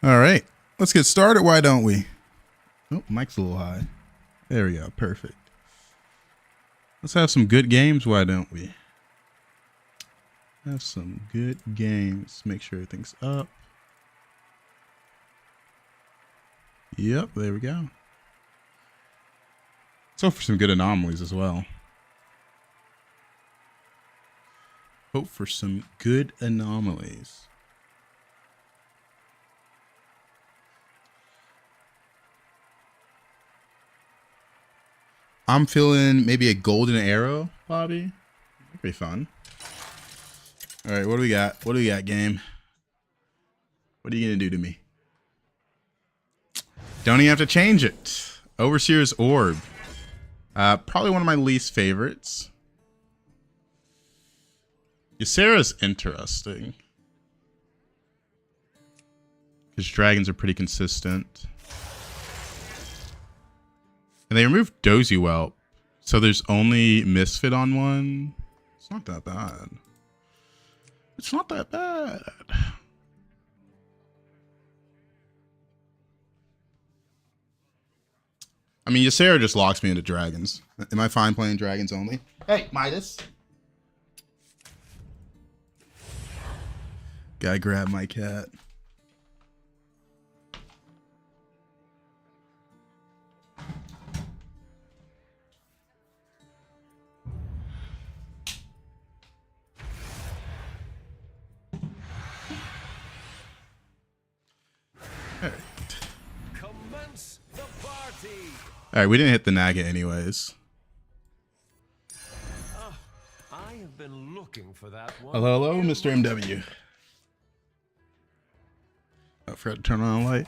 All right, let's get started. Why don't we? Oh, mic's a little high. There we go. Perfect. Let's have some good games. Why don't we? Have some good games. Make sure everything's up. Yep, there we go. Let's hope for some good anomalies as well. Hope for some good anomalies. I'm feeling maybe a golden arrow, Bobby. That'd be fun. All right, what do we got? What do we got, game? What are you gonna do to me? Don't even have to change it. Overseer's Orb. Probably one of my least favorites. HysteriA's interesting. Because dragons are pretty consistent. And they removed Dozy Whelp. So there's only Misfit on one. It's not that bad. It's not that bad. I mean, HysteriA just locks me into dragons. Am I fine playing dragons only? Hey, Midas. Gotta grab my cat. All right, we didn't hit the Naga anyways. I have been looking for that one. Hello, Mr. MW. I forgot to turn on a light.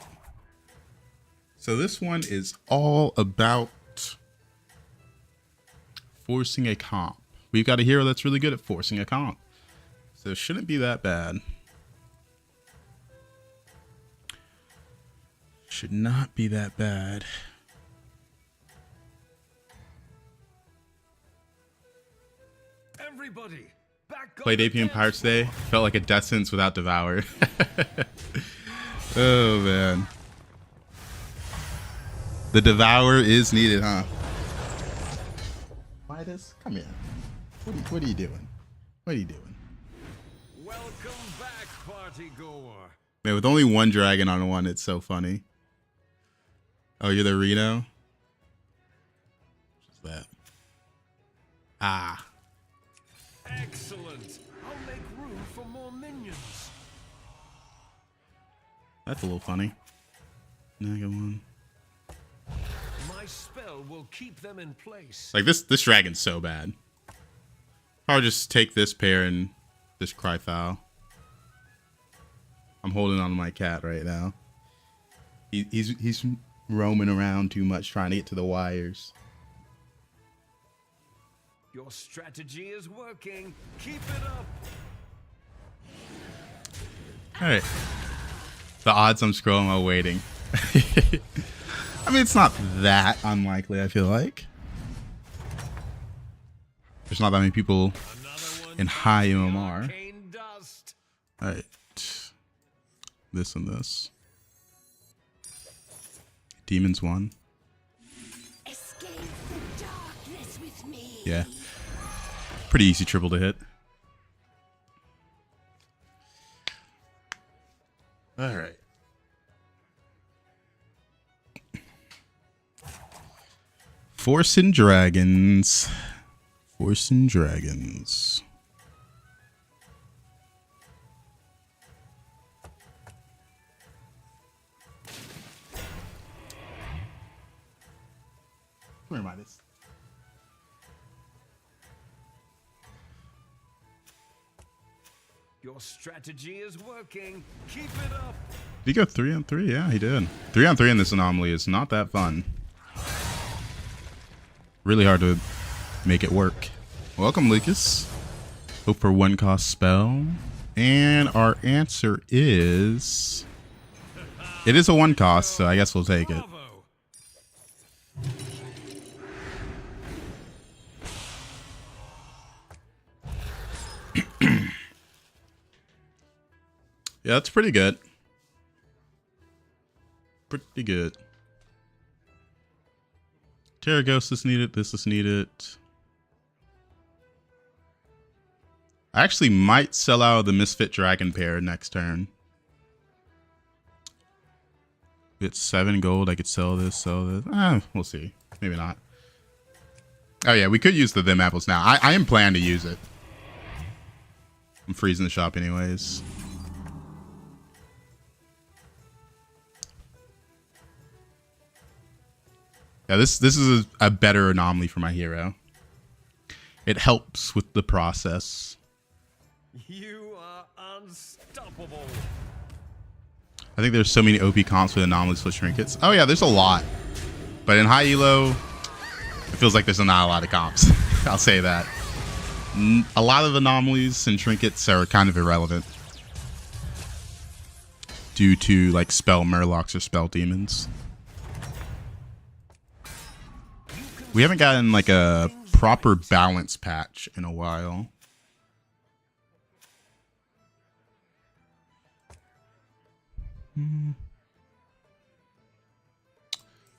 So this one is all about forcing a comp. We've got a hero that's really good at forcing a comp. So it shouldn't be that bad. Should not be that bad. Played AP in Pirates today. Felt like a Death Sentence without Devour. Oh, man. The Devour is needed, huh? Midas, come here. What are you doing? What are you doing? Welcome back, party goer. Man, with only one dragon on one, it's so funny. Oh, you're the Reno? What's that? Ah. Excellent. I'll make room for more minions. That's a little funny. Naga one. My spell will keep them in place. Like this dragon's so bad. I'll just take this pair and just cry foul. I'm holding on to my cat right now. He's roaming around too much trying to get to the wires. Your strategy is working. Keep it up. All right. The odds I'm scrolling while waiting. I mean, it's not that unlikely, I feel like. There's not that many people in high MMR. All right. This and this. Demons 1. Escape the darkness with me. Yeah. Pretty easy triple to hit. All right. Forcing Dragons. Forcing Dragons. Come here, Midas. Your strategy is working. Keep it up. Did he go 3-on-3? Yeah, he did. 3-on-3 in this anomaly is not that fun. Really hard to make it work. Welcome, Lucas. Hope for 1-cost spell. And our answer is... It is a 1-cost, so I guess we'll take it. Yeah, that's pretty good. pretty good. Terra Ghost is needed. This is needed. I actually might sell out of the Misfit Dragon pair next turn. Get 7 gold. I could sell this. We'll see. Maybe not. Oh yeah, we could use the Them Apples now. I am planning to use it. I'm freezing the shop anyways. Yeah, this is a better anomaly for my hero. It helps with the process. You are unstoppable. I think there's so many OP comps with anomalies with trinkets. Oh yeah, there's a lot. But in high elo, it feels like there's not a lot of comps. I'll say that. A lot of anomalies and trinkets are kind of irrelevant. Due to like spell murlocs or spell demons. We haven't gotten like a proper balance patch in a while.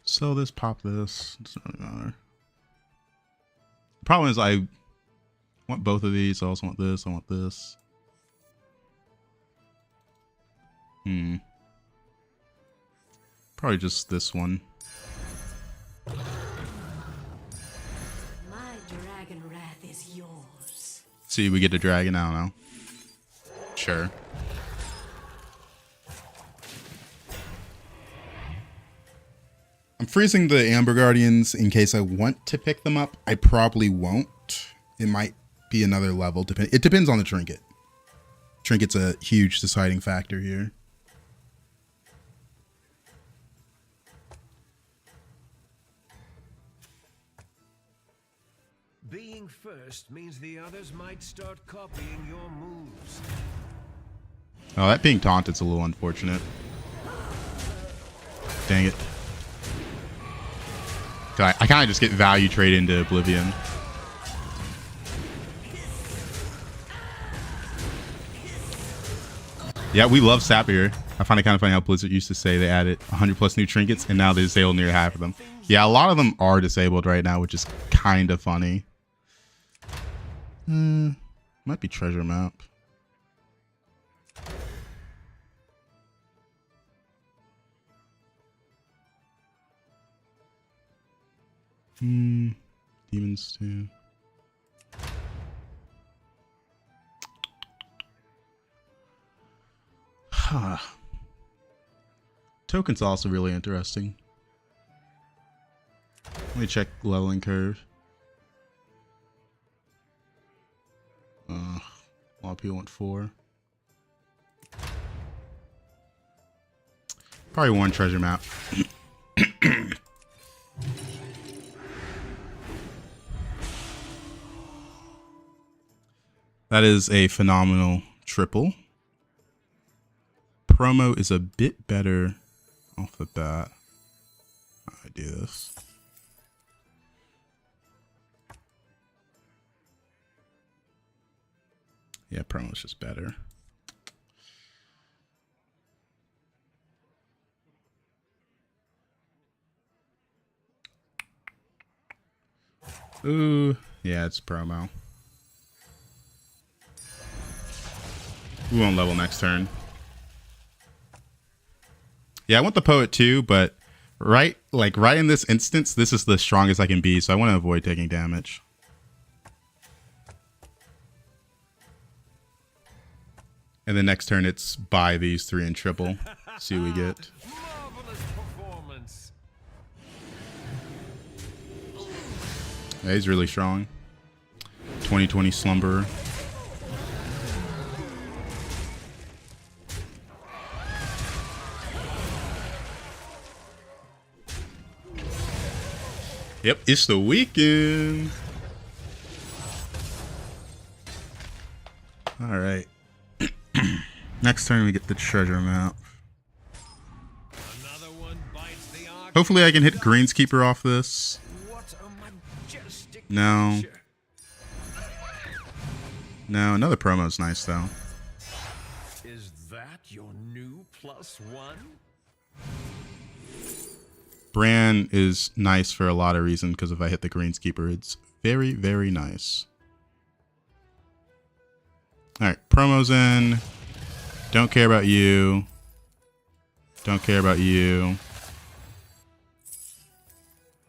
Sell this, pop this. Doesn't really matter. The problem is I want both of these. I also want this. I want this. Probably just this one. See, we get a dragon. I don't know. Sure. I'm freezing the Amber Guardians in case I want to pick them up. I probably won't. It might be another level. It depends on the trinket. Trinket's a huge deciding factor here. Being first means the others might start copying your moves. Oh, that being taunted's a little unfortunate. Dang it. I kind of just get value trade into Oblivion. Yeah, we love Sapper here. I find it kind of funny how Blizzard used to say they added 100+ new trinkets, and now they disable near half of them. Yeah, a lot of them are disabled right now, which is kind of funny. Might be treasure map. Demons too. Token's also really interesting. Let me check leveling curve. A lot of people want 4. Probably one treasure map. That is a phenomenal triple. Promo is a bit better off the bat. I do this. Yeah, promo is just better. Ooh, yeah, it's promo. We won't level next turn. Yeah, I want the poet too, but right in this instance, this is the strongest I can be, so I want to avoid taking damage. And the next turn, it's buy these 3 and triple. See what we get. Marvelous performance. Yeah, he's really strong. 2020 Slumberer. Yep, it's the weekend. All right. Next turn we get the treasure map. Another one bites the arc. Hopefully I can hit Greenskeeper off this. What a majestic No. creature. No, another promo is nice though. Is that your new +1? Bran is nice for a lot of reasons because if I hit the Greenskeeper, it's very, very nice. Alright, promos in. Don't care about you. Don't care about you.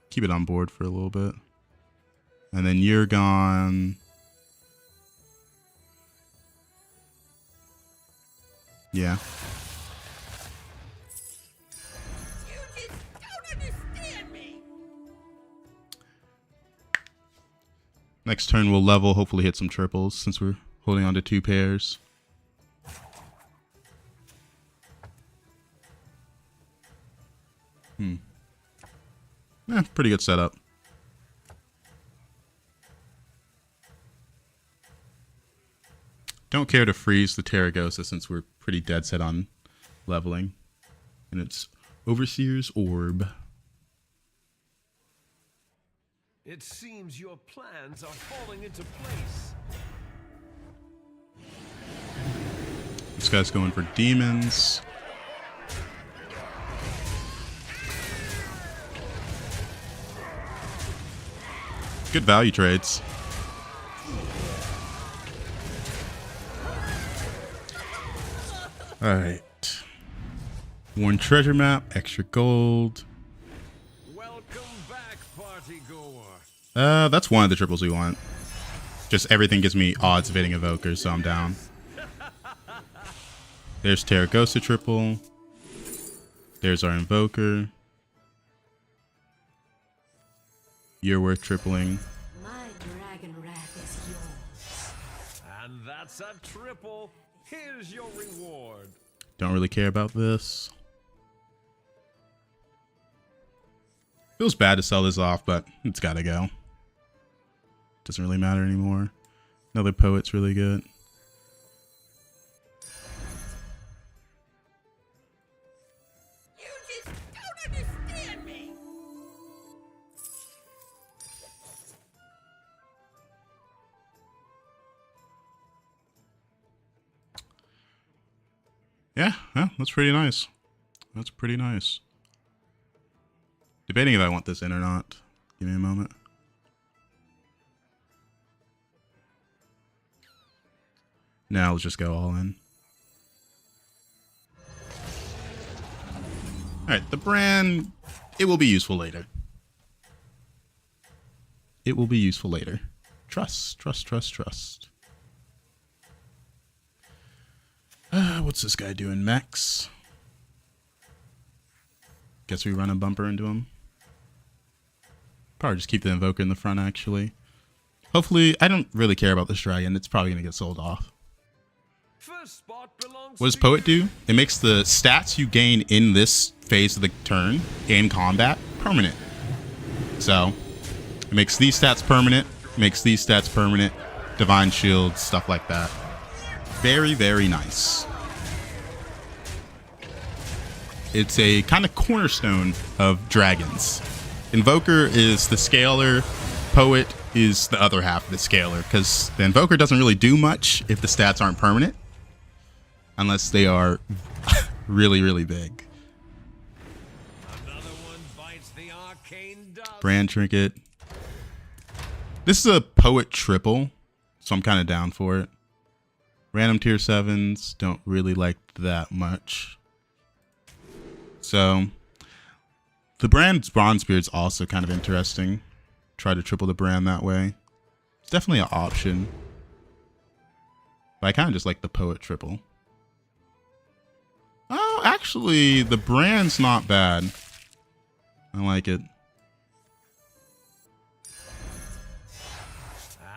Keep it on board for a little bit. And then you're gone. Yeah. You just don't understand me. Next turn we'll level, hopefully hit some triples since we're holding on to 2 pairs. Pretty good setup. Don't care to freeze the Terragosa since we're pretty dead set on leveling. And it's Overseer's Orb. It seems your plans are falling into place. This guy's going for demons. Good value trades. Alright. 1 treasure map, extra gold. Welcome back, party goer. That's one of the triples we want. Just everything gives me odds of hitting Evokers, so I'm down. There's Terragosa triple. There's our Invoker. You're worth tripling. My dragon wrath is yours. And that's a triple. Here's your reward. Don't really care about this. Feels bad to sell this off, but it's gotta go. Doesn't really matter anymore. Another Poet's really good. You just don't understand me. Yeah, that's pretty nice. That's pretty nice. Debating if I want this in or not. Give me a moment. Now let's just go all in. Alright, the brand, it will be useful later. It will be useful later. Trust, trust, trust, trust. What's this guy doing? Max? Guess we run a bumper into him. Probably just keep the Invoker in the front, actually. Hopefully, I don't really care about this dragon. It's probably going to get sold off. First spot belongs What does to Poet you. do? It makes the stats you gain in this phase of the turn in combat permanent. So, it makes these stats permanent, makes these stats permanent, Divine Shield, stuff like that. Very, very nice. It's a kind of cornerstone of dragons. Invoker is the scaler, Poet is the other half of the scaler, because the Invoker doesn't really do much if the stats aren't permanent, unless they are really, really big. Another one bites the arcane dust. Brand Trinket. This is a Poet triple, so I'm kind of down for it. Random tier 7s, don't really like that much. So, the brand's Bronzebeard's also kind of interesting. Try to triple the brand that way. It's definitely an option. But I kind of just like the Poet triple. Oh, actually, the brand's not bad. I like it.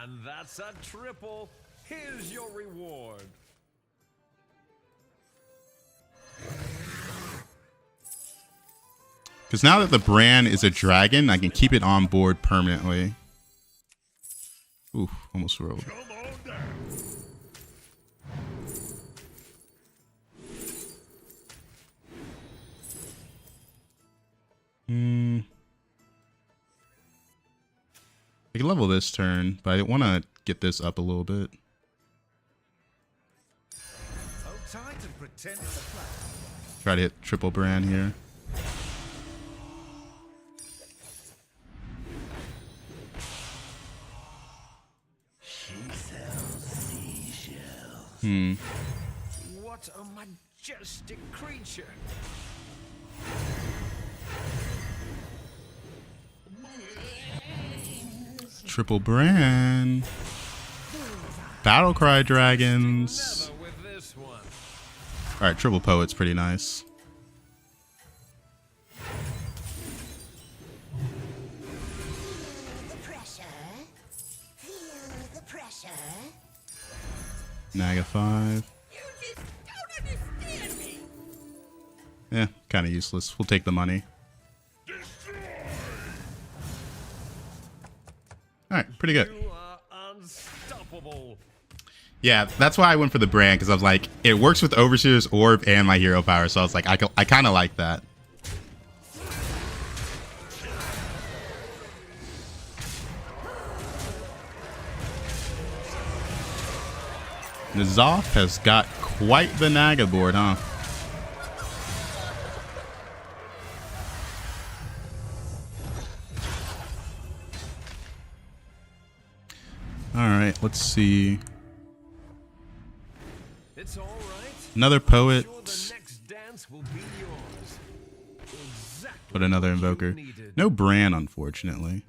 And that's a triple. Here's your reward. Because now that the brand is a dragon, I can keep it on board permanently. Ooh, almost rolled. Come on down. I can level this turn, but I want to get this up a little bit. Hold tight and pretend it's a plan. Try to hit triple brand here. What a majestic creature. Triple brand. Battlecry dragons. Never with this one. All right, triple poet's pretty nice. The pressure. Feel the pressure. Naga 5. You just don't understand me. Yeah, kind of useless. We'll take the money. All right, pretty good. You are unstoppable. Yeah, that's why I went for the brand, because I was like, it works with Overseer's Orb and my hero power, so I was like, I kind of like that. N'Zoth has got quite the Naga board, huh? Alright, let's see. It's all right. Another poet. Sure, the next dance will be yours. Exactly But another what you invoker. needed. No Bran, unfortunately.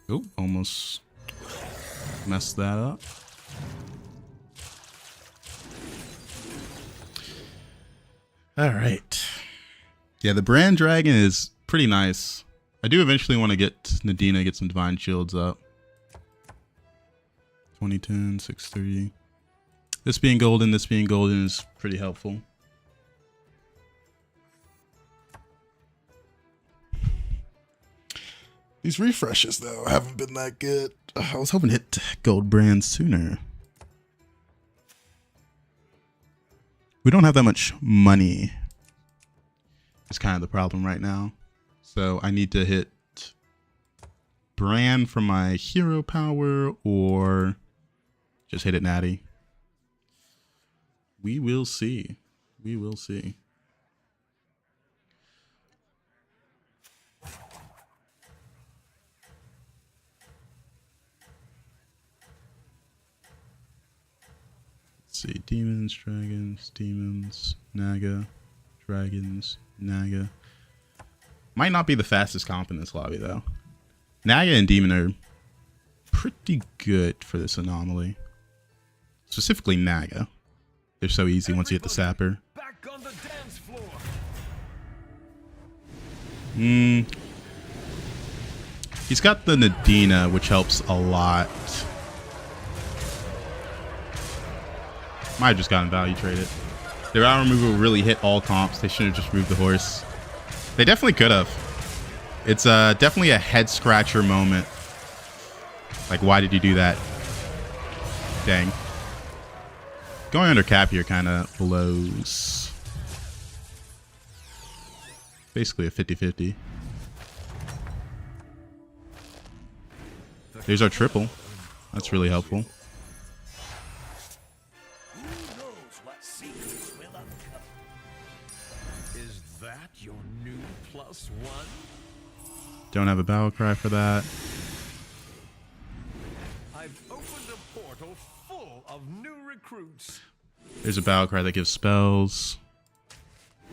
Oh, almost messed that up. All right. Yeah, the Brand Dragon is pretty nice. I do eventually want to get Nadina, get some Divine Shields up. 2010, 630. This being golden is pretty helpful. These refreshes, though, haven't been that good. I was hoping to hit gold brand sooner. We don't have that much money. It's kind of the problem right now. So I need to hit brand for my hero power or just hit it natty. We will see. We will see. Let's see. Demons, dragons, demons, Naga, dragons, Naga. Might not be the fastest comp in this lobby, though. Naga and demon are pretty good for this anomaly. Specifically Naga. They're so easy once you hit the Sapper. Back on the dance floor. He's got the Nadina, which helps a lot. Might have just gotten value traded. Their hour removal really hit all comps. They should have just moved the horse. They definitely could have. It's definitely a head scratcher moment. Like, why did you do that? Dang. Going under cap here kind of blows. Basically a 50-50. There's our triple. That's really helpful. Is that your new +1? Don't have a battle cry for that. I've opened a portal full of new recruits. There's a battle cry that gives spells.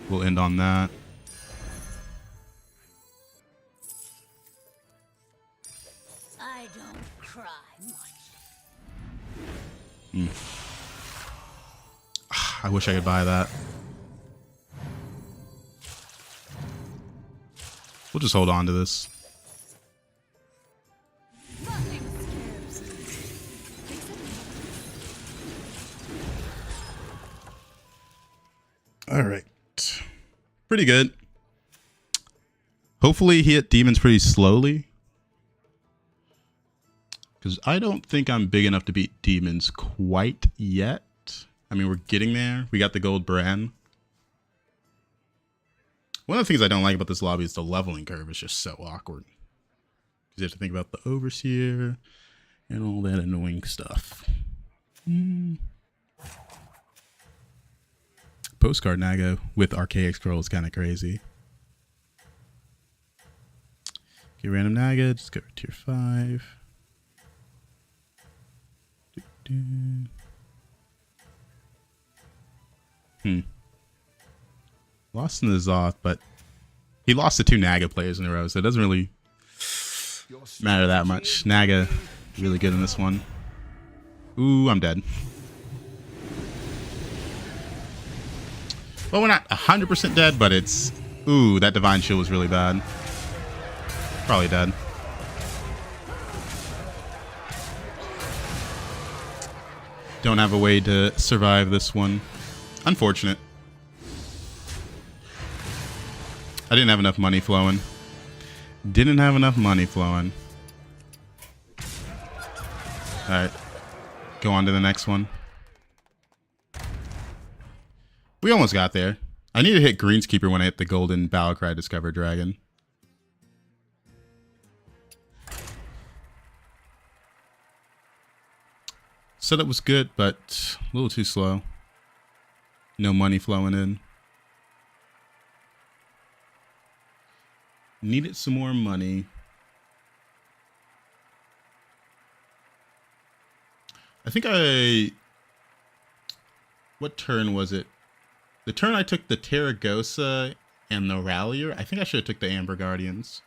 We'll end on that. I don't cry much. I wish I could buy that. We'll just hold on to this. Nothing scares me. All right. Pretty good. Hopefully he hit demons pretty slowly. Because I don't think I'm big enough to beat demons quite yet. I mean, we're getting there. We got the gold brand. One of the things I don't like about this lobby is the leveling curve is just so awkward. Because you have to think about the overseer and all that annoying stuff. postcard Naga with Archaic Scroll is kind of crazy. Okay, random Naga, just go to tier 5. Lost in the Zoth, but he lost to 2 Naga players in a row, so it doesn't really matter that much. Naga, really good in this one. Ooh, I'm dead. Well, we're not 100% dead, but it's... Ooh, that Divine Shield was really bad. Probably dead. Don't have a way to survive this one. Unfortunate. I didn't have enough money flowing. Didn't have enough money flowing. Alright. Go on to the next one. We almost got there. I need to hit Greenskeeper when I hit the golden Battlecry Discover Dragon. Setup was good, but a little too slow. No money flowing in. Needed some more money. I think what turn was it? The turn I took the Terragosa and the Rallier, I think I should have took the Amber Guardians.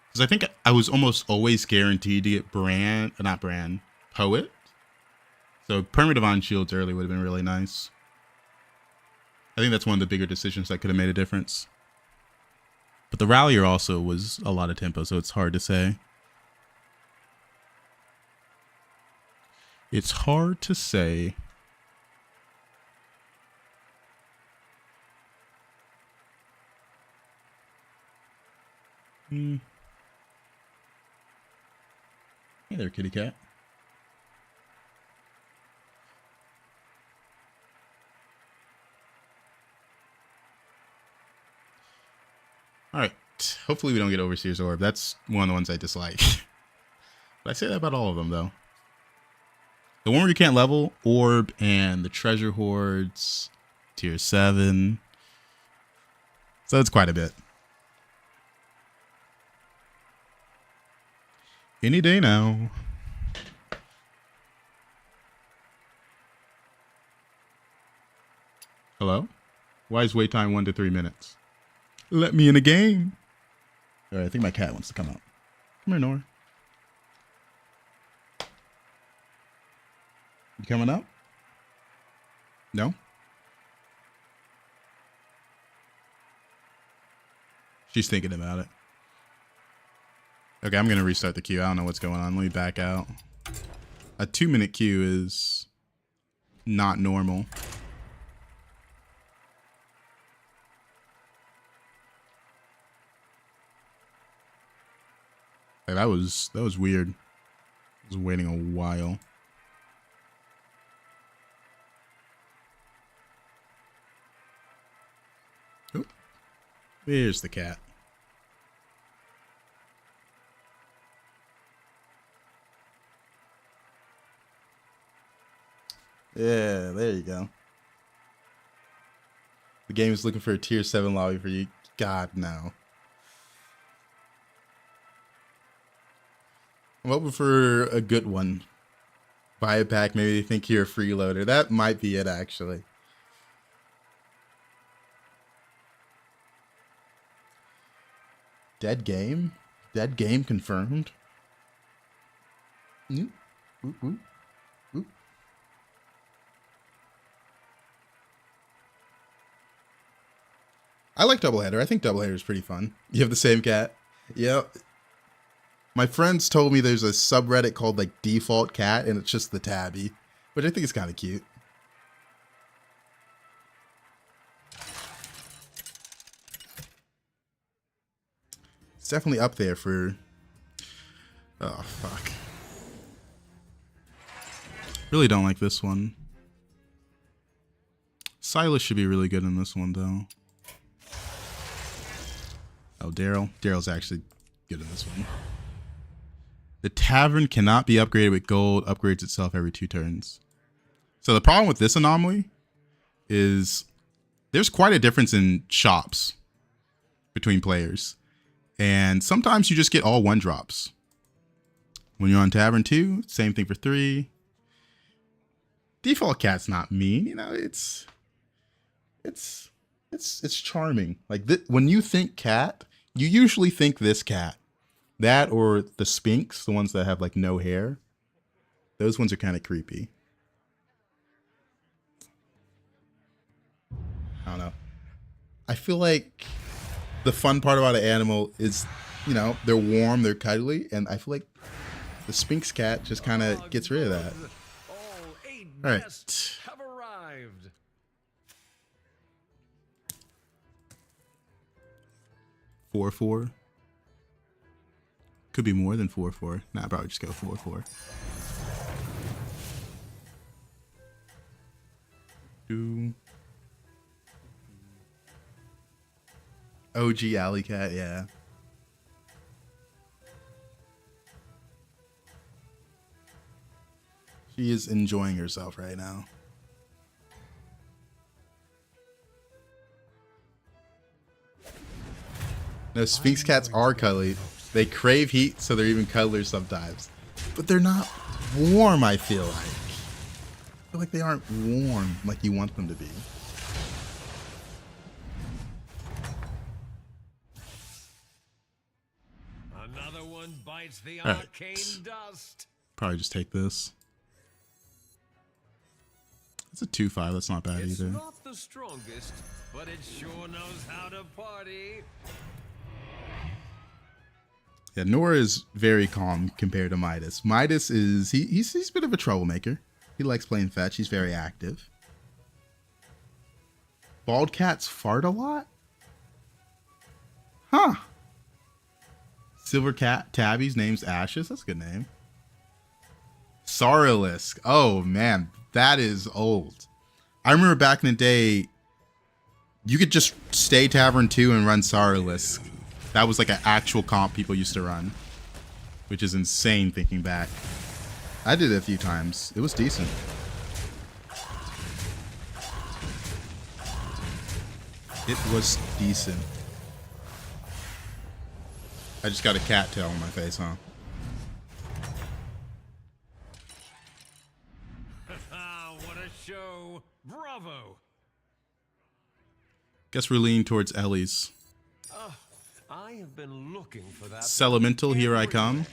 Because I think I was almost always guaranteed to get Poet. So Permanent Divine Shields early would have been really nice. I think that's one of the bigger decisions that could have made a difference. But the Rallier also was a lot of tempo, so it's hard to say. It's hard to say. Hey there, kitty cat. All right. Hopefully we don't get Overseer's Orb. That's one of the ones I dislike. But I say that about all of them, though. The one where you can't level, Orb, and the Treasure Hordes, tier 7. So it's quite a bit. Any day now. Hello? Why is wait time 1 to 3 minutes? Let me in the game. All right, I think my cat wants to come out. Come here, Nora. You coming up? No? She's thinking about it. Okay, I'm going to restart the queue. I don't know what's going on. Let me back out. A 2-minute queue is not normal. Hey, that was weird. I was waiting a while. Oh, there's the cat. Yeah, there you go. The game is looking for a tier 7 lobby for you. God, no. I'm hoping for a good one. Buy a pack, maybe they think you're a freeloader. That might be it, actually. Dead game? Dead game confirmed? Oop, oop, oop. Oop. I like Doubleheader. I think Doubleheader is pretty fun. You have the same cat? Yep. My friends told me there's a subreddit called like Default Cat, and it's just the tabby, which I think is kind of cute. It's definitely up there for... Oh, fuck. Really don't like this one. Silas should be really good in this one, though. Oh, Daryl. Daryl's actually good in this one. The Tavern cannot be upgraded with gold. Upgrades itself every 2 turns. So the problem with this anomaly is there's quite a difference in shops between players. And sometimes you just get all 1-drops. When you're on Tavern 2, same thing for 3. Default cat's not mean, you know, it's charming. Like when you think cat, you usually think this cat. That or the Sphinx, the ones that have like no hair. Those ones are kind of creepy. I don't know. I feel like the fun part about an animal is, you know, they're warm, they're cuddly, and I feel like the Sphinx cat just kind of gets rid of that. All right. Have arrived. 4-4. Could be more than 4-4. Nah, I'd probably just go 4-4. OG alley cat, yeah. She is enjoying herself right now. No, Sphinx cats are cuddly. They crave heat, so they're even cuddlers sometimes. But they're not warm, I feel like. I feel like they aren't warm like you want them to be. Another one bites the All right. arcane dust. Probably just take this. It's a 2-5. That's not bad It's either. not the strongest, but it sure knows how to party. Yeah, Nora is very calm compared to Midas. Midas is he's a bit of a troublemaker. He likes playing fetch. He's very active. Bald cats fart a lot? Huh. Silver cat Tabby's name's Ashes. That's a good name. Sorrowlisk. Oh man, that is old. I remember back in the day, you could just stay Tavern 2 and run Sorrowlisk. That was like an actual comp people used to run, which is insane thinking back. I did it a few times. It was decent. It was decent. I just got a cat tail on my face, huh? What a show. Bravo. Guess we're leaning towards Ellie's. I have been looking for that. Elemental, here I come.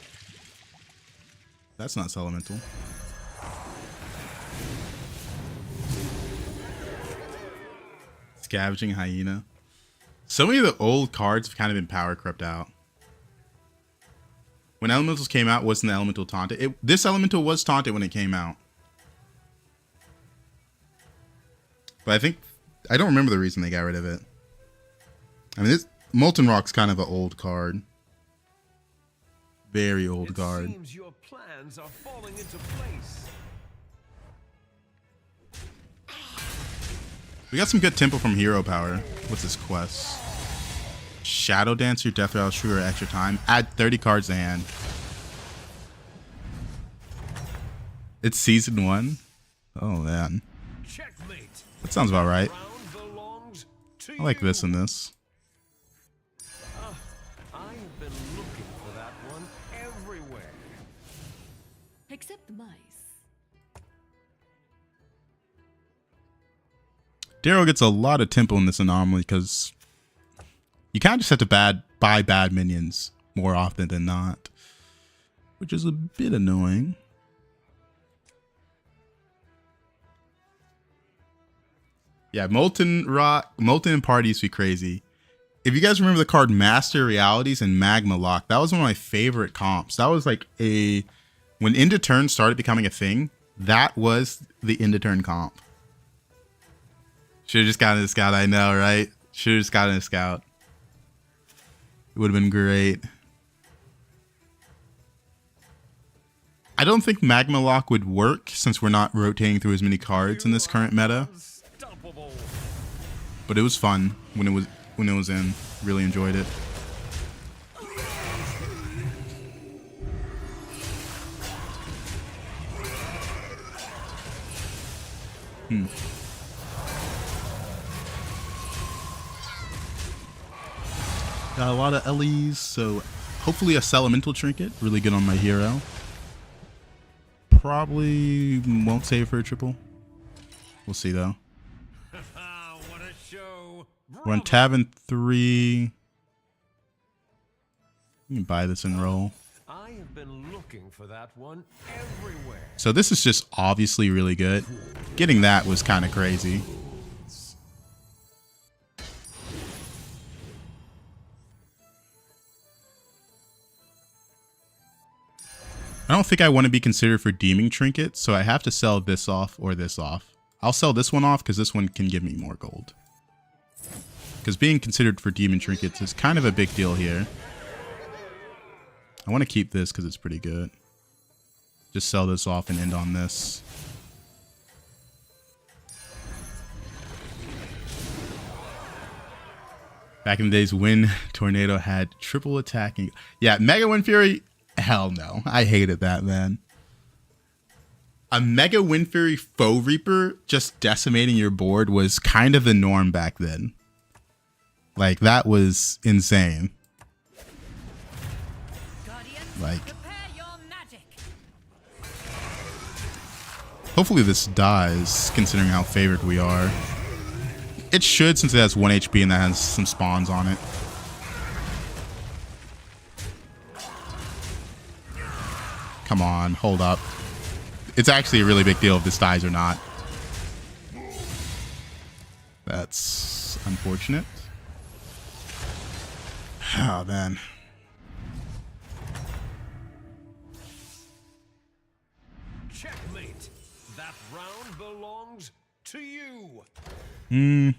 That's not Elemental. Scavenging Hyena. So many of the old cards have kind of been power crept out. When Elementals came out, wasn't the Elemental taunted? This Elemental was taunted when it came out. But I don't remember the reason they got rid of it. I mean, this Molten Rock's kind of an old card. Very old card. Seems your plans are falling into place. We got some good tempo from Hero Power. What's this quest? Shadow Dancer, Death Rattle, Shrewer, extra time. Add 30 cards to hand. It's season 1. Oh man. Checkmate. That sounds about right. Round belongs to I like you. this and this. I have been looking for that one everywhere. Except the mice. Darrow gets a lot of tempo in this anomaly because you kind of just have to buy bad minions more often than not, which is a bit annoying. Yeah, Molten Rock, Molten and Party used to be crazy. If you guys remember the card Master Realities and Magma Lock, that was one of my favorite comps. That was like when End of Turn started becoming a thing, that was the End of Turn comp. Should have just gotten a scout, I know, right? Should have just gotten a scout. It would have been great. I don't think Magma Lock would work since we're not rotating through as many cards in this current meta. Unstoppable. But it was fun when it was in. Really enjoyed it. Got a lot of LEs, so hopefully a Elemental Trinket. Really good on my hero. Probably won't save for a triple. We'll see though. What a show. We're on Tavern 3. You can buy this and roll. I have been looking for that one everywhere. So this is just obviously really good. Getting that was kind of crazy. I don't think I want to be considered for deeming trinkets, so I have to sell this off or this off. I'll sell this one off because this one can give me more gold. Because being considered for demon trinkets is kind of a big deal here. I want to keep this because it's pretty good. Just sell this off and end on this. Back in the days when Tornado had triple attacking. Yeah, Mega Wind Fury. Hell no. I hated that, man. A Mega Wind Fury Foe Reaper just decimating your board was kind of the norm back then. Like, that was insane. Like, hopefully this dies, considering how favored we are. It should, since it has 1 HP and that has some spawns on it. Come on, hold up. It's actually a really big deal if this dies or not. That's unfortunate. Oh, man. Checkmate. That round belongs to you. I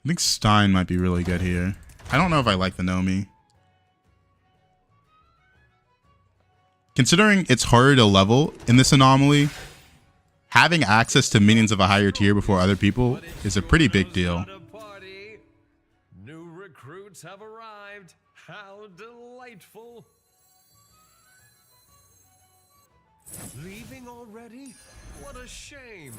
think Stein might be really good here. I don't know if I like the Nomi. Considering it's harder to level in this anomaly, having access to minions of a higher tier before other people is a pretty big deal. New recruits have arrived. How delightful. Leaving already? What a shame.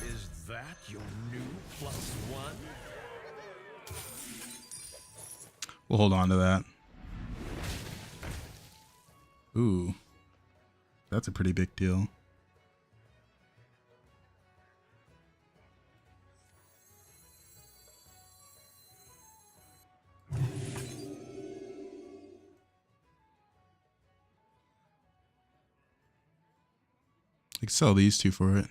Is that your new +1? We'll hold on to that. Ooh. That's a pretty big deal. I could sell these two for it.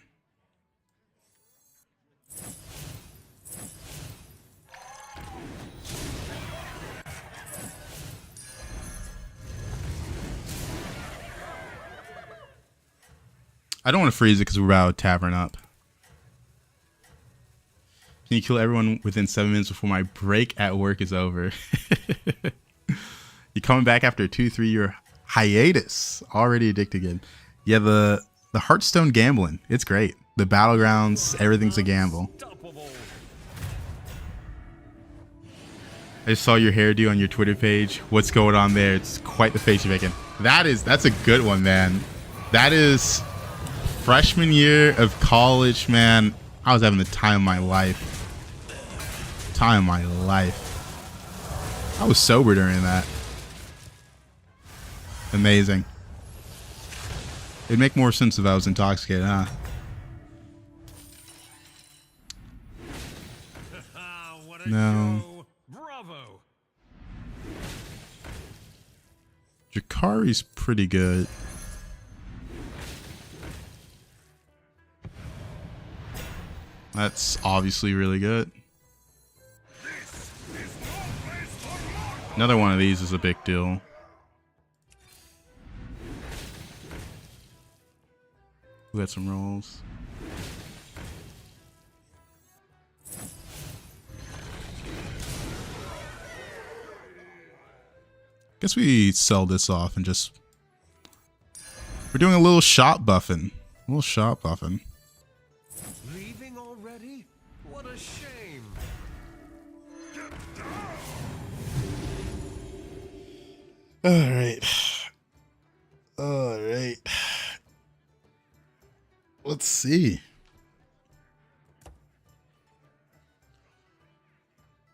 I don't want to freeze it because we're about to tavern up. Can you kill everyone within 7 minutes before my break at work is over? You coming back after a 2-3 year hiatus? Already addicted again. Yeah, the Hearthstone gambling. It's great. The Battlegrounds, everything's a gamble. I just saw your hairdo on your Twitter page. What's going on there? It's quite the face you're making. That's a good one, man. That is freshman year of college, man. I was having the time of my life. Time of my life. I was sober during that. Amazing. It'd make more sense if I was intoxicated, huh? No. Bravo. Jakari's pretty good. That's obviously really good. Another one of these is a big deal. We got some rolls. Guess we sell this off and just... We're doing a little shop buffing. A little shop buffing. Leaving already? What a shame. Alright. Alright. Let's see.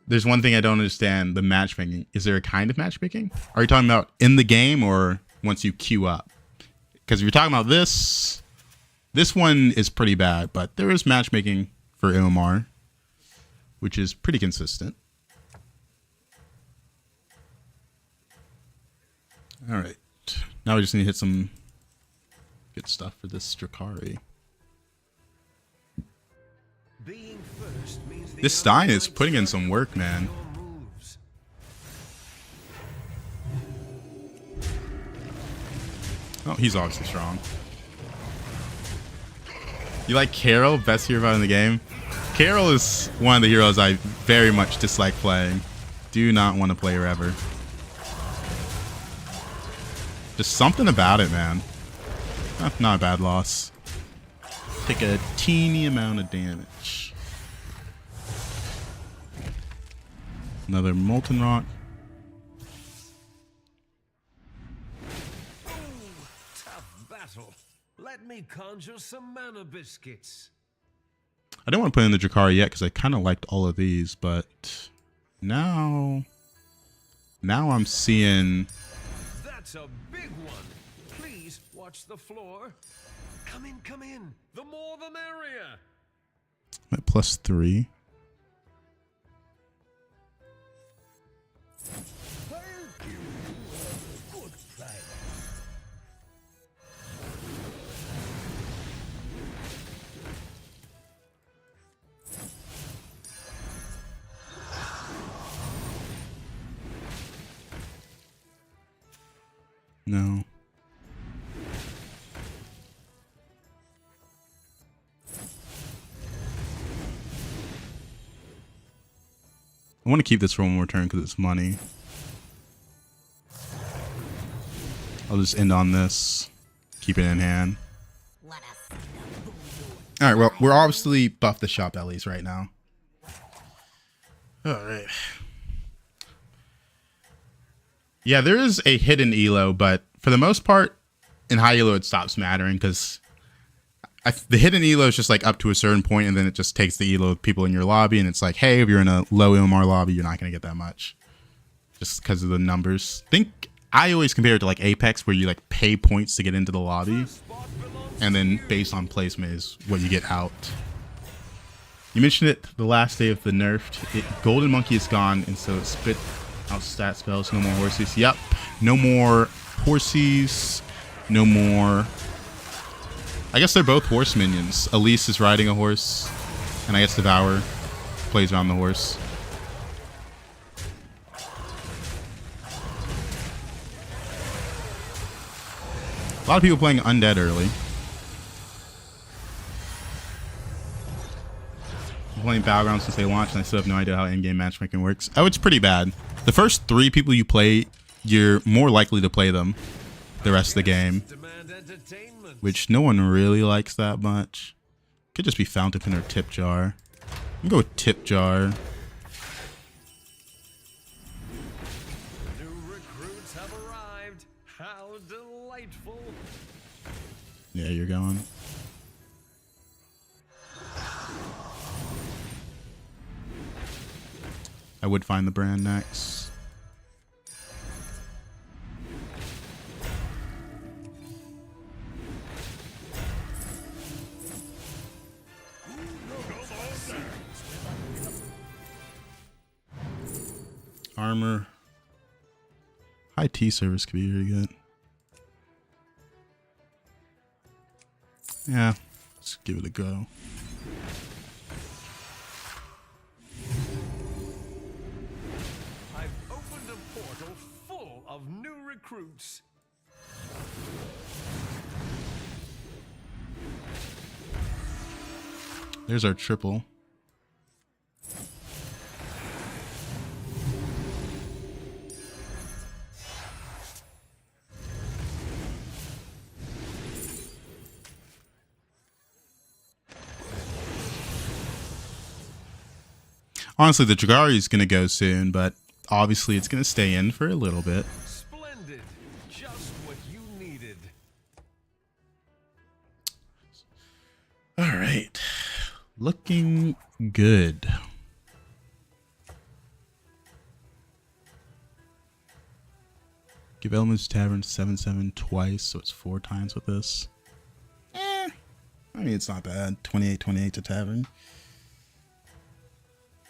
There's one thing I don't understand, the matchmaking. Is there a kind of matchmaking? Are you talking about in the game or once you queue up? Because if you're talking about this one is pretty bad, but there is matchmaking for OMR, which is pretty consistent. All right. Now we just need to hit some good stuff for this Drakari. This Stein is putting in some work, man. Oh, he's obviously strong. You like Carol? Best hero in the game? Carol is one of the heroes I very much dislike playing. Do not want to play her ever. Just something about it, man. Not a bad loss. Take a teeny amount of damage. Another Molten Rock. Ooh, tough battle. Let me conjure some mana biscuits. I didn't want to put in the Drakari yet because I kind of liked all of these, but now I'm seeing. That's a big one. Please watch the floor. Come in, come in. The more the merrier. I'm at +3. Good play. No. I want to keep this for one more turn because it's money. I'll just end on this. Keep it in hand. Alright, well, we're obviously buff the shop Ellies right now. Alright. Yeah, there is a hidden elo, but for the most part, in high elo it stops mattering because the hidden elo is just like up to a certain point and then it just takes the elo of people in your lobby and it's like, hey, if you're in a low MR lobby, you're not going to get that much. Just because of the numbers. I always compare it to like Apex where you like pay points to get into the lobby and then based on placement is what you get out. You mentioned it the last day of the nerfed. Golden Monkey is gone and so it spit out stat spells. No more horses. Yep. No more horses. No more. I guess they're both horse minions. Elise is riding a horse, and I guess Devour plays around the horse. A lot of people playing Undead early. I'm playing Battlegrounds since they launched, and I still have no idea how in-game matchmaking works. Oh, it's pretty bad. The first 3 people you play, you're more likely to play them the rest of the game. Which no one really likes that much. Could just be Fountain Pen or Tip Jar. I'm gonna go with Tip Jar. New recruits have arrived. How delightful. Yeah, you're going. I would find the brand next. Armor. High T service could be really good. Yeah, let's give it a go. I've opened a portal full of new recruits. There's our triple. Honestly, the Drakari is going to go soon, but obviously it's going to stay in for a little bit. Splendid. Just what you needed. All right. Looking good. Give Elements Tavern 7/7 twice, so it's 4 times with this. I mean, it's not bad. 28/28 to Tavern.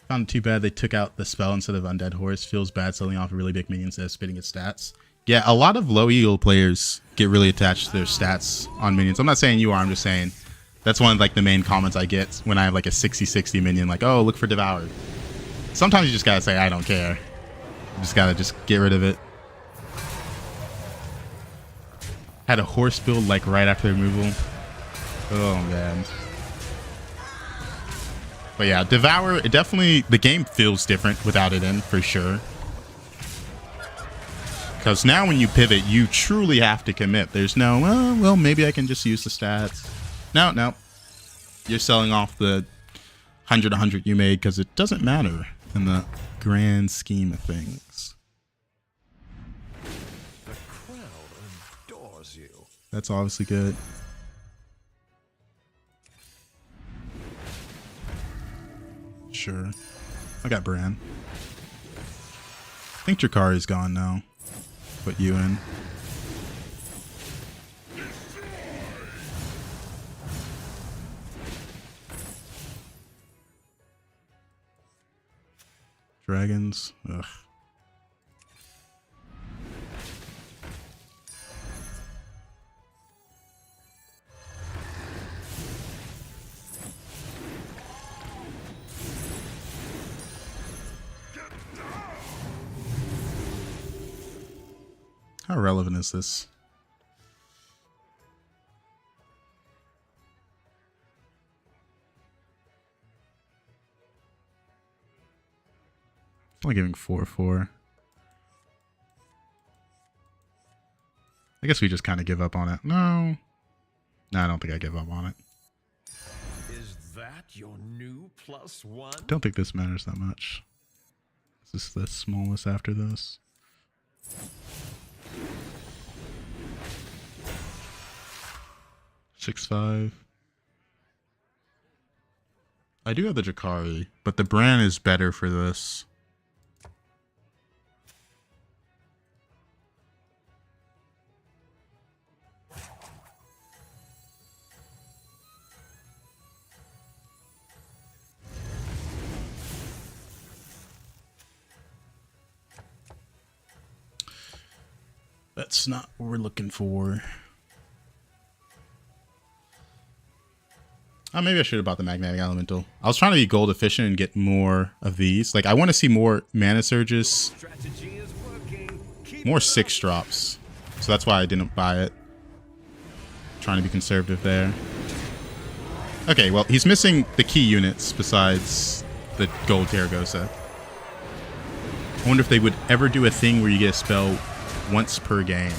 Found it too bad they took out the spell instead of Undead Horse. Feels bad selling off a really big minion instead of spitting its stats. Yeah, a lot of low elo players get really attached to their stats on minions. I'm not saying you are, I'm just saying that's one of like the main comments I get when I have like a 60/60 minion, like, oh, look for Devour. Sometimes you just gotta say, I don't care. You just gotta get rid of it. Had a horse build like right after the removal. Oh man. But yeah, Devour, it definitely, the game feels different without it in, for sure. Because now when you pivot, you truly have to commit. There's no, well, maybe I can just use the stats. No. You're selling off the 100 you made because it doesn't matter in the grand scheme of things. The crowd adores you. That's obviously good. Sure. I got Bran. I think Drakari's gone now. Put you in. Dragons. Ugh. How relevant is this? It's only giving 4/4. I guess we just kind of give up on it. No, I don't think I give up on it. Is that your new +1? Don't think this matters that much. Is this the smallest after this? $6/5. I do have the Drakari, but the Bran is better for this. That's not what we're looking for. Oh, maybe I should have bought the Magnetic Elemental. I was trying to be gold efficient and get more of these. Like, I want to see more mana surges. More 6 drops. So that's why I didn't buy it. Trying to be conservative there. Okay, well, he's missing the key units besides the gold Terragosa. I wonder if they would ever do a thing where you get a spell once per game.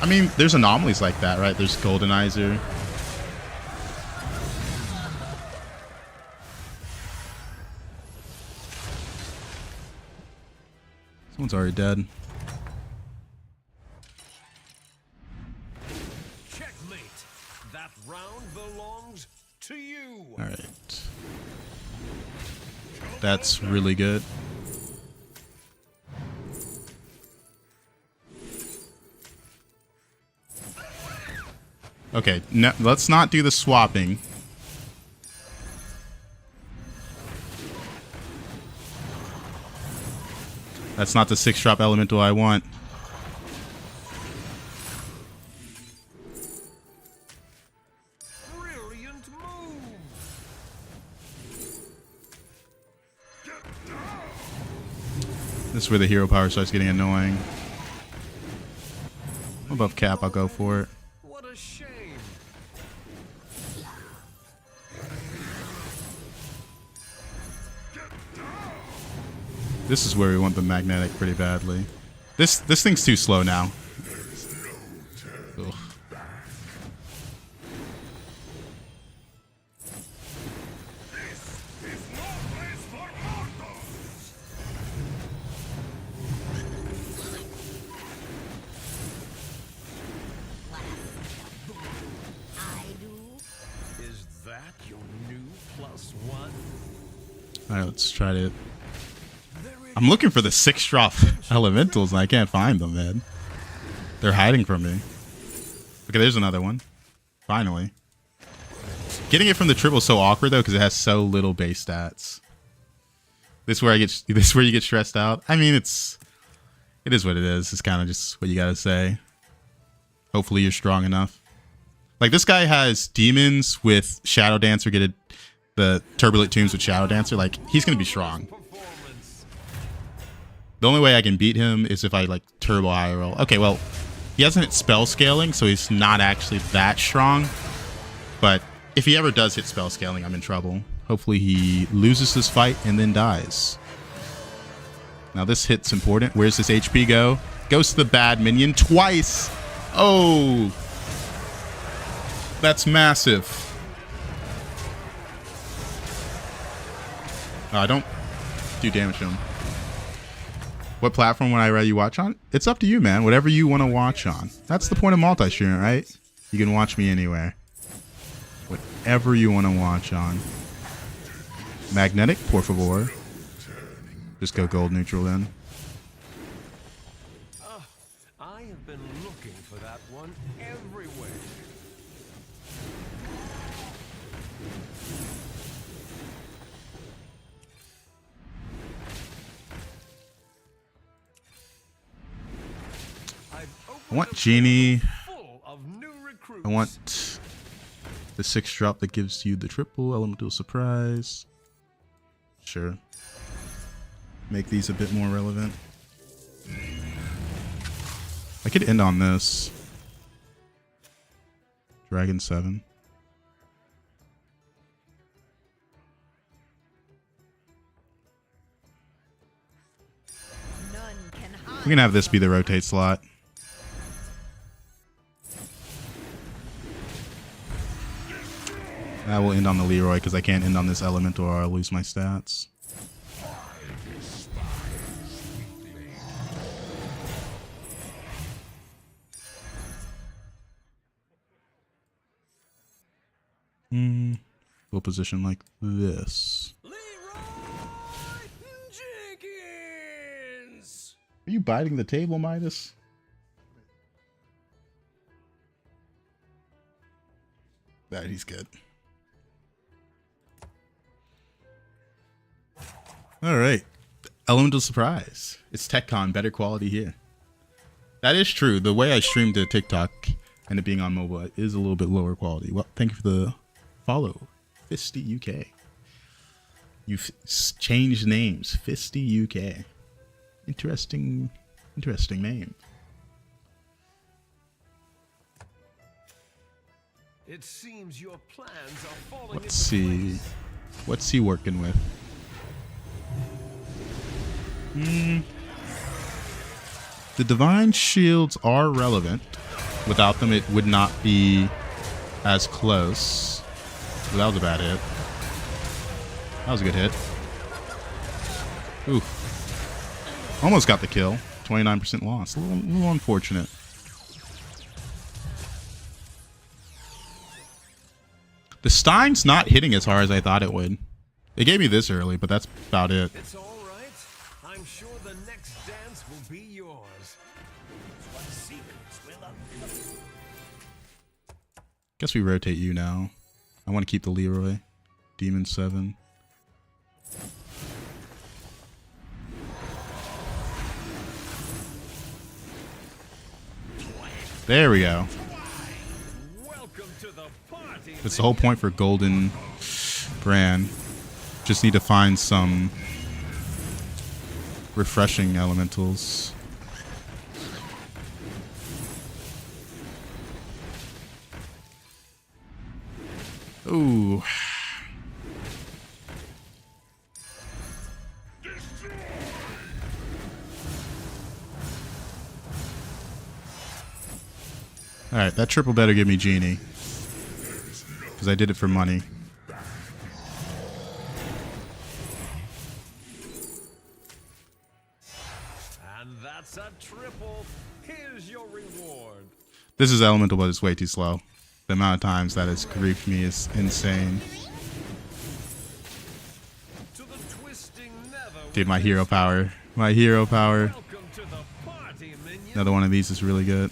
I mean, there's anomalies like that, right? There's Goldenizer. Someone's already dead. Checkmate. That round belongs to you. All right. That's really good. Okay, no, let's not do the swapping. That's not the 6-drop elemental I want. Brilliant move. This is where the hero power starts getting annoying. Above cap, I'll go for it. What a shame. This is where we want the magnetic pretty badly. This thing's too slow now. Ugh. Alright, let's try to... I'm looking for the 6-drop elementals and I can't find them, man. They're hiding from me. Okay, there's another one. Finally. Getting it from the triple is so awkward though because it has so little base stats. This is where you get stressed out. I mean, it is what it is. It's kind of just what you gotta say. Hopefully you're strong enough. Like this guy has demons with Shadow Dancer, get the Turbulent Tombs with Shadow Dancer. Like he's gonna be strong. The only way I can beat him is if I like turbo high roll. Okay, well, he hasn't hit spell scaling, so he's not actually that strong. But if he ever does hit spell scaling, I'm in trouble. Hopefully he loses this fight and then dies. Now this hit's important. Where's this HP go? Goes to the bad minion twice. Oh, that's massive. Don't do damage to him. What platform would I rather you watch on? It's up to you, man. Whatever you want to watch on. That's the point of multi-streaming, right? You can watch me anywhere. Whatever you want to watch on. Magnetic, por favor. Just go gold neutral then. I have been looking for that one everywhere. I want Genie. I want the 6-drop that gives you the triple elemental surprise. Sure. Make these a bit more relevant. I could end on this. Dragon 7. We can have this be the rotate slot. I will end on the Leroy because I can't end on this elemental or I'll lose my stats. We'll position like this. Are you biting the table, Midas? That he's good. All right, elemental surprise. It's TechCon, better quality here. That is true. The way I stream to TikTok and it being on mobile is a little bit lower quality. Well, thank you for the follow, Fisty UK. You've changed names, Fisty UK. Interesting name. It seems your plans are falling. Let's see. What's he working with? The divine shields are relevant. Without them, it would not be as close. Well, that was a bad hit. That was a good hit. Oof. Almost got the kill. 29% loss. A little unfortunate. The Stein's not hitting as hard as I thought it would. It gave me this early, but that's about it. It's all right. I'm sure the next dance will be yours. What secrets will unfold? Guess we rotate you now. I want to keep the Leroy. Demon 7. There we go. Welcome to the party. That's the whole point for Golden Brand. Just need to find some refreshing elementals. Ooh. Alright, that triple better give me Genie. Because I did it for money. And that's a triple. Here's your reward. This is elemental, but it's way too slow. The amount of times that has griefed me is insane. To the Dude, my hero power. My hero power. Welcome to the party, minion. Another one of these is really good.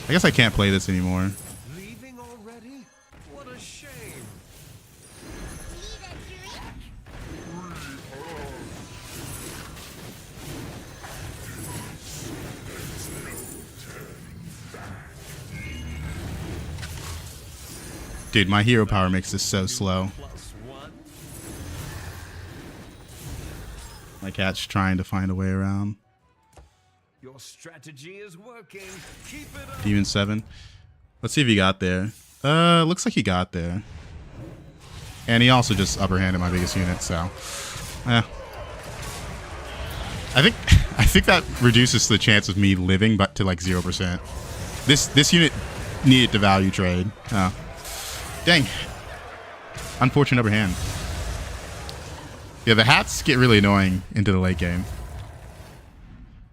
I guess I can't play this anymore. Leaving already? What a shame. Dude, my hero power makes this so slow. +1. My cat's trying to find a way around. Your strategy is working. Keep it up. Demon 7. Let's see if he got there. Looks like he got there. And he also just upperhanded my biggest unit, so. I think that reduces the chance of me living but to like 0%. This unit needed to value trade. Oh. Dang. Unfortunate upperhand. Yeah, the hats get really annoying into the late game.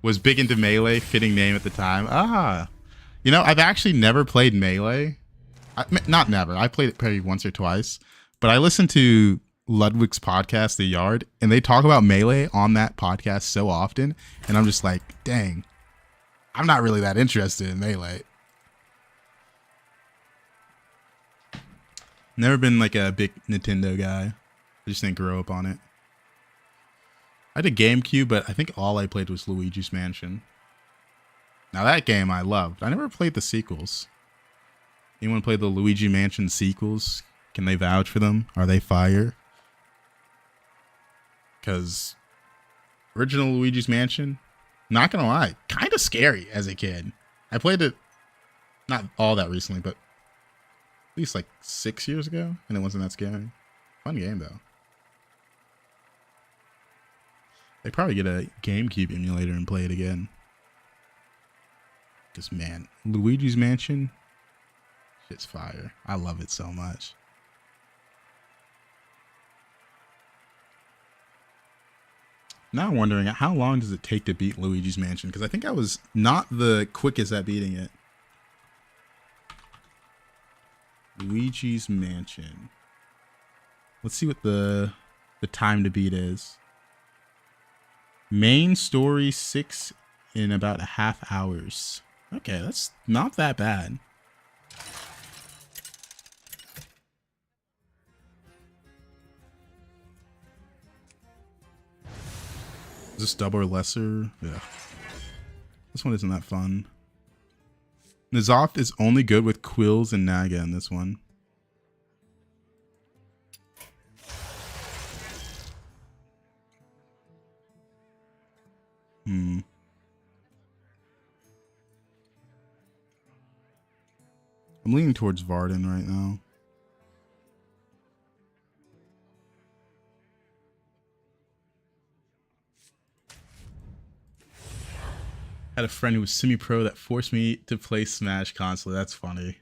Was big into Melee, fitting name at the time. Ah. You know, I've actually never played Melee. Not never. I played it probably once or twice. But I listened to Ludwig's podcast, The Yard, and they talk about Melee on that podcast so often. And I'm just like, dang. I'm not really that interested in Melee. Never been like a big Nintendo guy. I just didn't grow up on it. I did GameCube, but I think all I played was Luigi's Mansion. Now that game I loved. I never played the sequels. Anyone play the Luigi Mansion sequels? Can they vouch for them? Are they fire? Because original Luigi's Mansion, not gonna lie, kind of scary as a kid. I played it not all that recently, but at least like 6 years ago, and it wasn't that scary. Fun game though. They probably get a GameCube emulator and play it again. Because man, Luigi's Mansion, shit's fire. I love it so much. Now I'm wondering, how long does it take to beat Luigi's Mansion? Because I think I was not the quickest at beating it. Luigi's Mansion. Let's see what the time to beat is. Main story 6 in about a half hours. Okay, that's not that bad. Is this double or lesser? Yeah. This one isn't that fun. N'Zoth is only good with Quills and Naga in this one. I'm leaning towards Varden right now. Had a friend who was semi-pro that forced me to play Smash console. That's funny.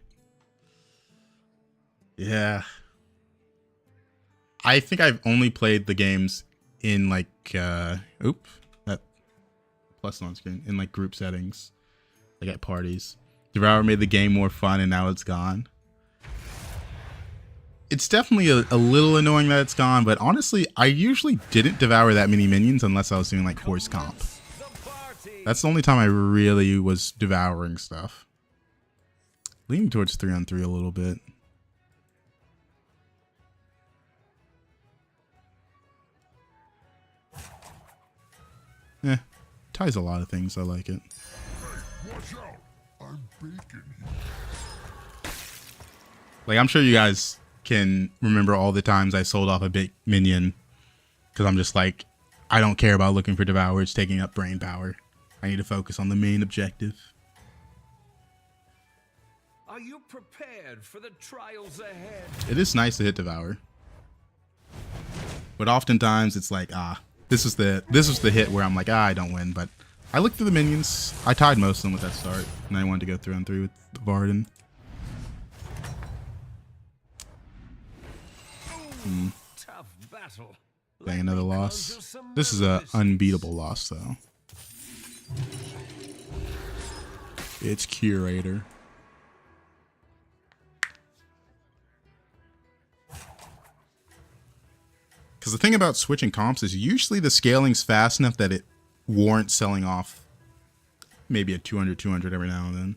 Yeah. I think I've only played the games in like, that plus on screen, in like group settings, like at parties. Devour made the game more fun and now it's gone. It's definitely a little annoying that it's gone, but honestly, I usually didn't devour that many minions unless I was doing like horse comp. That's the only time I really was devouring stuff. Leaning towards 3-on-3 a little bit. Ties a lot of things. I like it. Hey, watch out. I'm baking. Like, I'm sure you guys can remember all the times I sold off a big minion because I'm just like, I don't care about looking for devour. It's taking up brain power. I need to focus on the main objective. Are you prepared for the trials ahead? It is nice to hit devour, but oftentimes it's like, this was the hit where I'm like, I don't win. But I looked through the minions. I tied most of them with that start, and I wanted to go 3-on-3 with Varden. Tough battle. Dang, another loss. This is a unbeatable loss though. It's Curator. Because the thing about switching comps is usually the scaling's fast enough that it warrants selling off maybe a 200 every now and then.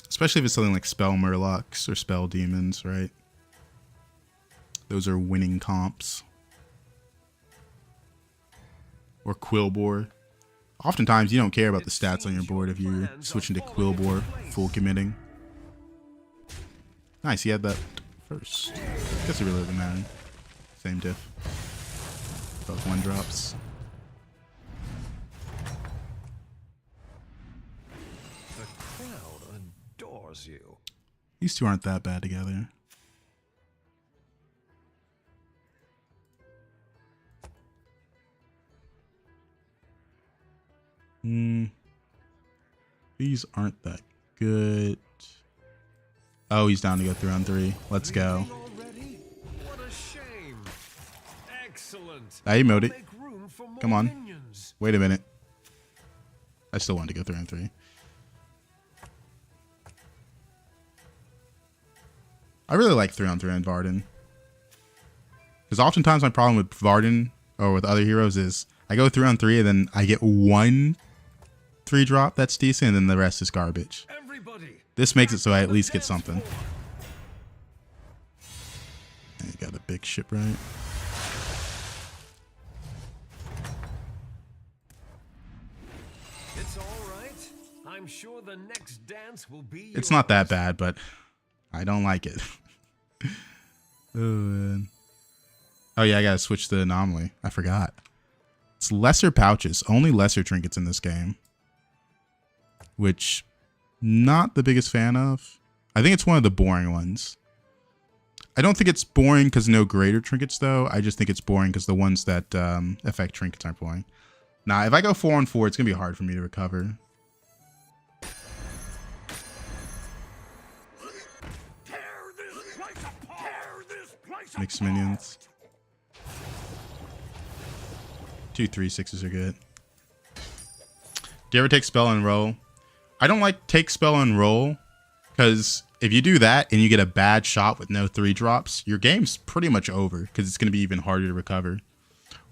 Especially if it's something like Spell Murlocs or Spell Demons, right? Those are winning comps. Or Quillbore. Oftentimes you don't care about the stats on your board if you're switching to Quillbore, full committing. Nice, he had that first. Guess it really doesn't matter. Same diff. Both 1-drops. The crowd adores you. These two aren't that bad together. These aren't that good. Oh, he's down to go 3-on-3. Let's go. Already? What a shame. Excellent. I emoted. Make room for more Come on. minions. Wait a minute. I still want to go 3-on-3. I really like 3-on-3 on Varden. Because oftentimes my problem with Varden or with other heroes is I go 3-on-3 and then I get one 3-drop that's decent and then the rest is garbage. Everybody. This makes it so I at least get something. You got a big ship, right? It's all right. I'm sure the next dance will be It's not that yours. bad, but I don't like it. Oh, man. Oh yeah, I gotta switch the anomaly. I forgot. It's lesser pouches. Only lesser trinkets in this game. Which, not the biggest fan of. I think it's one of the boring ones. I don't think it's boring because no greater trinkets, though. I just think it's boring because the ones that affect trinkets aren't boring. Nah, if I go 4-on-4, it's going to be hard for me to recover. Mixed minions. 2 3/6s are good. Do you ever take spell and roll? I don't like take spell and roll because if you do that and you get a bad shot with no 3-drops, your game's pretty much over because it's going to be even harder to recover.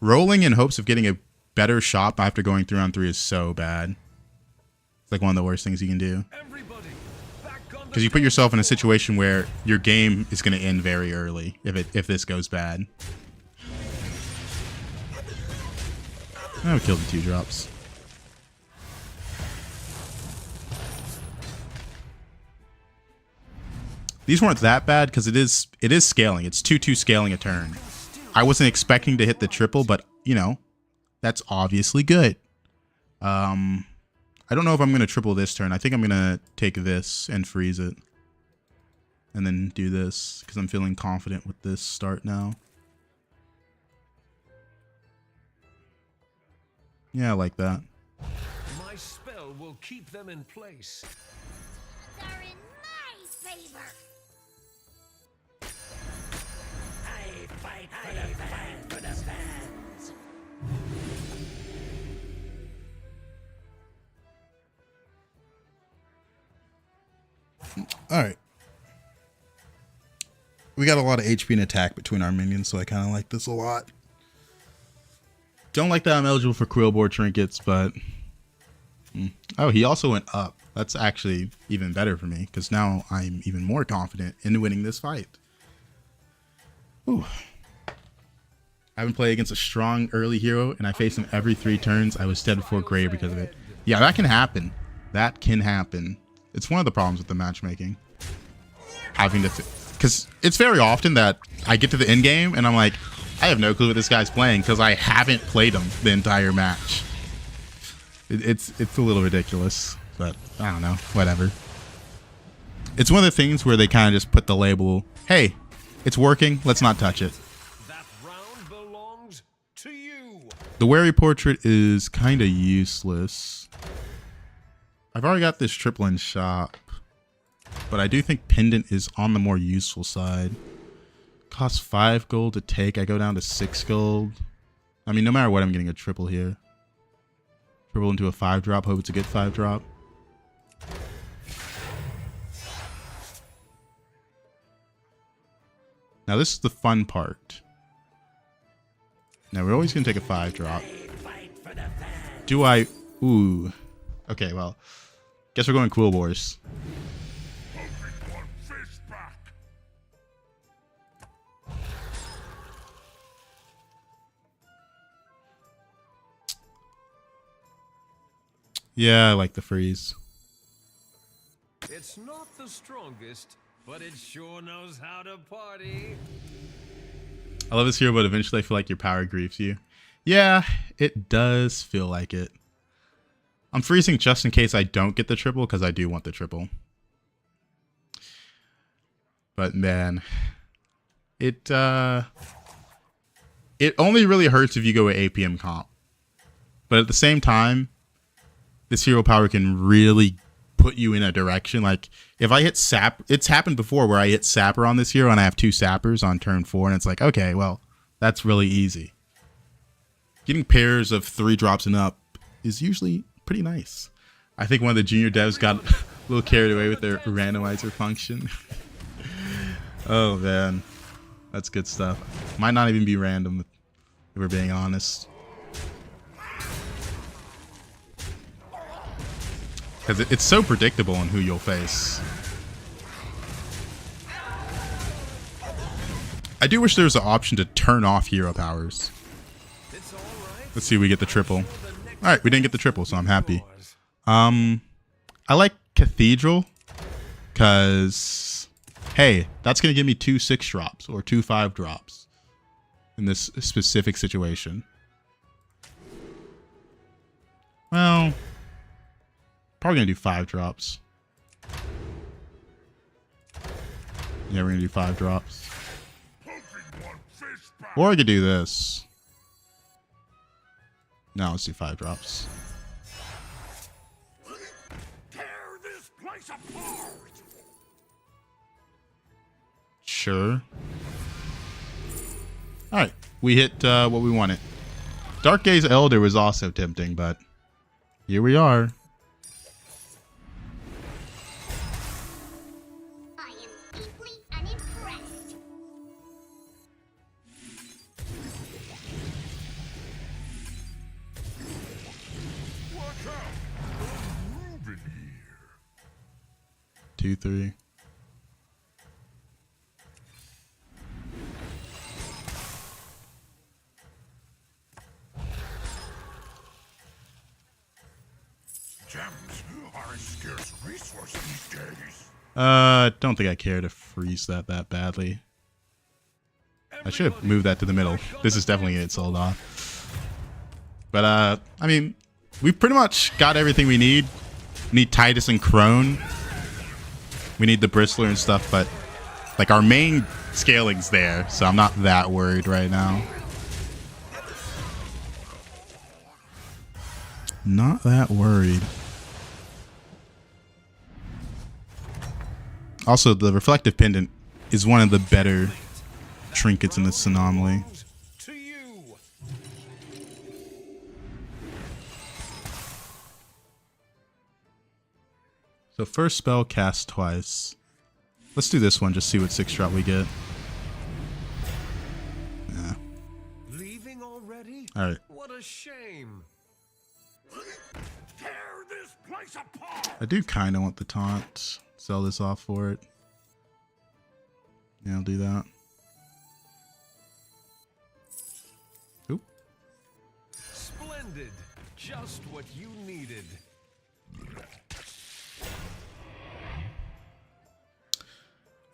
Rolling in hopes of getting a better shot after going 3-on-3 is so bad. It's like one of the worst things you can do. Because you put yourself in a situation where your game is going to end very early if this goes bad. I would kill the 2-drops. These weren't that bad because it is scaling. It's 2/2 scaling a turn. I wasn't expecting to hit the triple, but you know, that's obviously good. I don't know if I'm gonna triple this turn. I think I'm gonna take this and freeze it, and then do this because I'm feeling confident with this start now. Yeah, I like that. My spell will keep them in place. They're in my favor. I fight for the fans. All right. We got a lot of HP and attack between our minions, so I kind of like this a lot. Don't like that I'm eligible for Quillbore trinkets, but... Oh, he also went up. That's actually even better for me, because now I'm even more confident in winning this fight. Ooh. I haven't played against a strong early hero, and I faced him every 3 turns. I was dead before grave because of it. Yeah, that can happen. That can happen. It's one of the problems with the matchmaking. Having to... Because it's very often that I get to the end game, and I'm like, I have no clue what this guy's playing, because I haven't played him the entire match. It's a little ridiculous, but I don't know. Whatever. It's one of the things where they kind of just put the label, hey, it's working, let's not touch it. That round belongs to you. The Wary Portrait is kind of useless. I've already got this triple in shop, but I do think Pendant is on the more useful side. Costs 5 gold to take. I go down to 6 gold. I mean, no matter what, I'm getting a triple here. Triple into a 5-drop. Hope it's a good 5-drop. Now this is the fun part. Now we're always gonna take a 5-drop. Fight for the fans. Do I? Ooh. Okay, well, guess we're going Cool Boars. Hungry one fish back. Yeah, I like the freeze. It's not the strongest, but it sure knows how to party. I love this hero, but eventually I feel like your power grieves you. Yeah, it does feel like it. I'm freezing just in case I don't get the triple, because I do want the triple. But man, it only really hurts if you go with APM comp. But at the same time, this hero power can really put you in a direction. Like if I hit Sapper, it's happened before where I hit Sapper on this hero and I have 2 Sappers on turn 4, and it's like, okay, well, that's really easy. Getting pairs of 3 drops and up is usually pretty nice. I think one of the junior devs got a little carried away with their randomizer function. Oh man, that's good stuff. Might not even be random if we're being honest. Because it's so predictable on who you'll face. I do wish there was an option to turn off hero powers. Let's see if we get the triple. Alright, we didn't get the triple, so I'm happy. I like Cathedral, because, hey, that's going to give me 2 6-drops or 2 5-drops in this specific situation. Well, probably going to do 5-drops. Yeah, we're going to do 5 drops. Or I could do this. No, let's do 5 drops. Tear this place apart. Sure. Alright, we hit what we wanted. Dark Gaze Elder was also tempting, but here we are. I am deeply unimpressed. Watch out. There's Ruben here. 2, 3. Gems are a scarce resource these days. Don't think I care to freeze that badly. I should have moved that to the middle. This is definitely gonna get sold off. But I mean, we've pretty much got everything we need. We need Titus and Crone. We need the Bristler and stuff, but like our main scaling's there, so I'm not that worried right now. Not that worried. Also, the reflective pendant is one of the better trinkets in this anomaly. To you. So first spell cast twice. Let's do this one, just see what 6-drop we get. Yeah. Leaving already? Alright. What a shame. Tear this place apart. I do kind of want the taunt. Sell this off for it. Yeah, I'll do that. Oop. Splendid. Just what you needed.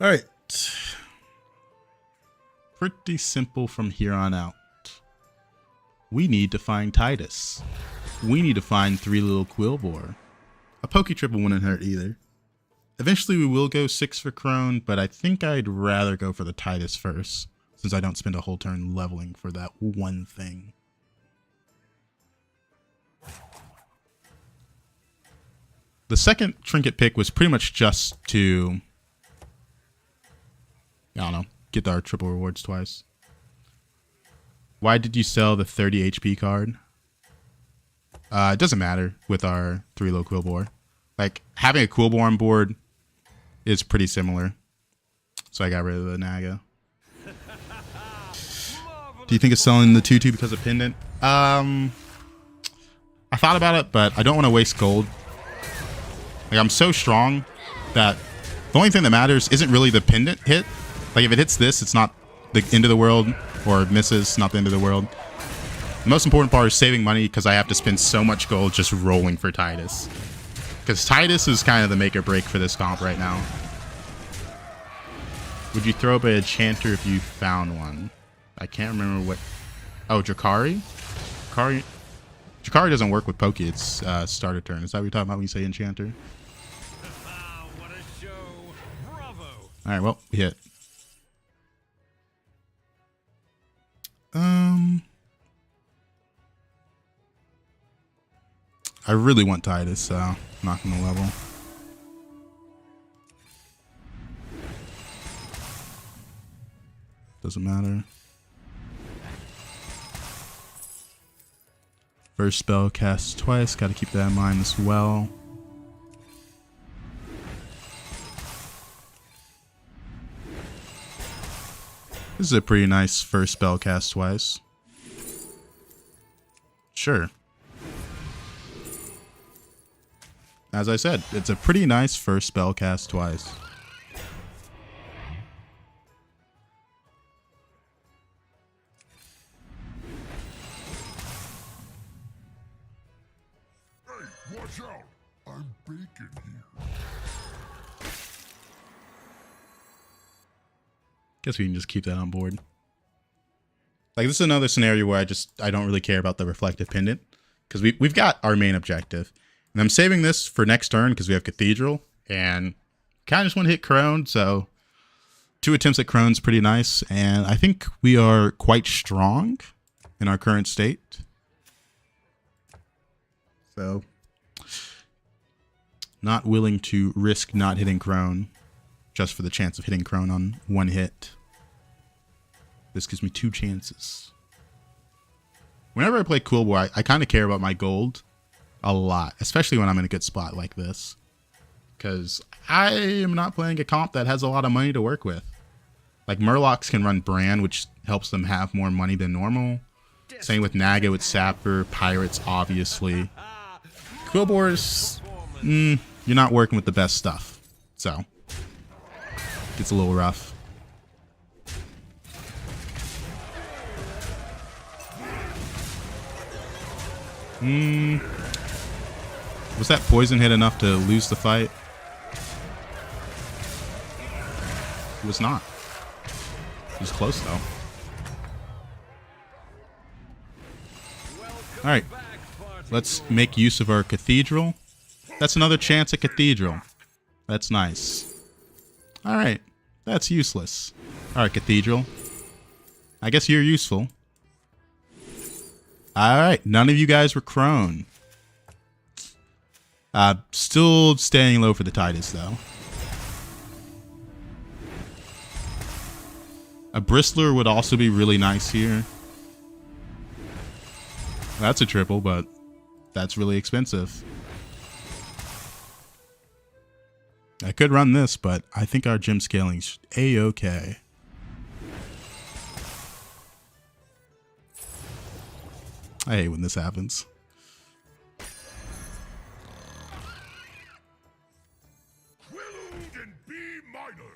Alright. Pretty simple from here on out. We need to find Titus. We need to find 3 little Quillbore. A Poke Triple wouldn't hurt either. Eventually we will go 6 for Crone, but I think I'd rather go for the Titus first, since I don't spend a whole turn leveling for that one thing. The second trinket pick was pretty much just to, I don't know, get our triple rewards twice. Why did you sell the 30 HP card? It doesn't matter with our 3 low Quillbore. Like, having a Quillbore on board is pretty similar. So I got rid of the Naga. Do you think it's selling the 2-2 because of pendant? I thought about it, but I don't want to waste gold. Like, I'm so strong that the only thing that matters isn't really the pendant hit. Like, if it hits this, it's not the end of the world, or misses, not the end of the world. The most important part is saving money because I have to spend so much gold just rolling for Titus. Because Titus is kind of the make or break for this comp right now. Would you throw up a Enchanter if you found one? I can't remember what... Oh, Drakari? Drakari doesn't work with Poke. It's starter turn. Is that what you're talking about when you say Enchanter? What a show. Bravo. Alright, well, we hit. I really want Titus, so I'm not going to level. Doesn't matter. First spell cast twice. Got to keep that in mind as well. This is a pretty nice first spell cast twice. Sure. As I said, it's a pretty nice first spell cast twice. Hey, watch out! I'm baking here. Guess we can just keep that on board. Like, this is another scenario where I don't really care about the reflective pendant, because we've got our main objective. And I'm saving this for next turn because we have Cathedral, and kind of just want to hit Crone, so 2 attempts at Crone's pretty nice, and I think we are quite strong in our current state. So, not willing to risk not hitting Crone just for the chance of hitting Crone on 1 hit. This gives me 2 chances. Whenever I play Cool Boy, I kind of care about my gold a lot, especially when I'm in a good spot like this, because I am not playing a comp that has a lot of money to work with. Like, Murlocs can run Brand, which helps them have more money than normal. Same with Naga with Sapper, Pirates, obviously. Quillboars, you're not working with the best stuff, so gets a little rough. Was that poison hit enough to lose the fight? It was not. It was close, though. Alright. Let's make use of our Cathedral. That's another chance at Cathedral. That's nice. Alright. That's useless. Alright, Cathedral. I guess you're useful. Alright. None of you guys were Crone. Still staying low for the Titus, though. A Bristler would also be really nice here. That's a triple, but that's really expensive. I could run this, but I think our gym scaling's A-okay. I hate when this happens. In B minor.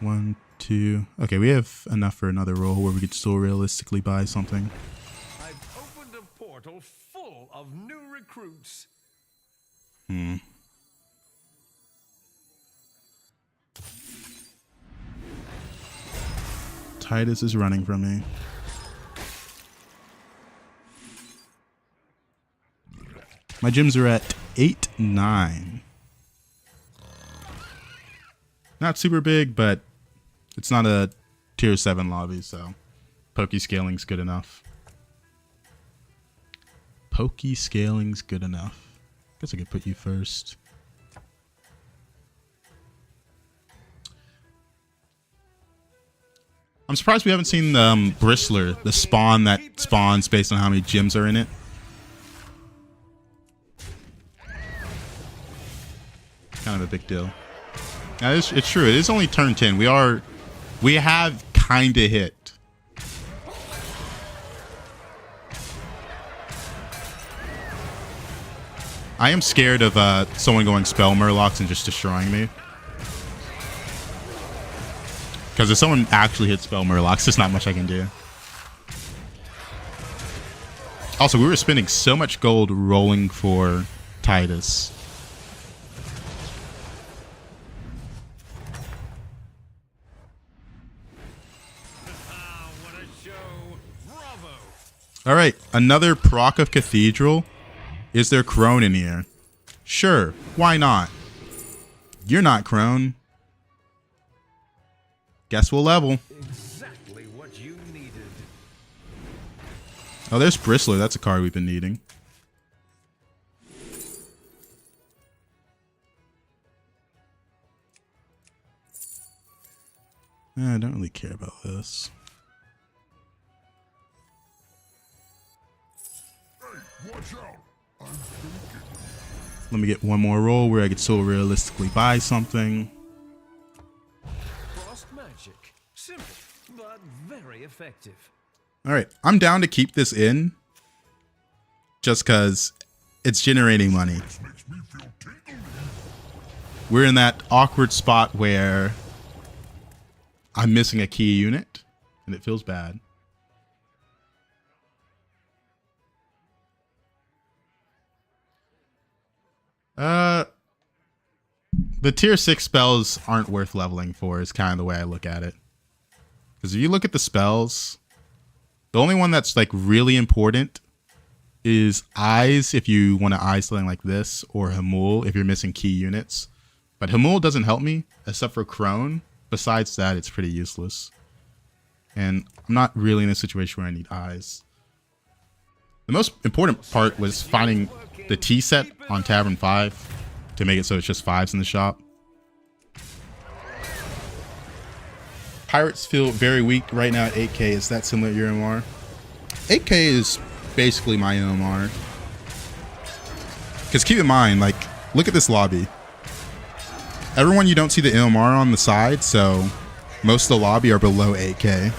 One, two. Okay, we have enough for another roll where we could still realistically buy something. I've opened a portal full of new recruits. Titus is running from me. My gyms are at 8, 9. Not super big, but it's not a tier 7 lobby, so Poke scaling's good enough. Poke scaling's good enough. Guess I could put you first. I'm surprised we haven't seen the Bristler, the spawn that spawns based on how many gyms are in it. Kind of a big deal. Now, it's true. It is only turn 10. We have kind of hit. I am scared of someone going spell Murlocs and just destroying me. Because if someone actually hits spell Murlocs, there's not much I can do. Also, we were spending so much gold rolling for Titus. What a show. Bravo. All right, another proc of Cathedral. Is there Crone in here? Sure, why not? You're not Crone. Guess we'll level. Exactly what you needed. Oh, there's Bristler. That's a card we've been needing. I don't really care about this. Hey, watch out! I'm thinking. Let me get one more roll where I could still realistically buy something. Frost magic. Simple, but very effective. All right, I'm down to keep this in just because it's generating money. This makes me feel tingly. We're in that awkward spot where I'm missing a key unit and it feels bad. The tier 6 spells aren't worth leveling for is kind of the way I look at it. Because if you look at the spells, the only one that's like really important is Eyes if you want to eye something like this, or Hamul if you're missing key units. But Hamul doesn't help me except for Crone. Besides that, it's pretty useless. And I'm not really in a situation where I need Eyes. The most important part was finding the T set on Tavern 5 to make it so it's just 5s in the shop. Pirates feel very weak right now at 8k. Is that similar to your MR? 8k is basically my MR. Because keep in mind, like, look at this lobby. Everyone you don't see the MR on the side, so most of the lobby are below 8k.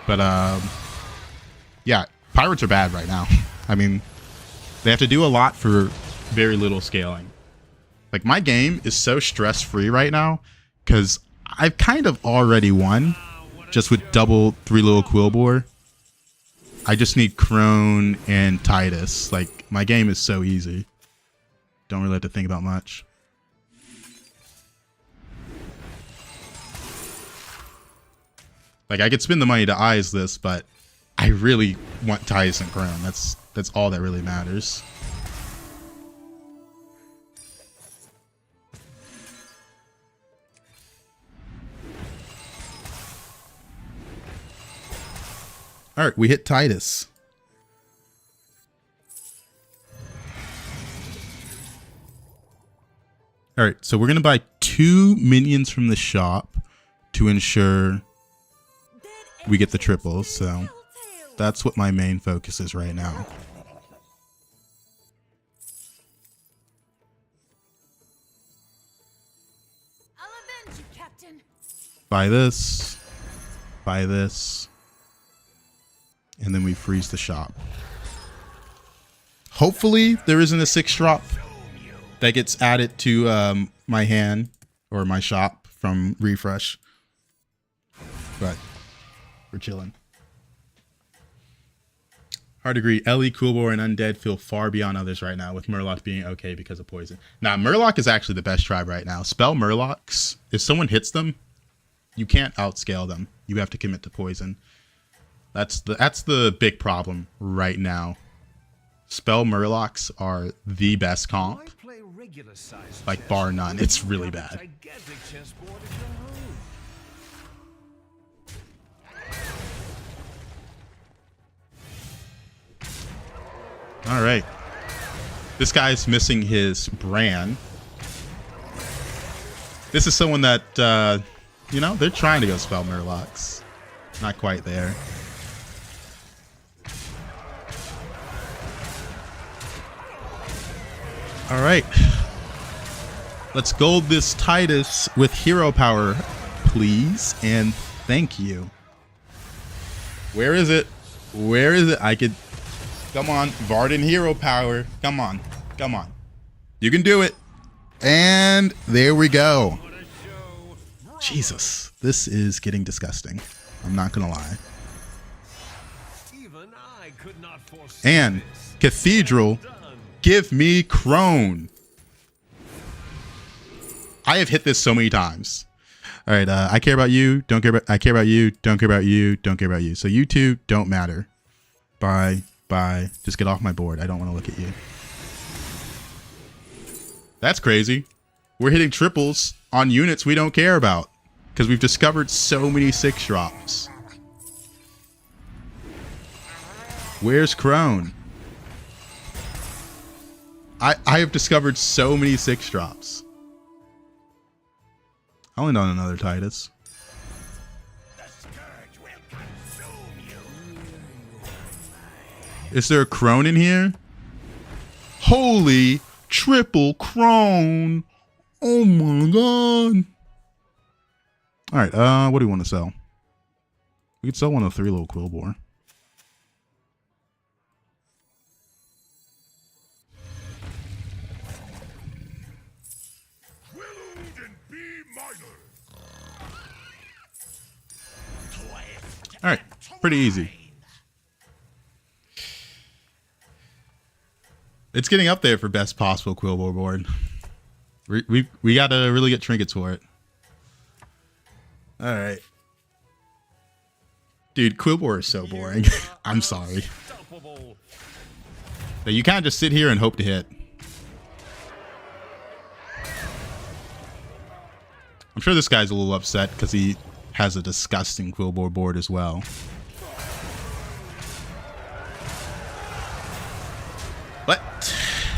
But, yeah, Pirates are bad right now. I mean, they have to do a lot for very little scaling. Like, my game is so stress-free right now because I've kind of already won just with double 3 little Quillbore. I just need Crone and Titus. Like, my game is so easy. Don't really have to think about much. Like, I could spend the money to eyes this, but I really want Titus and Crone. That's all that really matters. All right, we hit Titus. All right, so we're going to buy 2 minions from the shop to ensure we get the triples. So that's what my main focus is right now. I'll avenge you, Captain. Buy this. Buy this. And then we freeze the shop. Hopefully there isn't a 6 drop that gets added to my hand or my shop from refresh. But we're chilling. Hard to agree. Ellie, Coolbore, and Undead feel far beyond others right now, with Murloc being okay because of poison. Now, Murloc is actually the best tribe right now. Spell Murlocs. If someone hits them, you can't outscale them. You have to commit to poison. That's the big problem right now. Spell Murlocs are the best comp. Like, bar none. It's really bad. All right. This guy's missing his Bran. This is someone that, you know, they're trying to go spell Murlocs. Not quite there. All right. Let's gold this Titus with hero power, please, and thank you. Where is it? Where is it? I could... Come on, Varden hero power. Come on. Come on. You can do it. And there we go. Jesus, this is getting disgusting. I'm not gonna lie. Even I could not foresee And this. Cathedral, give me Crone. I have hit this so many times. All right, I care about you. Don't care about. I care about you. Don't care about you. Don't care about you. So you two don't matter. Bye. Bye. Just get off my board. I don't want to look at you. That's crazy. We're hitting triples on units we don't care about because we've discovered so many 6-drops. Where's Crone? I have discovered so many 6-drops. I only on another Titus. The scourge will consume you. Is there a Crone in here? Holy triple Crone. Oh my god. Alright, what do we want to sell? We could sell one of 3 little Quillbore. Willowed and be minor. Alright, pretty easy. It's getting up there for best possible Quillbore board. We gotta really get trinkets for it. Alright. Dude, Quillbore is so boring. I'm sorry. Unstoppable. But you can't just sit here and hope to hit. I'm sure this guy's a little upset because he has a disgusting Quillbore board as well. But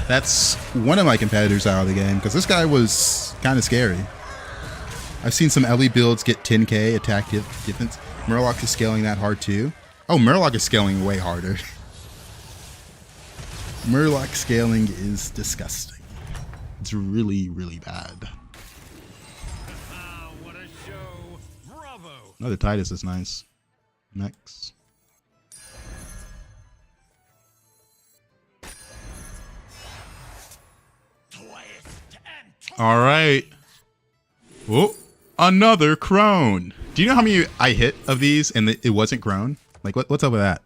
that's one of my competitors out of the game because this guy was kind of scary. I've seen some Ellie builds get 10k attack defense. Murloc is scaling that hard too. Oh, Murloc is scaling way harder. Murloc scaling is disgusting. It's really, really bad. Ah, what a show. Bravo. Another Titus is nice. Next. All right. Oh, another Crone. Do you know how many I hit of these and it wasn't Crone? Like, what's up with that?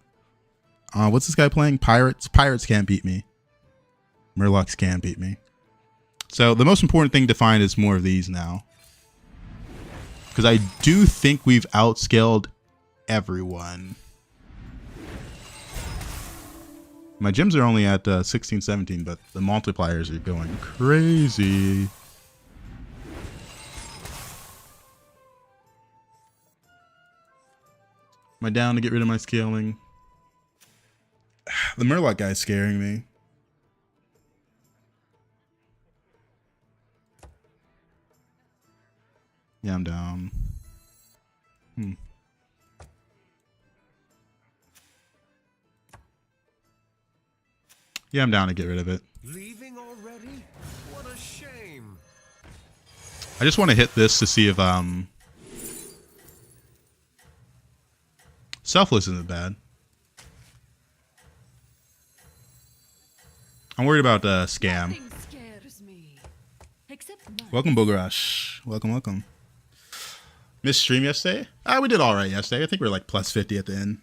What's this guy playing? Pirates? Pirates can't beat me. Murlocs can't beat me. So the most important thing to find is more of these now. Because I do think we've outscaled everyone. My gyms are only at 16, 17, but the multipliers are going crazy. Am I down to get rid of my scaling? The Murloc guy's scaring me. Yeah, I'm down. Yeah, I'm down to get rid of it. Leaving already? What a shame. I just want to hit this to see if Selfless isn't bad. I'm worried about scam. Nothing scares me, except mine. Welcome, Bogarash. Welcome, welcome. Missed stream yesterday? We did all right yesterday. I think we were like plus 50 at the end.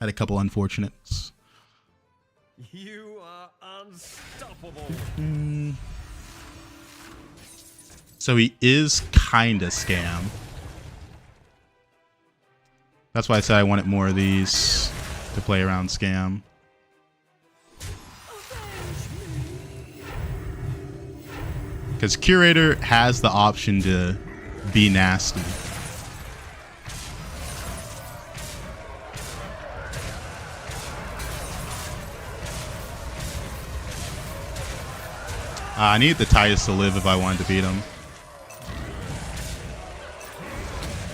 Had a couple unfortunates. You are unstoppable. So he is kind of scam. That's why I said I wanted more of these to play around scam. Because Curator has the option to be nasty. I need the Titus to live if I wanted to beat him.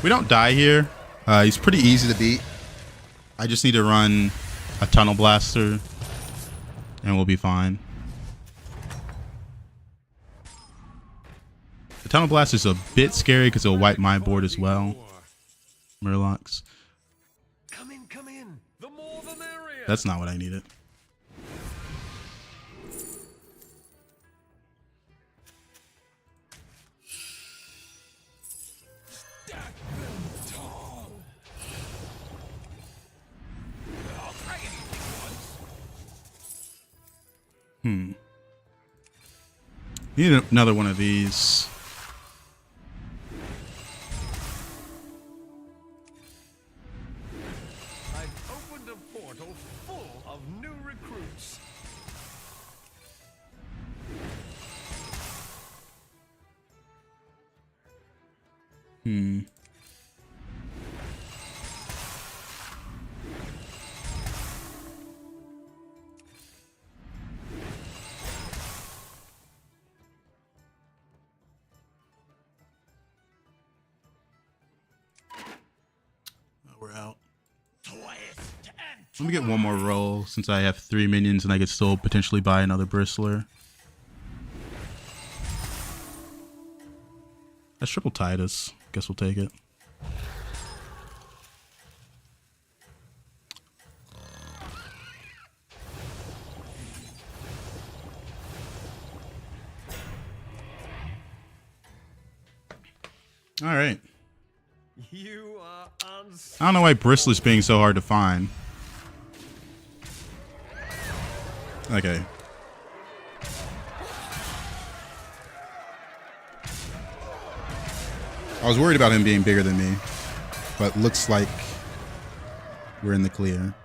We don't die here. He's pretty easy to beat. I just need to run a Tunnel Blaster and we'll be fine. The Tunnel Blast is a bit scary because it'll wipe my board as well. Murlocs. Come in. The more the merrier. That's not what I needed. Need another one of these. I've opened a portal full of new recruits. We're out. Let me get one more roll since I have 3 minions and I could still potentially buy another Bristler. That's triple Titus. Guess we'll take it. All right. You are I don't know why Bristler's being so hard to find. Okay. I was worried about him being bigger than me, but looks like we're in the clear.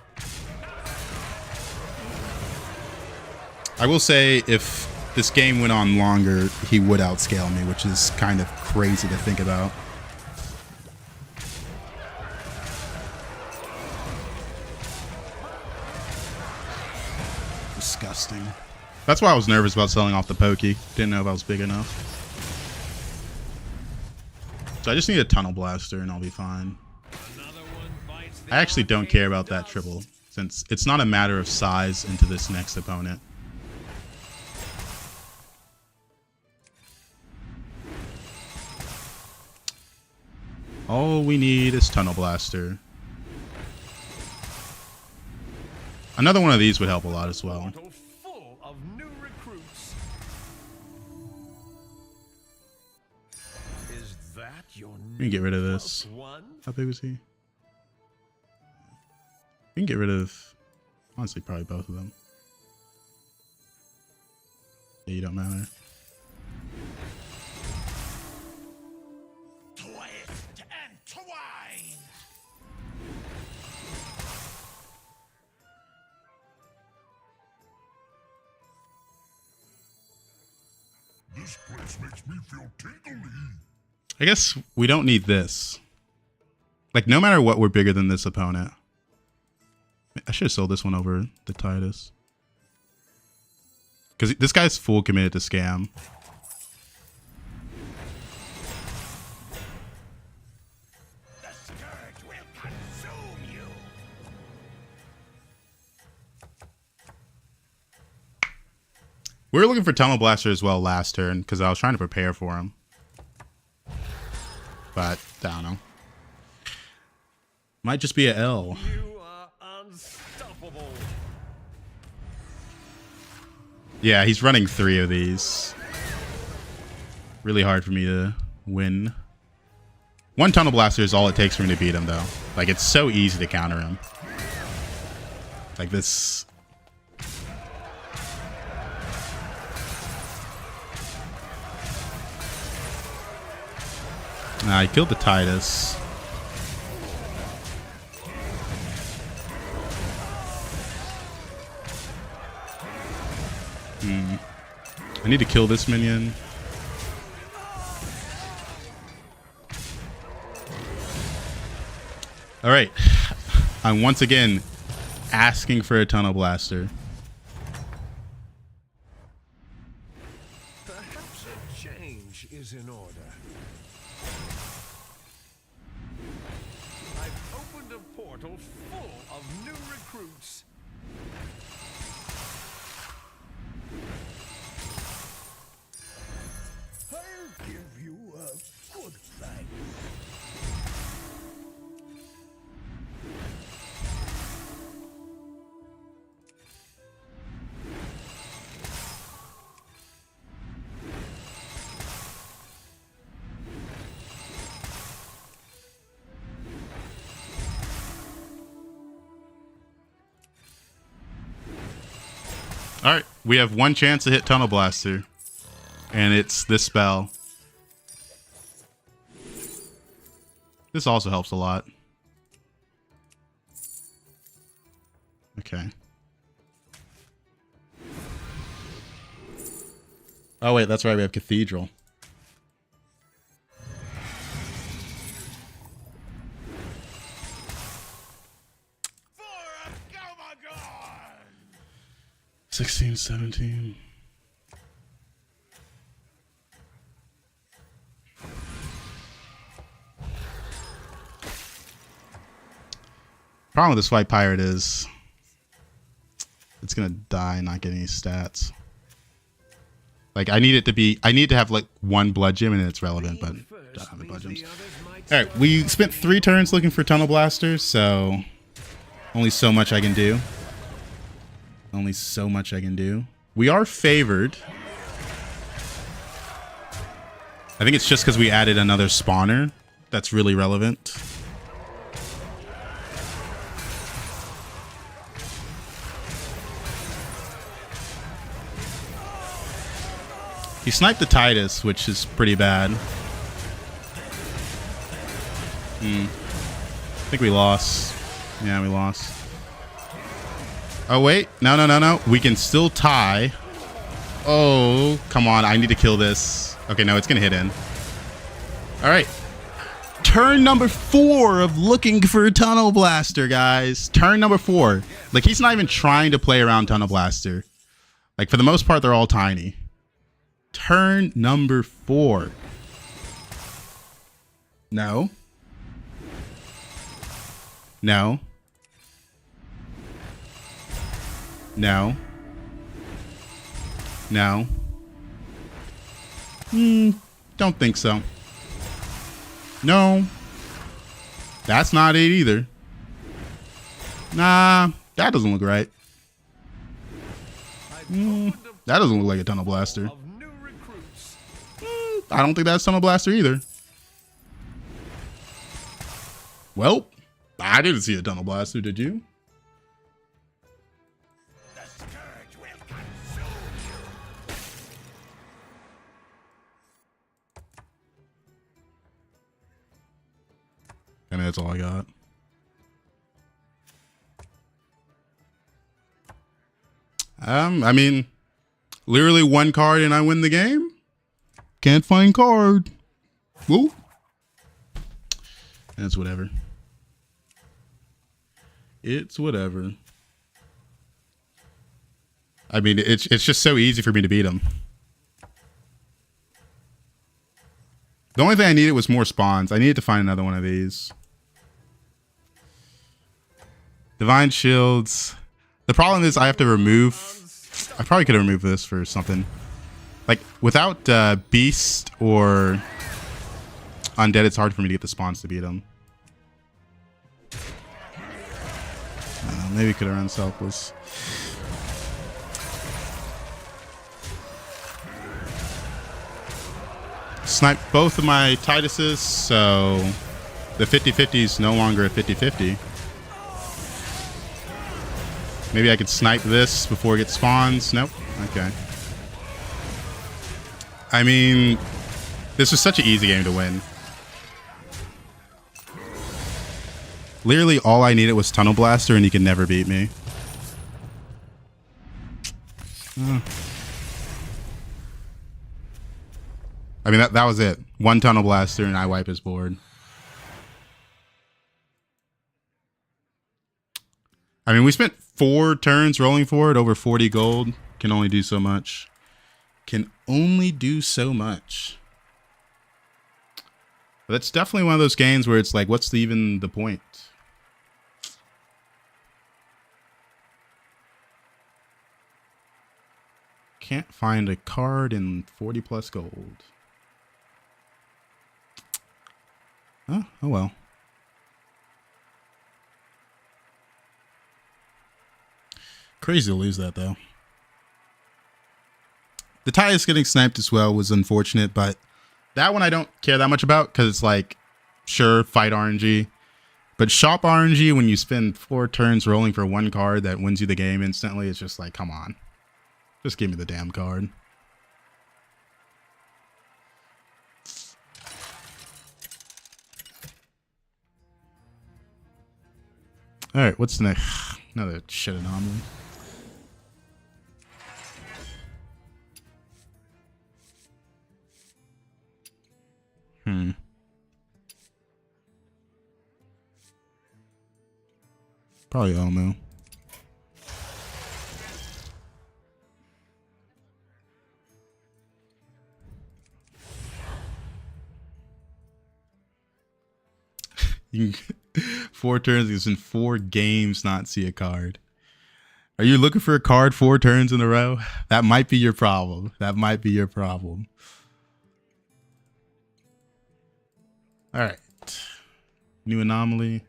I will say if this game went on longer, he would outscale me, which is kind of crazy to think about. Disgusting. That's why I was nervous about selling off the Pokey. Didn't know if I was big enough. So I just need a Tunnel Blaster and I'll be fine. I actually don't care about that triple, since it's not a matter of size into this next opponent. All we need is Tunnel Blaster. Another one of these would help a lot as well. full of new recruits. Is that your We can get rid of this. one? How big was he? We can get rid of, honestly, probably both of them. Yeah, you don't matter. Twist and twine. This place makes me feel tingly. I guess we don't need this. Like, no matter what, we're bigger than this opponent. I should have sold this one over the Titus. Because this guy's full committed to scam. The scourge will consume you. We were looking for Tunnel Blaster as well last turn because I was trying to prepare for him. But, I don't know. Might just be a L. You are unstoppable. Yeah, he's running 3 of these. Really hard for me to win. One Tunnel Blaster is all it takes for me to beat him, though. Like, it's so easy to counter him. Like, this... Nah, he killed the Titus. I need to kill this minion. Alright. I'm once again asking for a Tunnel Blaster. Perhaps a change is in order. I've opened a portal full of new recruits. I'll give you All right, we have one chance to hit Tunnel Blaster, and it's this spell. This also helps a lot. Okay. Oh wait, that's right, we have Cathedral. For a Gomagon! 16, 17. Problem with this white pirate is it's gonna die, not get any stats. Like I need to have like one blood gem and it's relevant, but don't have the blood gems. Alright, we spent 3 turns looking for Tunnel Blasters, so only so much I can do. Only so much I can do. We are favored. I think it's just because we added another spawner that's really relevant. He sniped the Titus, which is pretty bad. I think we lost. Yeah, we lost. Oh, wait. No. We can still tie. Oh, come on. I need to kill this. Okay, no, it's going to hit in. All right. Turn number 4 of looking for a Tunnel Blaster, guys. Turn number 4. Like, he's not even trying to play around Tunnel Blaster. Like, for the most part, they're all tiny. Turn number 4. No. No. No. No. Don't think so. No. That's not it either. Nah, that doesn't look right. That doesn't look like a Tunnel Blaster. I don't think that's Tunnel Blaster either. Well, I didn't see a Tunnel Blaster, did you? The scourge will consume you. And that's all I got. I mean, literally one card and I win the game. Can't find card. Woo. That's whatever. It's whatever. I mean, it's just so easy for me to beat him. The only thing I needed was more spawns. I needed to find another one of these. Divine Shields. The problem is I have to remove... I probably could have removed this for something. Like, without Beast or Undead, it's hard for me to get the spawns to beat him. Maybe we could have run Selfless. Sniped both of my Tituses, so the 50-50 is no longer a 50-50. Maybe I could snipe this before it gets spawns. Nope. Okay. I mean, this was such an easy game to win. Literally all I needed was Tunnel Blaster and he could never beat me. I mean, that was it. One Tunnel Blaster and I wipe his board. I mean, we spent 4 turns rolling for it, over 40 gold. Can only do so much. Can only do so much. But that's definitely one of those games where it's like, what's even the point? Can't find a card in 40 plus gold. Oh well. Crazy to lose that though. The Titus getting sniped as well was unfortunate, but that one I don't care that much about because it's like, sure, fight RNG. But shop RNG when you spend 4 turns rolling for one card that wins you the game instantly, it's just like, come on. Just give me the damn card. Alright, what's next? Another shit anomaly. Probably Omo. You can 4 turns, it's in 4 games not see a card. Are you looking for a card 4 turns in a row? That might be your problem. That might be your problem. Alright. New anomaly.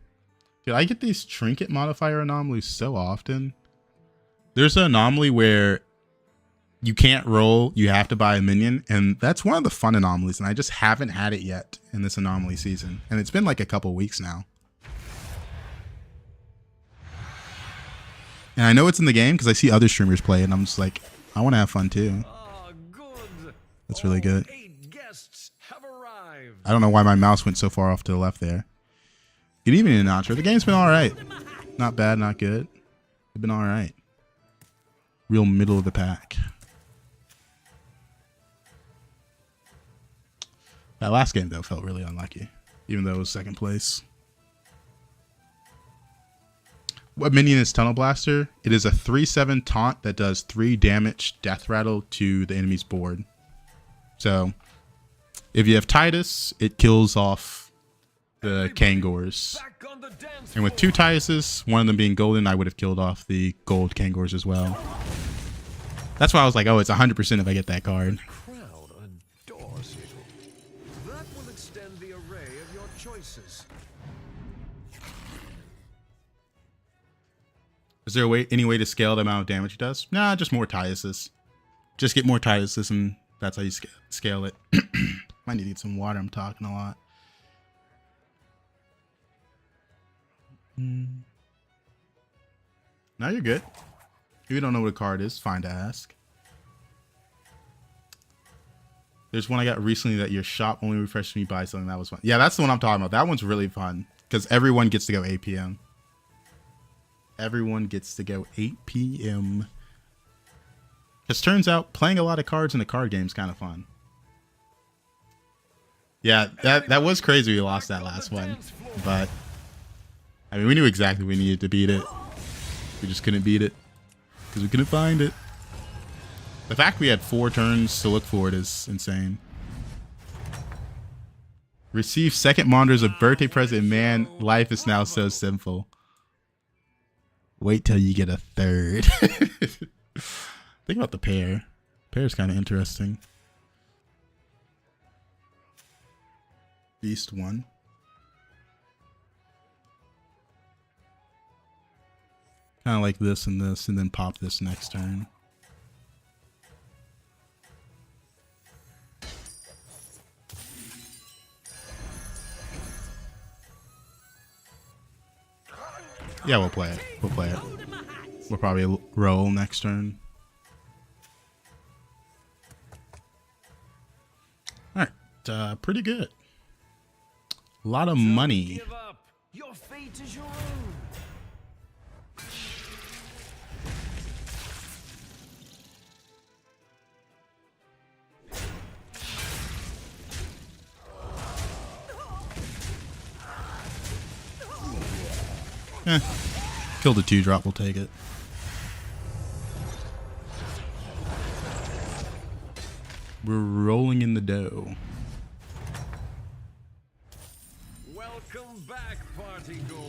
Dude, I get these trinket modifier anomalies so often. There's an anomaly where you can't roll, you have to buy a minion, and that's one of the fun anomalies, and I just haven't had it yet in this anomaly season. And it's been like a couple weeks now. And I know it's in the game because I see other streamers play it, and I'm just like, I want to have fun too. Good. That's really good. 8 guests have arrived. I don't know why my mouse went so far off to the left there. Good evening, Nacho. The game's been alright. Not bad, not good. It's been alright. Real middle of the pack. That last game, though, felt really unlucky. Even though it was 2nd place. What minion is Tunnel Blaster? It is a 3/7 taunt that does 3 damage death rattle to the enemy's board. So, if you have Titus, it kills off the Kangors. And with 2 Tituses, one of them being golden, I would have killed off the gold Kangors as well. That's why I was like, oh, it's 100% if I get that card. Crowd adores you. That will extend the array of your choices. Is there any way to scale the amount of damage it does? Nah, just more Tituses. Just get more Tituses, and that's how you scale it. Might need to get some water. I'm talking a lot. Now you're good. If you don't know what a card is, fine to ask. There's one I got recently that your shop only refreshed me by something that was fun. Yeah, that's the one I'm talking about. That one's really fun because everyone gets to go 8 p.m. Everyone gets to go 8 p.m. Because turns out playing a lot of cards in a card game is kind of fun. Yeah, that was crazy we lost that last one. But, I mean, we knew exactly we needed to beat it. We just couldn't beat it. Because we couldn't find it. The fact we had 4 turns to look for it is insane. Receive 2nd monitor as a birthday present. Man, life is now so simple. Wait till you get a 3rd. Think about the pair. Pair's kind of interesting. Beast 1. Kind of like this, and then pop this next turn. Yeah, we'll play it. We'll play it. We'll probably roll next turn. Alright, pretty good. A lot of money. Give up. Your fate is your own. Killed a 2-drop, we'll take it. We're rolling in the dough. Welcome back, party goer.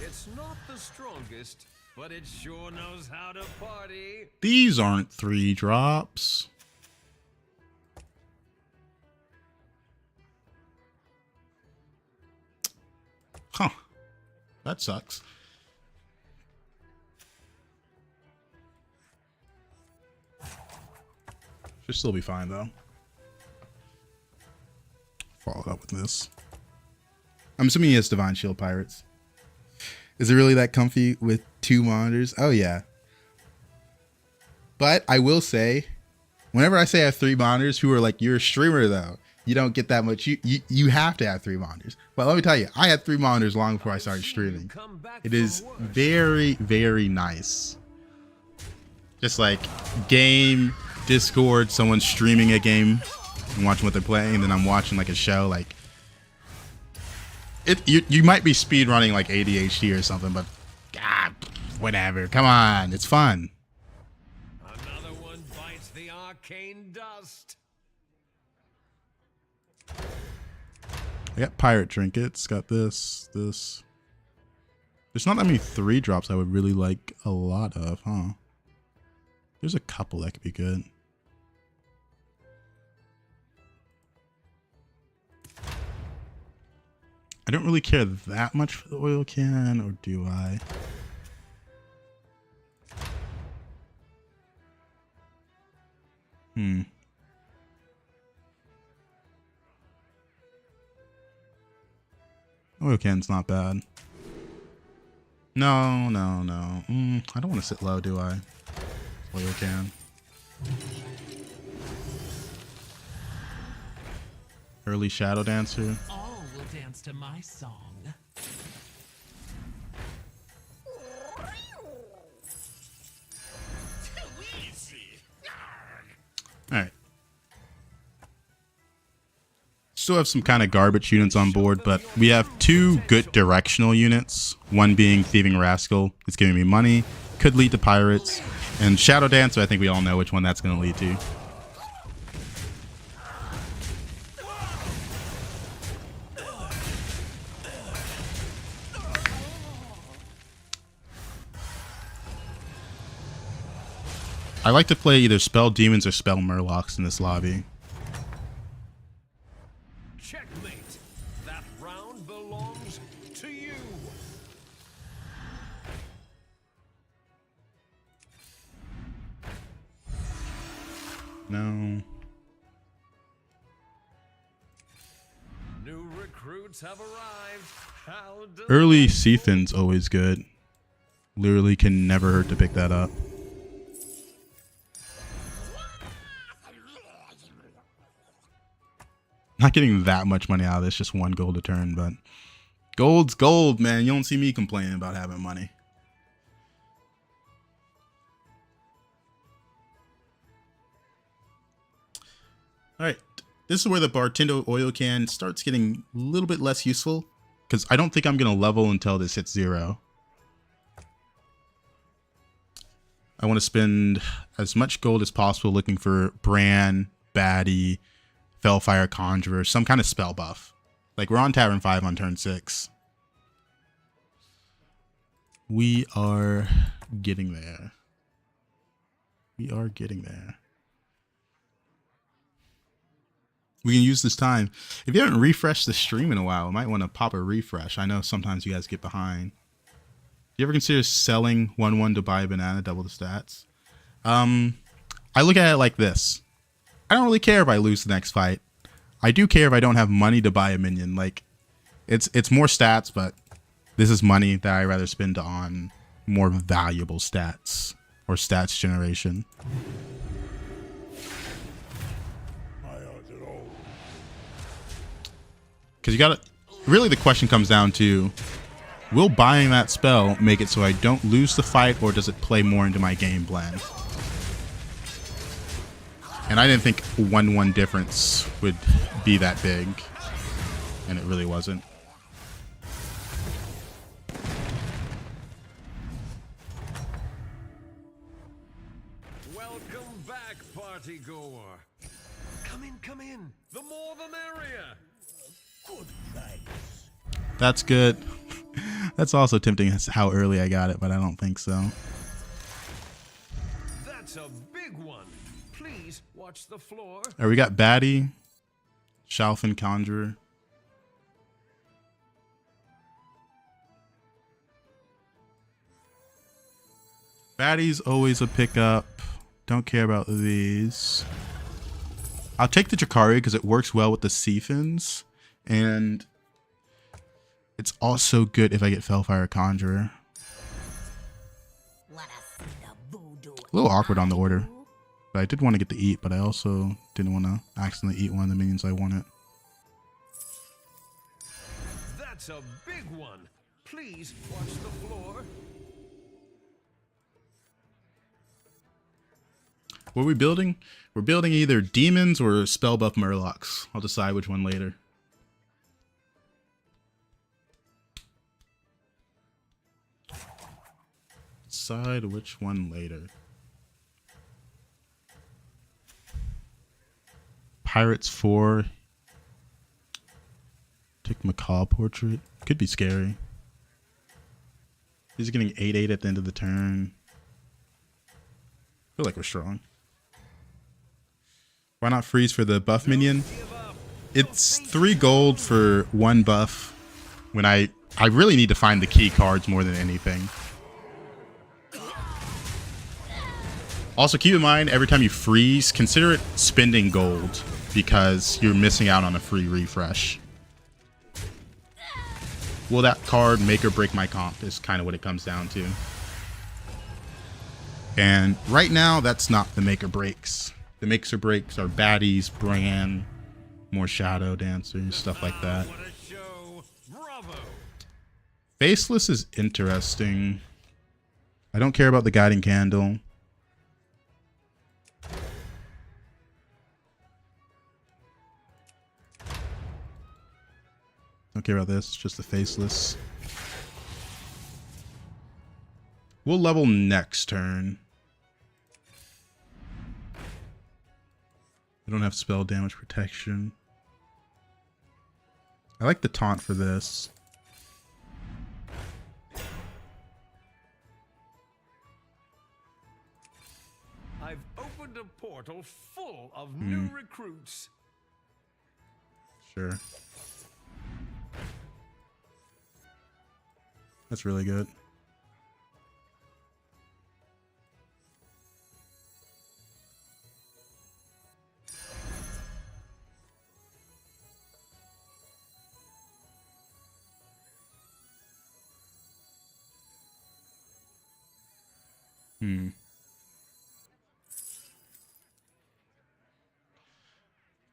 It's not the strongest, but it sure knows how to party. These aren't 3-drops. Huh. That sucks. Should still be fine though. Follow it up with this. I'm assuming he has Divine Shield Pirates. Is it really that comfy with 2 monitors? Oh yeah. But I will say, whenever I say I have 3 monitors, people are like, "You're a streamer though. You don't get that much. You have to have 3 monitors." But let me tell you, I had 3 monitors long before I started streaming. It is very, very nice. Just like game, Discord, someone streaming a game and watching what they're playing, and then I'm watching like a show. Like you might be speed running like ADHD or something, but God, whatever. Come on, it's fun. Another one bites the arcane dust. I got pirate trinkets. Got this. There's not that many 3 drops I would really like a lot of, huh? There's a couple that could be good. I don't really care that much for the oil can, or do I? Oil can's not bad. No. I don't want to sit low, do I? Oil can. Early Shadow Dancer. All will dance to my song. Alright. Still have some kind of garbage units on board, but we have 2 good directional units. One being Thieving Rascal. It's giving me money. Could lead to pirates. And Shadow Dancer, I think we all know which one that's going to lead to. I like to play either Spell Demons or Spell Murlocs in this lobby. Checkmate. That round belongs to you. No. New recruits have arrived. How Early Seathan's always good. Literally can never hurt to pick that up. Not getting that much money out of this, just 1 gold a turn, but gold's gold, man. You don't see me complaining about having money. All right, this is where the Bartendo oil can starts getting a little bit less useful, because I don't think I'm going to level until this hits 0. I want to spend as much gold as possible looking for Bran, Baddie, Fellfire Conjurer, some kind of spell buff. Like, we're on Tavern 5 on turn 6. We are getting there. We are getting there. We can use this time. If you haven't refreshed the stream in a while, you might want to pop a refresh. I know sometimes you guys get behind. Do you ever consider selling 1/1 to buy a banana, double the stats? I look at it like this. I don't really care if I lose the next fight. I do care if I don't have money to buy a minion. Like, it's more stats, but this is money that I rather spend on more valuable stats or stats generation. Because you gotta, really the question comes down to, will buying that spell make it so I don't lose the fight, or does it play more into my game plan? And I didn't think 1/1 difference would be that big, and it really wasn't. Welcome back, party goer. Come in. The more the merrier. Good night. That's good. That's also tempting as how early I got it, but I don't think so. That's a big one. Please watch the floor. All right, we got Baddie, Shalfin Conjurer. Baddie's always a pickup. Don't care about these. I'll take the Jakari because it works well with the Seafins, and it's also good if I get Fellfire Conjurer. Wanna see the voodoo A little awkward on the order. But I did want to get the eat, but I also didn't want to accidentally eat one of the minions I wanted. That's a big one. Please watch the floor. What are we building? We're building either demons or spell buff murlocs. I'll decide which one later. Decide which one later. Pirates 4. Take Macaw Portrait. Could be scary. He's getting 8/8 at the end of the turn. Feel like we're strong. Why not freeze for the buff minion? It's 3 gold for 1 buff. When I really need to find the key cards more than anything. Also, keep in mind, every time you freeze, consider it spending gold, because you're missing out on a free refresh. Will that card make or break my comp is kind of what it comes down to. And right now, that's not the make or breaks. The makes or breaks are baddies, Bran, more shadow dancers, stuff like that. What a show. Bravo. Faceless is interesting. I don't care about the guiding candle. Don't care about this, just the faceless. We'll level next turn. I don't have spell damage protection. I like the taunt for this. I've opened a portal full of new recruits. Sure. That's really good.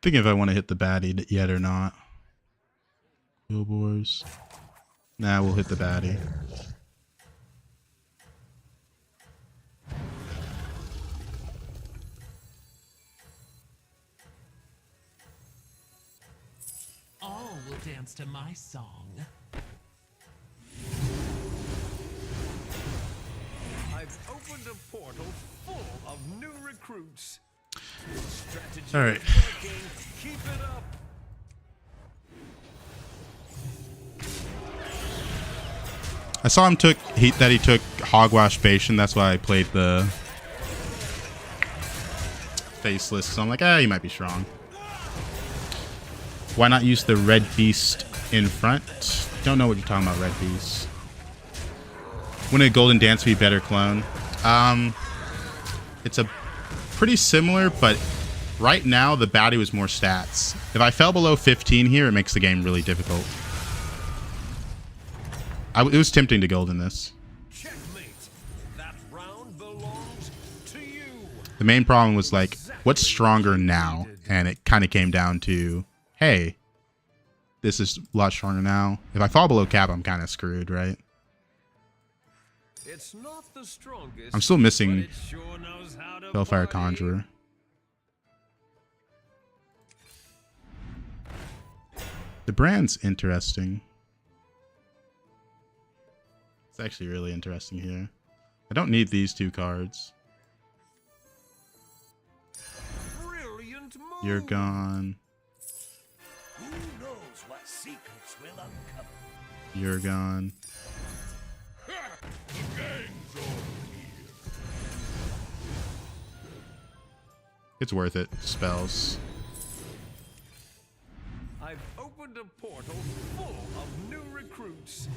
Thinking if I want to hit the baddie yet or not. Billboards. Nah, we'll hit the baddie. All will dance to my song. I've opened a portal full of new recruits. Strategy All right. is working. Keep it up. I saw him took he took Hogwash Bastion. That's why I played the faceless. So I'm like, he might be strong. Why not use the red beast in front? Don't know what you're talking about, red beast. Wouldn't a golden dance be better clone? It's a pretty similar, but right now the baddie was more stats. If I fell below 15 here, it makes the game really difficult. It was tempting to gold in this. Checkmate. That round belongs to you. The main problem was like, what's stronger now? And it kind of came down to, hey, this is a lot stronger now. If I fall below cap, I'm kind of screwed, right? It's not the strongest. I'm still missing but it sure knows how to Hellfire party. Conjurer. The brand's interesting. It's actually really interesting here. I don't need these 2 cards. Brilliant move. You're gone. Who knows what secrets will uncover? You're gone. It's worth it. Spells. I've opened a portal full of new recruits.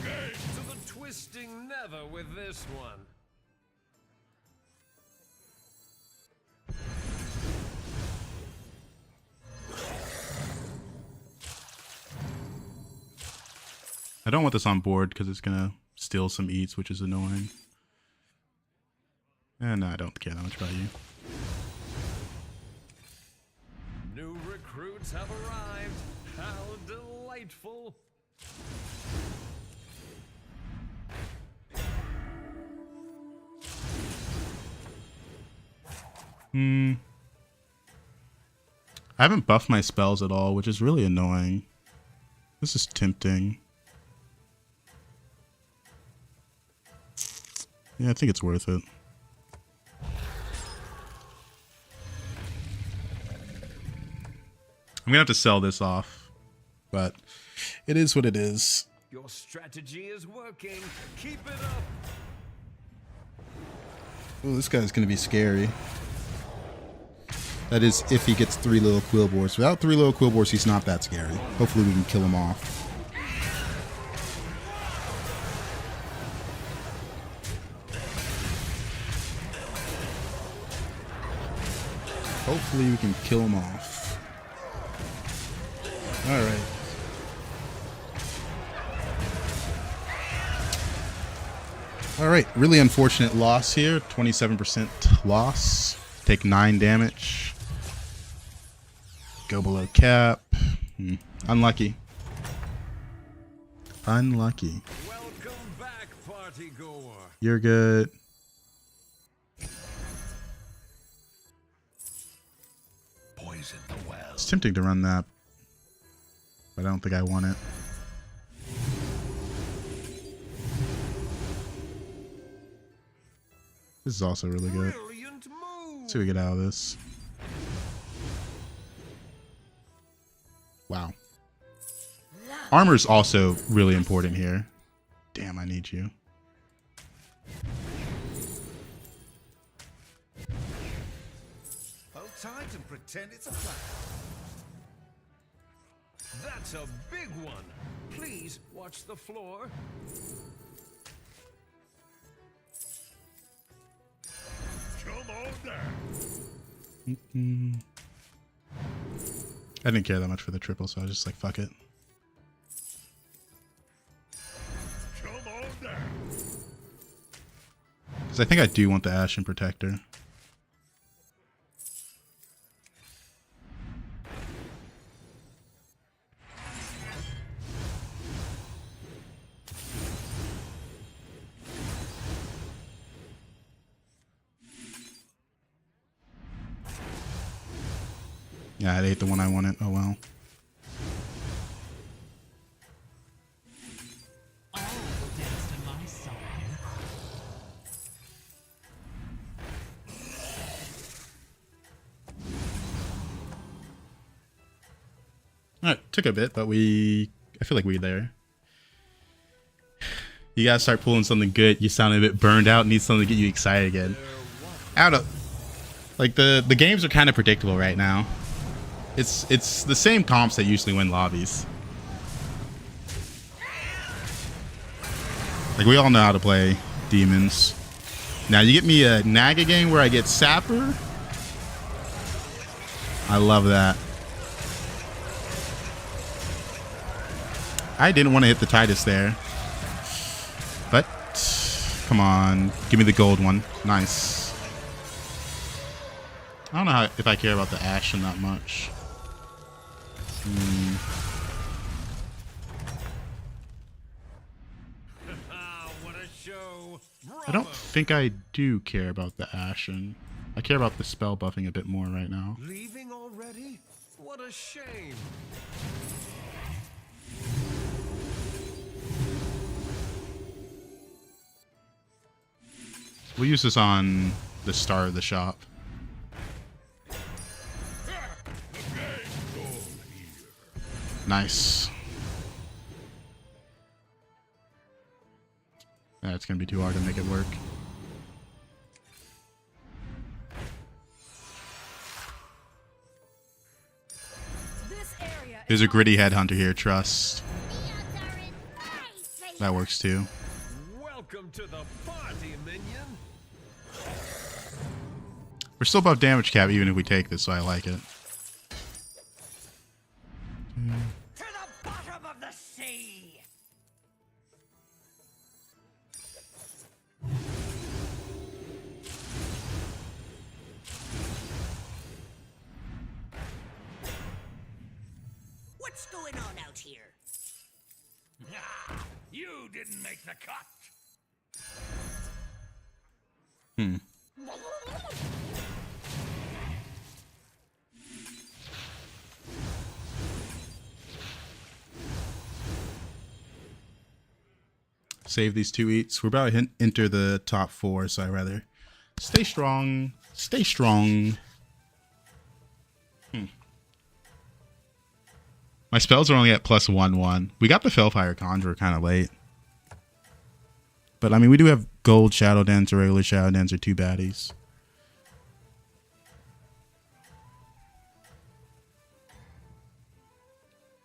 To the twisting nether with this one. I don't want this on board because it's gonna steal some eats, which is annoying. And no, I don't care that much about you. New recruits have arrived. How delightful. I haven't buffed my spells at all, which is really annoying. This is tempting. Yeah, I think it's worth it. I'm gonna have to sell this off, but it is what it is. Your strategy is working. Keep it up. Oh, this guy's gonna be scary. That is if he gets 3 little Quillboars. Without 3 little Quillboars, he's not that scary. Hopefully we can kill him off. Hopefully we can kill him off. Alright. Alright, really unfortunate loss here. 27% loss. Take 9 damage. Go below cap. Unlucky. Unlucky. Welcome back, party goer. You're good. Poison the well. It's tempting to run that, but I don't think I want it. This is also really good. Brilliant move. Let's see what we get out of this. Wow. Armor's also really important here. Damn, I need you. Hold tight and pretend it's a plan. That's a big one. Please watch the floor. Come on down. I didn't care that much for the triple, so I was just like, fuck it. Come on down. Because I think I do want the Ashen Protector. Yeah, I ate the one I wanted. Oh well. All will dance to my song. Alright, took a bit, but I feel like we're there. You gotta start pulling something good. You sound a bit burned out, need something to get you excited again. Like the games are kind of predictable right now. It's the same comps that usually win lobbies. Like we all know how to play demons. Now you get me a Naga game where I get Sapper. I love that. I didn't want to hit the Titus there. But come on, give me the gold one. Nice. I don't know if I care about the Ashen that much. What a show. I don't think I do care about the Ashen. I care about the spell buffing a bit more right now. Leaving already? What a shame. We'll use this on the star of the shop. Nice. That's gonna be too hard to make it work. This area There's a gritty headhunter here, trust. The odds are in my favor. That works too. Welcome to the party, minion. We're still above damage cap even if we take this, so I like it. To the bottom of the sea! What's going on out here? Ah, you didn't make the cut. Save these 2 eats. We're about to enter the top 4, so I'd rather stay strong. Stay strong. My spells are only at +1/1. We got the Felfire Conjurer kind of late. But, I mean, we do have Gold Shadow Dancer, regular Shadow Dancer, 2 baddies.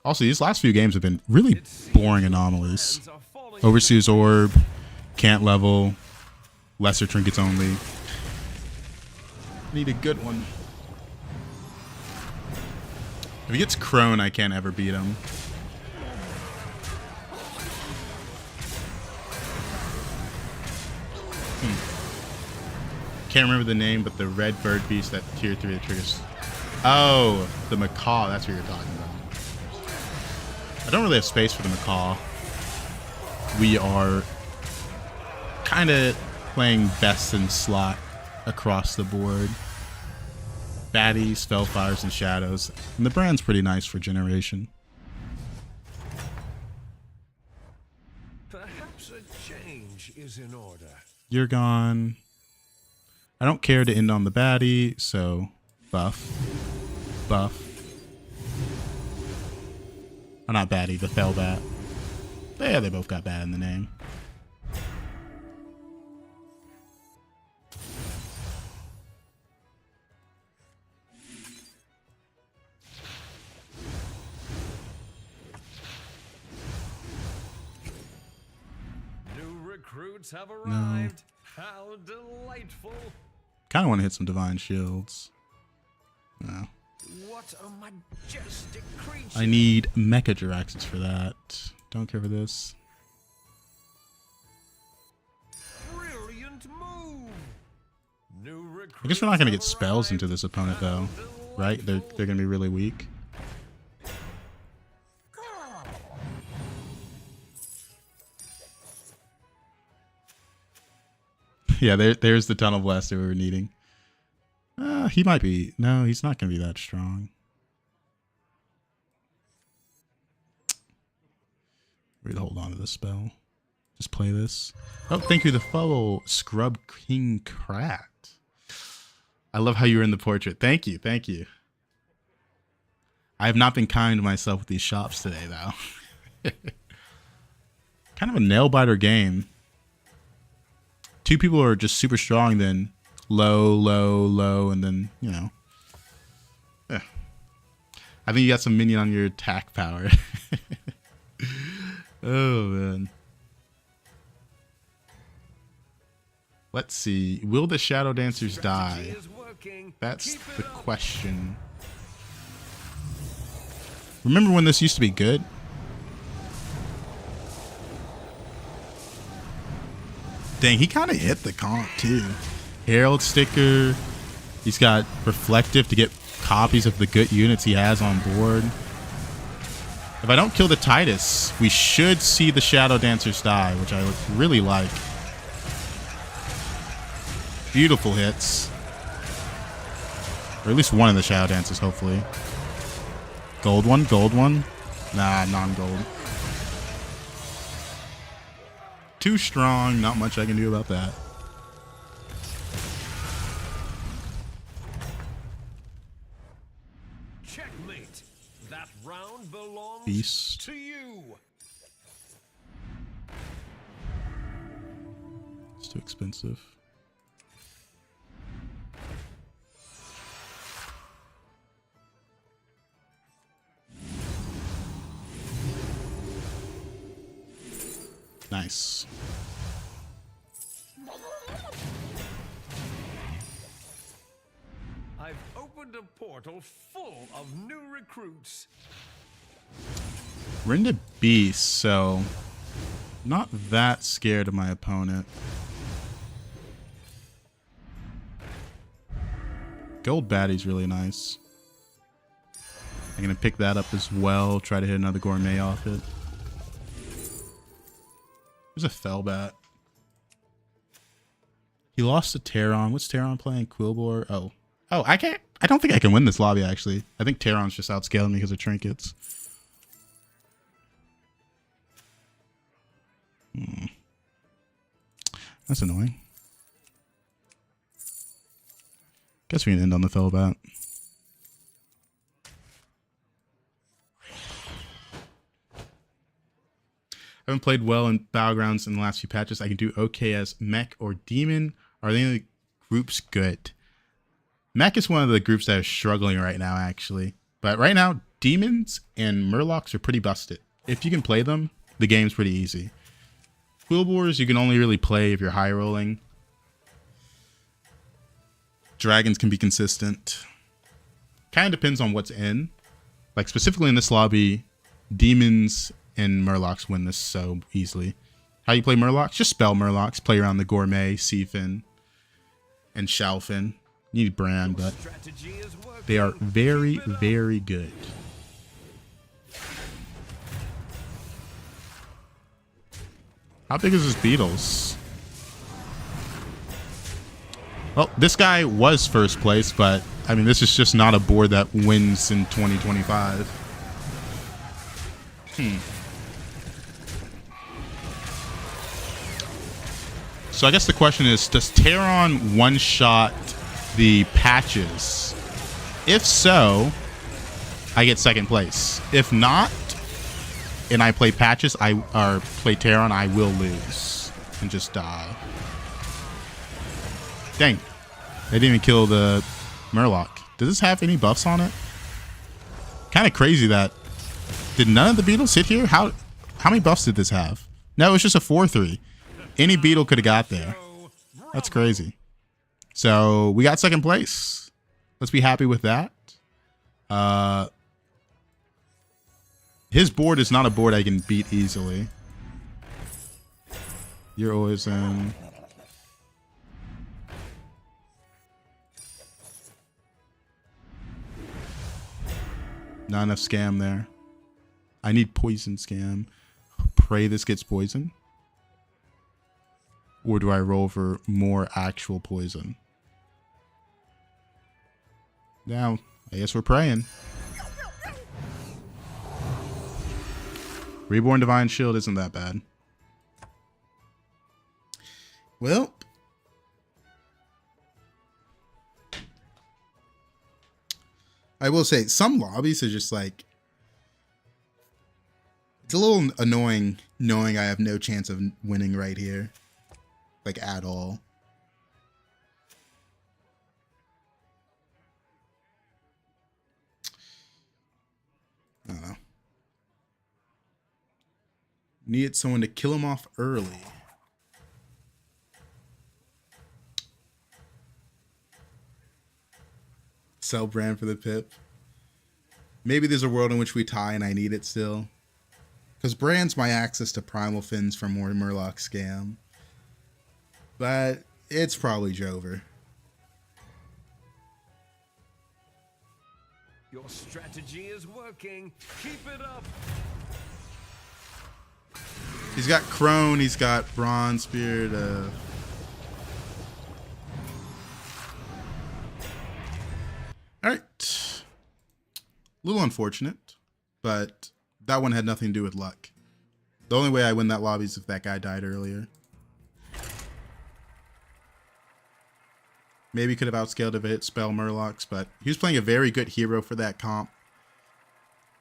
Also, these last few games have been really boring anomalies. Overseer's Orb, can't level, lesser trinkets only. Need a good one. If he gets Crone, I can't ever beat him. Can't remember the name, but the red bird beast that tier 3 that triggers. Oh, the macaw. That's what you're talking about. I don't really have space for the macaw. We are kind of playing best in slot across the board. Baddies, Spellfires, and Shadows. And the brand's pretty nice for generation. Perhaps a change is in order. You're gone. I don't care to end on the baddie, so buff. Buff. Oh, not baddie, the Firebat. Yeah, they both got bad in the name. New recruits have arrived. How delightful. Kind of want to hit some Divine Shields. No. What a majestic creature. I need Mecha Jiraxes for that. Don't care for this. Brilliant move. New I guess we're not going to get recruits spells have into this opponent, though. arrived. Right? They're going to be really weak. Yeah, there's the Tunnel Blaster we were needing. He might be. No, he's not going to be that strong. We're going to hold on to this spell. Just play this. Oh, thank you, the fellow Scrub King Krat. I love how you were in the portrait. Thank you, thank you. I have not been kind to myself with these shops today, though. Kind of a nail-biter game. 2 people are just super strong, then low, low, low, and then, you know. Yeah. I think you got some minion on your attack power. Oh, man. Let's see. Will the Shadow Dancers die? That's the question. Remember when this used to be good? Dang, he kind of hit the comp too. Herald sticker. He's got reflective to get copies of the good units he has on board. If I don't kill the Titus, we should see the Shadow Dancers die, which I really like. Beautiful hits. Or at least one of the Shadow Dancers, hopefully. Gold one, gold one. Nah, non-gold. Too strong, not much I can do about that. Checkmate. That round belongs Beast. to you. It's too expensive. Nice. I've opened a portal full of new recruits. We're into Beast, so not that scared of my opponent. Gold Baddie's really nice. I'm going to pick that up as well. Try to hit another gourmet off it. There's a Firebat. He lost to Terron. What's Terron playing? Kibler. Oh, I can't. I don't think I can win this lobby, actually. I think Terron's just outscaling me because of trinkets. That's annoying. Guess we can end on the Firebat. I haven't played well in Battlegrounds in the last few patches. I can do okay as mech or demon. Are any of the groups good? Mech is one of the groups that are struggling right now, actually. But right now, demons and murlocs are pretty busted. If you can play them, the game's pretty easy. Quill you can only really play if you're high rolling. Dragons can be consistent. Kind of depends on what's in. Like specifically in this lobby, demons and murlocs win this so easily. How you play murlocs? Just spell murlocs. Play around the gourmet, Seafin, and Shalfin. You need brand, but they are very, very good. How big is this Beatles? Well, this guy was first place, but I mean, this is just not a board that wins in 2025. So I guess the question is, does Terron one-shot the patches? If so, I get second place. If not, and I play patches, or play Terron, I will lose and just die. Dang. They didn't even kill the Murloc. Does this have any buffs on it? Kind of crazy that... Did none of the beetles hit here? How many buffs did this have? No, it was just a 4-3. Any beetle could have got there. That's crazy. So, we got second place. Let's be happy with that. His board is not a board I can beat easily. You're always in... Not enough scam there. I need poison scam. Pray this gets poison. Or do I roll for more actual poison? Now, I guess we're praying. Reborn Divine Shield isn't that bad. Well, I will say some lobbies are just like, it's a little annoying knowing I have no chance of winning right here, like at all. I don't know. Needed someone to kill him off early. Sell brand for the pip. Maybe there's a world in which we tie and I need it still. Because brand's my access to primal fins for more Murloc scam. But it's probably Jover. Your strategy is working. Keep it up. He's got Crone, he's got Bronze Spirit. Alright. A little unfortunate, but that one had nothing to do with luck. The only way I win that lobby is if that guy died earlier. Maybe could have outscaled if it hit spell Murlocs, but he was playing a very good hero for that comp.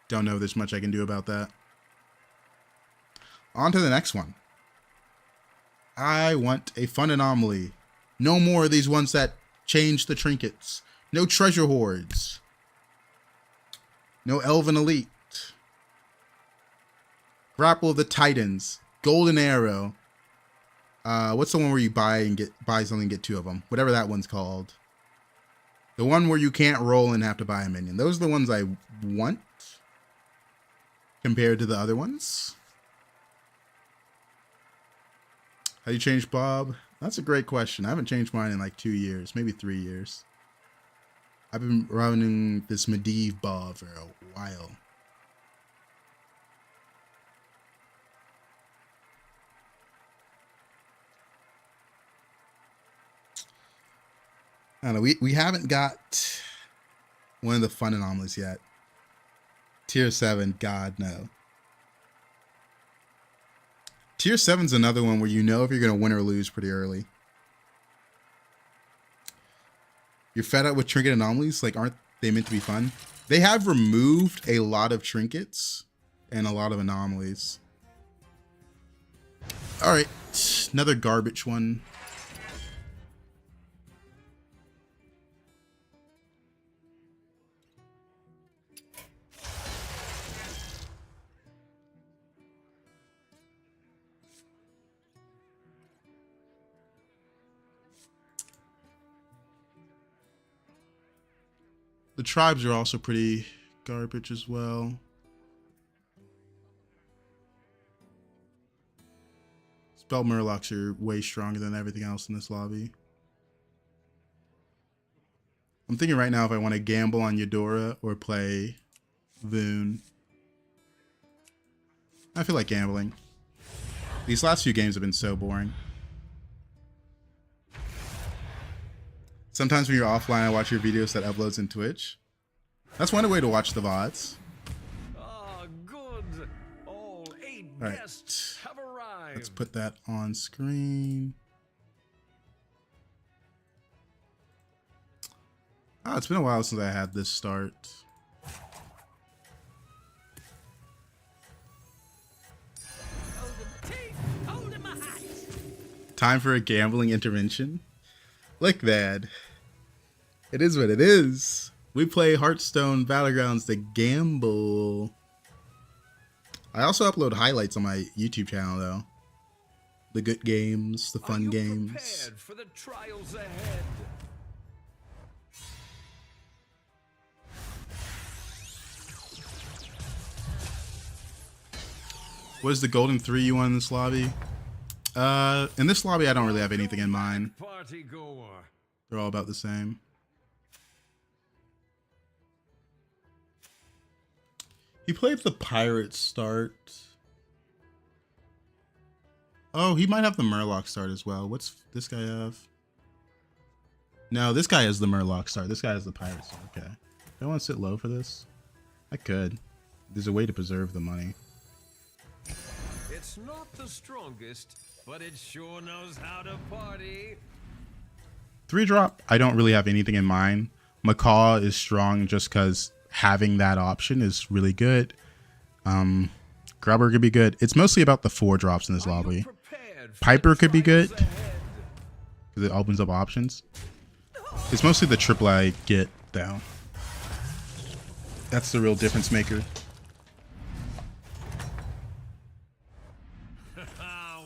Don't know if there's much I can do about that. On to the next one. I want a fun anomaly. No more of these ones that change the trinkets. No treasure hoards. No Elven Elite. Grapple of the Titans. Golden Arrow. What's the one where you buy something and get two of them? Whatever that one's called. The one where you can't roll and have to buy a minion. Those are the ones I want compared to the other ones. How do you change Bob? That's a great question. I haven't changed mine in like 2 years, maybe 3 years. I've been running this Medivh bar for a while. I don't know. We haven't got one of the fun anomalies yet. Tier 7, God no. Tier 7's another one where you know if you're going to win or lose pretty early. You're fed up with trinket anomalies? Like, aren't they meant to be fun? They have removed a lot of trinkets and a lot of anomalies. All right, another garbage one. The tribes are also pretty garbage as well. Spell Murlocs are way stronger than everything else in this lobby. I'm thinking right now if I want to gamble on Eudora or play Voon. I feel like gambling. These last few games have been so boring. Sometimes when you're offline, I watch your videos that uploads in Twitch. That's one way to watch the VODs. Ah, good. All 8 All right. guests have arrived. Let's put that on screen. Oh, it's been a while since I had this start. Time for a gambling intervention. Look, man. It is what it is. We play Hearthstone Battlegrounds to gamble. I also upload highlights on my YouTube channel, though. The good games, the fun games. Prepared for the trials ahead? What is the golden 3 you want in this lobby? In this lobby, I don't really have anything in mind. Party goer. They're all about the same. He played the pirate start. Oh, he might have the Murloc start as well. What's this guy have? No, this guy has the Murloc start. This guy has the pirate start. Okay. Do I want to sit low for this? I could. There's a way to preserve the money. It's not the strongest, but it sure knows how to party. 3-drop, I don't really have anything in mind. Macaw is strong just because having that option is really good. Grubber could be good. It's mostly about the 4 drops in this lobby. Piper could be good because it opens up options. It's mostly the triple I get though. That's the real difference maker.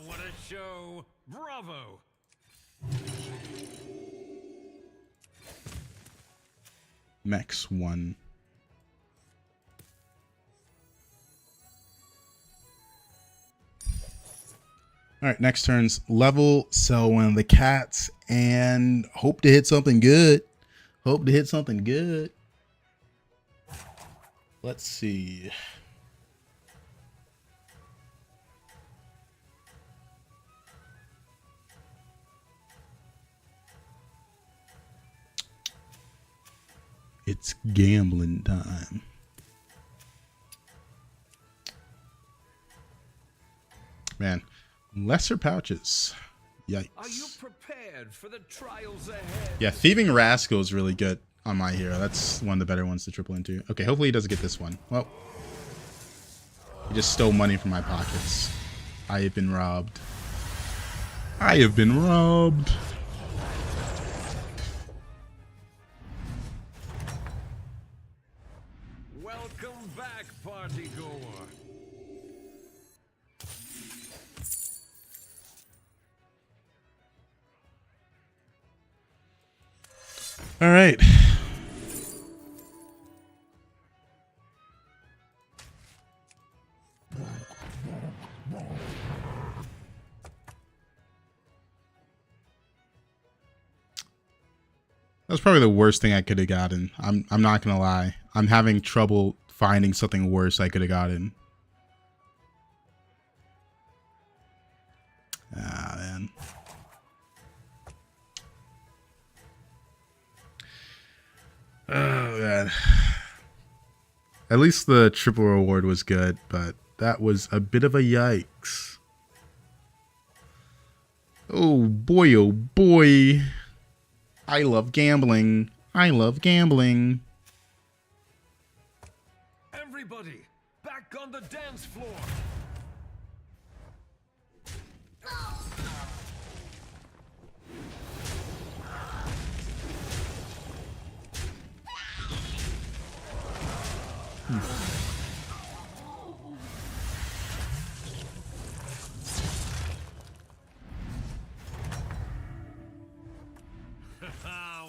What a show! Bravo! Max 1. All right, next turn's level, sell one of the cats, and hope to hit something good. Hope to hit something good. Let's see. It's gambling time. Man, lesser pouches. Yikes. Are you prepared for the trials ahead? Yeah, Thieving Rascal is really good on my hero. That's one of the better ones to triple into. Okay, hopefully he doesn't get this one. Well, he just stole money from my pockets. I have been robbed. I have been robbed. Welcome back, party goer. All right. That's probably the worst thing I could have gotten. I'm not gonna lie. I'm having trouble finding something worse I could have gotten. Ah, man. Oh, man. At least the triple reward was good, but that was a bit of a yikes. Oh boy. I love gambling. I love gambling. Everybody, back on the dance floor.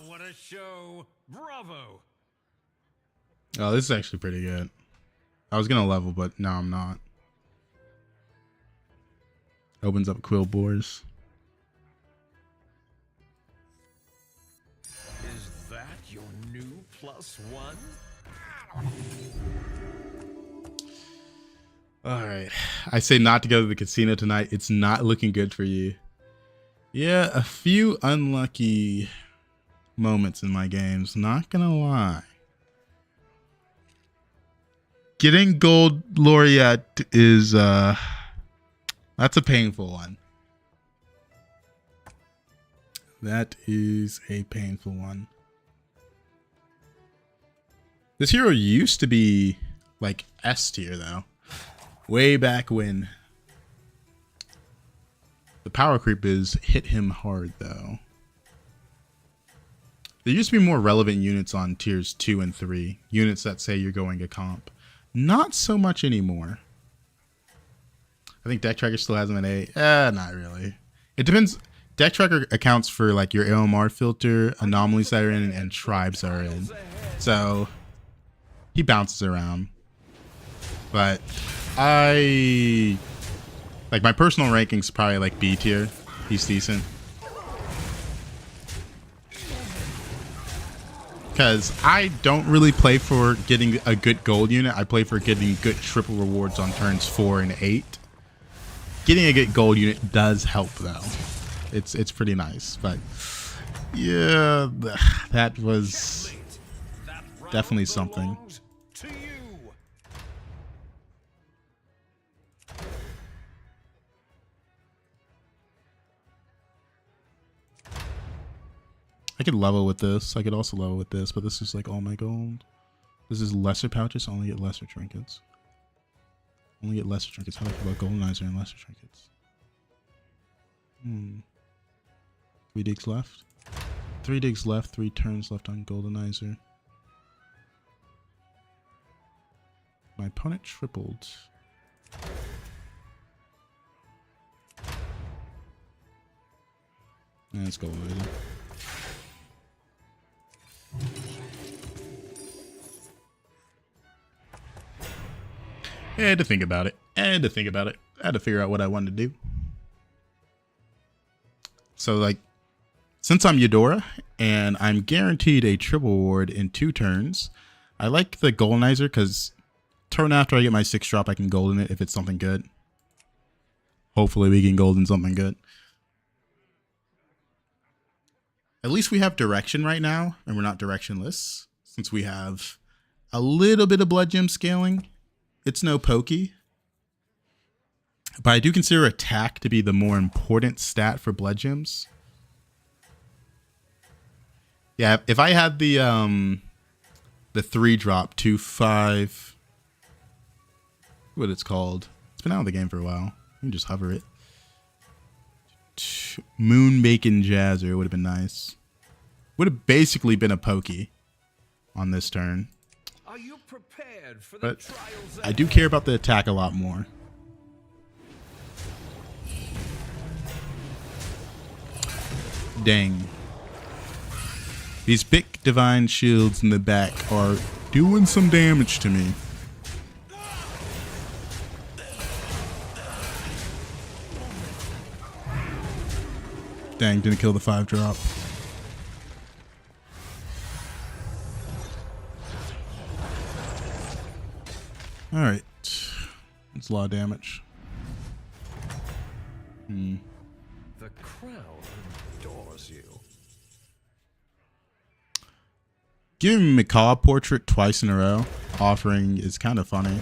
What a show. Bravo. Oh, this is actually pretty good. I was gonna level, but now I'm not. Opens up quill bores. Is that your new +1? Alright. I say not to go to the casino tonight. It's not looking good for you. Yeah, a few unlucky moments in my games, not gonna lie. Getting gold laureate is that's a painful one. That is a painful one. This hero used to be like S tier though. Way back when. The power creep is hit him hard though. There used to be more relevant units on tiers 2 and 3. Units that say you're going a comp. Not so much anymore. I think Deck Tracker still has them at A. Not really. It depends. Deck Tracker accounts for like your AOMR filter, anomalies that are in, and tribes that are in. So he bounces around. But I like my personal ranking's probably like B tier. He's decent. Because I don't really play for getting a good gold unit. I play for getting good triple rewards on turns 4 and 8. Getting a good gold unit does help though. It's pretty nice. But yeah, that was definitely something. I could level with this. I could also level with this, but this is like all my gold. This is lesser pouches. I only get lesser trinkets. Only get lesser trinkets. How do I feel about goldenizer and lesser trinkets? 3 digs left. 3 digs left. 3 turns left on goldenizer. My opponent tripled. Let's go with it. I had to think about it. I had to figure out what I wanted to do. So, like, since I'm Eudora and I'm guaranteed a triple reward in 2 turns, I like the Goldenizer because turn after I get my 6 drop, I can golden it if it's something good. Hopefully we can golden something good. At least we have direction right now, and we're not directionless, since we have a little bit of blood gem scaling. It's no pokey. But I do consider attack to be the more important stat for blood gems. Yeah, if I had the 3 drop 2/5, what it's called. It's been out of the game for a while. You can just hover it. Moon Bacon Jazzer would have been nice. Would have basically been a pokey on this turn. Are you prepared for the But trials I do care about the attack a lot more. Dang. These big divine shields in the back are doing some damage to me. Dang, didn't kill the 5 drop. All right. It's a lot of damage. The crowd adores you. Giving Macaw portrait twice in a row, offering is kind of funny.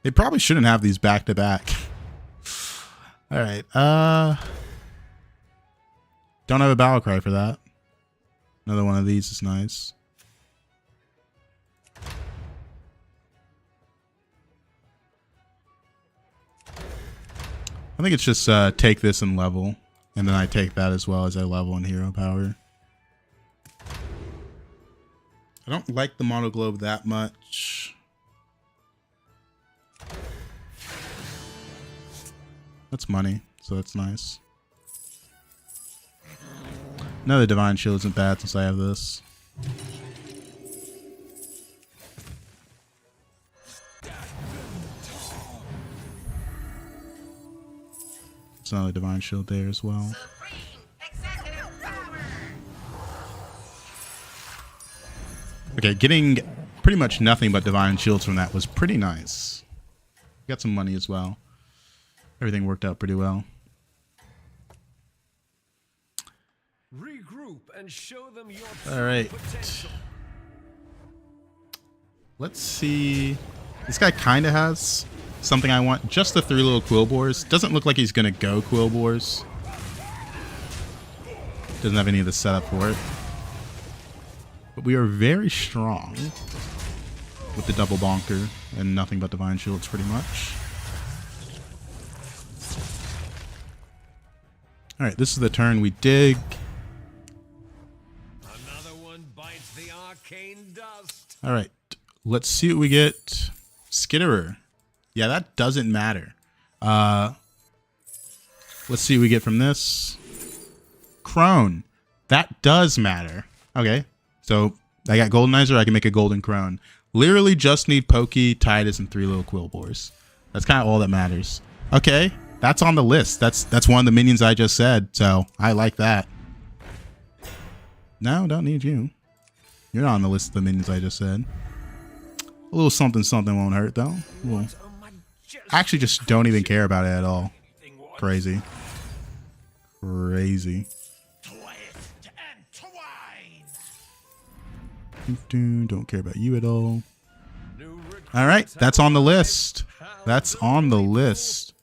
They probably shouldn't have these back to back. All right. Don't have a battle cry for that. Another one of these is nice. I think it's just take this and level. And then I take that as well as I level in hero power. I don't like the mono globe that much. That's money, so that's nice. Another divine shield isn't bad since I have this. It's another divine shield there as well. Okay, getting pretty much nothing but divine shields from that was pretty nice. Got some money as well. Everything worked out pretty well. Regroup and show them your All right. potential. Let's see. This guy kind of has something I want. Just the 3 little Quillbores. Doesn't look like he's going to go Quillbores. Doesn't have any of the setup for it. But we are very strong with the double bonker and nothing but divine shields pretty much. All right, this is the turn we dig. Another one bites the arcane dust. All right, let's see what we get. Skitterer. Yeah, that doesn't matter. Let's see what we get from this. Crone. That does matter. Okay, so I got Goldenizer. I can make a Golden Crone. Literally just need Pokey, Tidus, and 3 little Quillbores. That's kind of all that matters. Okay, that's on the list. That's one of the minions I just said, so I like that. No, don't need you. You're not on the list of the minions I just said. A little something something won't hurt, though. Well, I actually just don't even care about it at all. Crazy. Crazy. Twist and twine. Don't care about you at all. All right, that's on the list. That's on the list.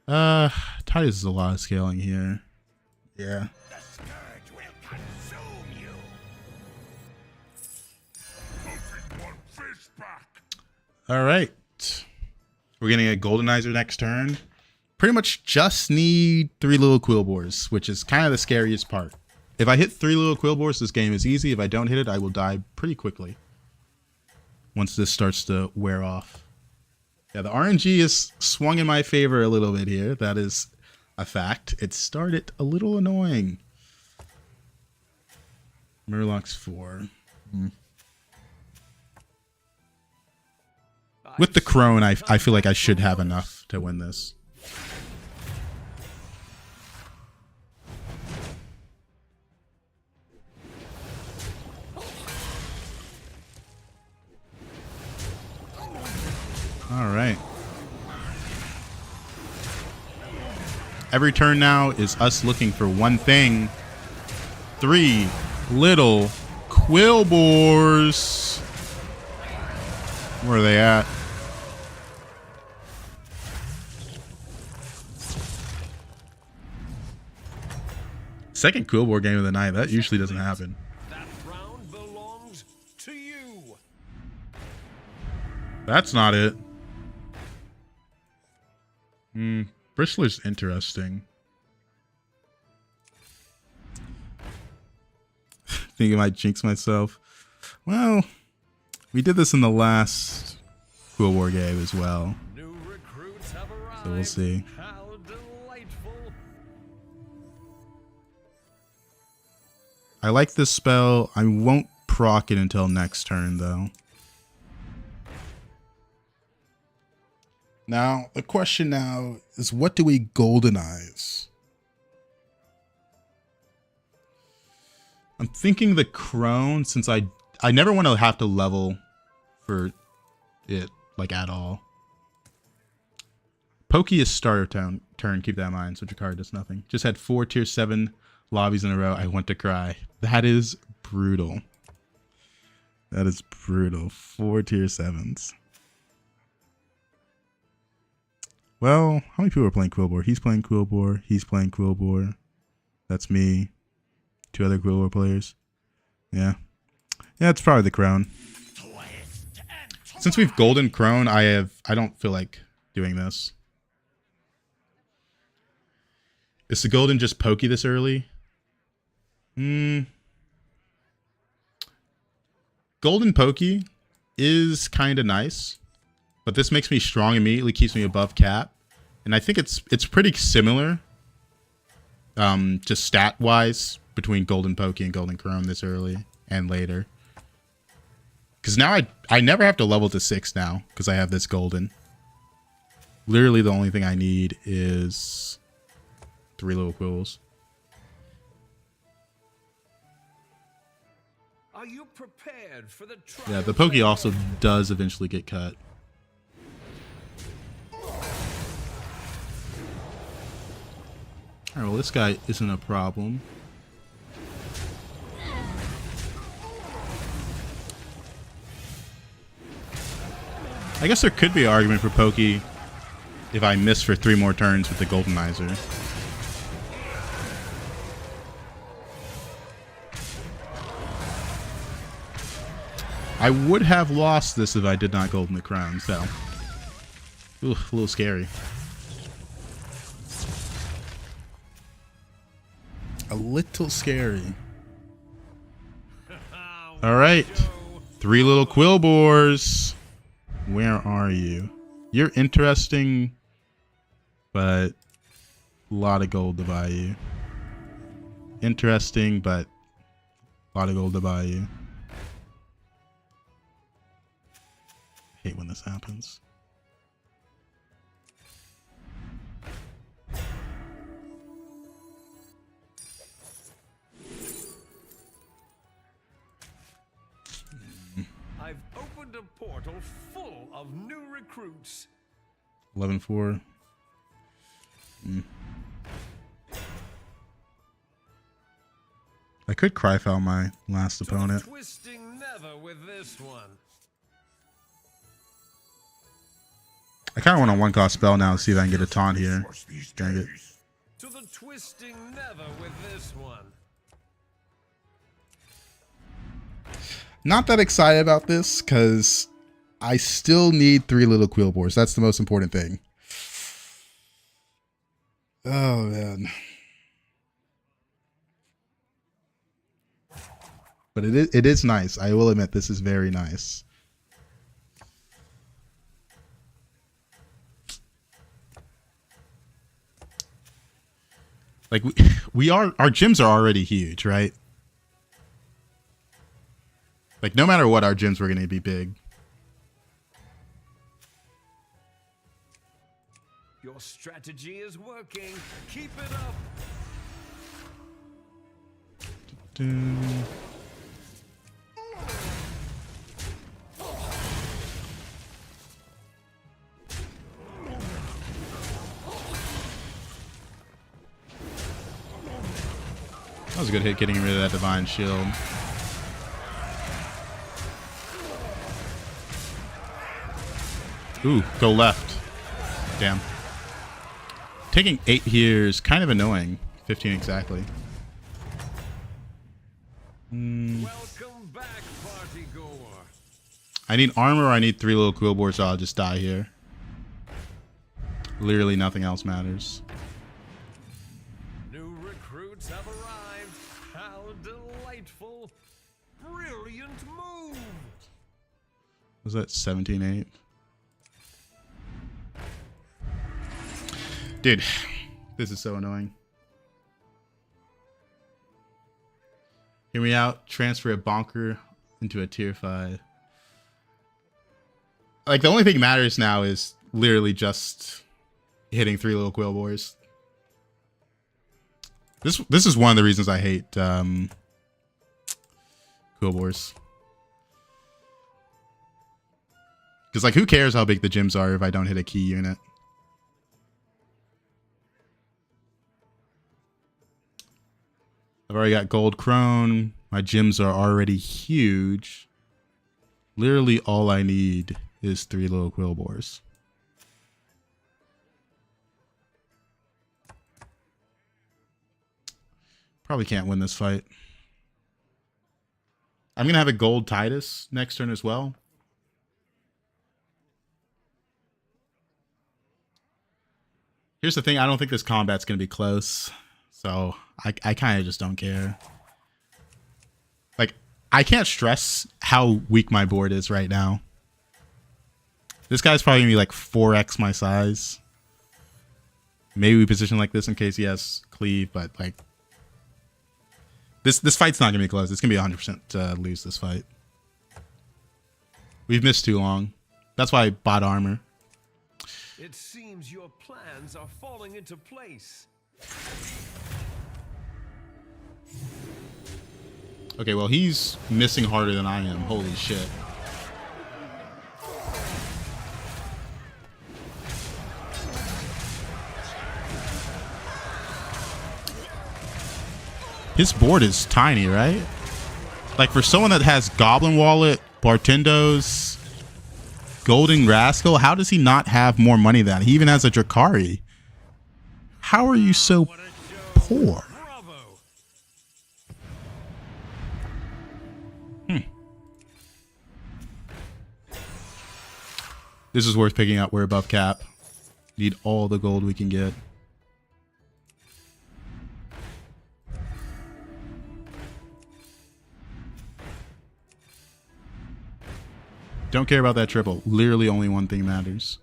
Tidus is a lot of scaling here. Yeah. The scourge will consume you. Taking one fish back. All right. We're getting a Goldenizer next turn. Pretty much just need 3 little Quillbores, which is kind of the scariest part. If I hit 3 little Quillbores, this game is easy. If I don't hit it, I will die pretty quickly once this starts to wear off. Yeah, the RNG is swung in my favor a little bit here. That is a fact. It started a little annoying. Murloc's 4. With the Crone, I feel like I should have enough to win this. All right. Every turn now is us looking for one thing. 3 little Quillbores. Where are they at? Second Quillbore game of the night. That usually doesn't happen. That round belongs to you. That's not it. Bristler's interesting. Think I might jinx myself. Well, we did this in the last Quillbore game as well. New recruits have arrived. So we'll see. How delightful. I like this spell. I won't proc it until next turn, though. Now, the question now is, what do we Goldenize? I'm thinking the crone, since I never want to have to level for it, like, at all. Pokey is starter turn, keep that in mind. Switch your card, does nothing. Just had 4 tier 7 lobbies in a row. I want to cry. That is brutal. That is brutal. 4 tier 7s. Well, how many people are playing Quillbore? He's playing Quillbore. He's playing Quillbore. That's me. 2 other Quillbore players. Yeah. Yeah, it's probably the crone. Since we've golden crone, I don't feel like doing this. Is the golden just pokey this early? Golden pokey is kind of nice, but this makes me strong immediately, keeps me above cap, and I think it's pretty similar, just stat wise, between golden pokey and golden crone this early and later. Because now I never have to level to 6 now because I have this golden. Literally the only thing I need is 3 little quills. Are you prepared for the Yeah, the pokey also does eventually get cut. Alright, well, this guy isn't a problem. I guess there could be an argument for pokey if I miss for 3 more turns with the Goldenizer. I would have lost this if I did not golden the crown, so. Ooh, a little scary. A little scary. Alright. 3 little Quillbores. Where are you? You're interesting, but a lot of gold to buy you. Interesting, but a lot of gold to buy you. I hate when this happens. I've opened a portal full of new recruits. 11-4. I could cry foul my last opponent. Twisting never with this one. I kind of want a 1-cost spell now to see if I can get a taunt here. Dang it. To the twisting never with this one. Not that excited about this because I still need 3 little Quillbores. That's the most important thing. Oh, man. But it is nice. I will admit this is very nice. Like our gyms are already huge, right? Like no matter what, our gyms were going to be big. Your strategy is working. Keep it up. That was a good hit getting rid of that divine shield. Ooh, go left. Damn. Taking 8 here is kind of annoying. 15 exactly. Welcome back, party goer. I need armor or I need 3 little Quillbores, so I'll just die here. Literally nothing else matters. New recruits have arrived. How delightful. Brilliant move. Was that 17-8? Dude, this is so annoying. Hear me out. Transfer a bonker into a tier 5. Like, the only thing that matters now is literally just hitting 3 little Quillbores. This is one of the reasons I hate Quillbores. Because, like, who cares how big the gyms are if I don't hit a key unit? I've already got Gold Crone. My gyms are already huge. Literally all I need is 3 little Quillbores. Probably can't win this fight. I'm going to have a gold Titus next turn as well. Here's the thing. I don't think this combat's going to be close. So I kind of just don't care. Like, I can't stress how weak my board is right now. This guy's probably going to be like 4x my size. Maybe we position like this in case he has cleave, but like... This fight's not going to be close. It's going to be 100% lose this fight. We've missed too long. That's why I bought armor. It seems your plans are falling into place. Okay, well, he's missing harder than I am. Holy shit. His board is tiny, right? Like, for someone that has Goblin Wallet, Bartendo's, Golden Rascal, how does he not have more money than that? He even has a Drakari. How are you so poor? This is worth picking up. We're above cap. Need all the gold we can get. Don't care about that triple. Literally only one thing matters.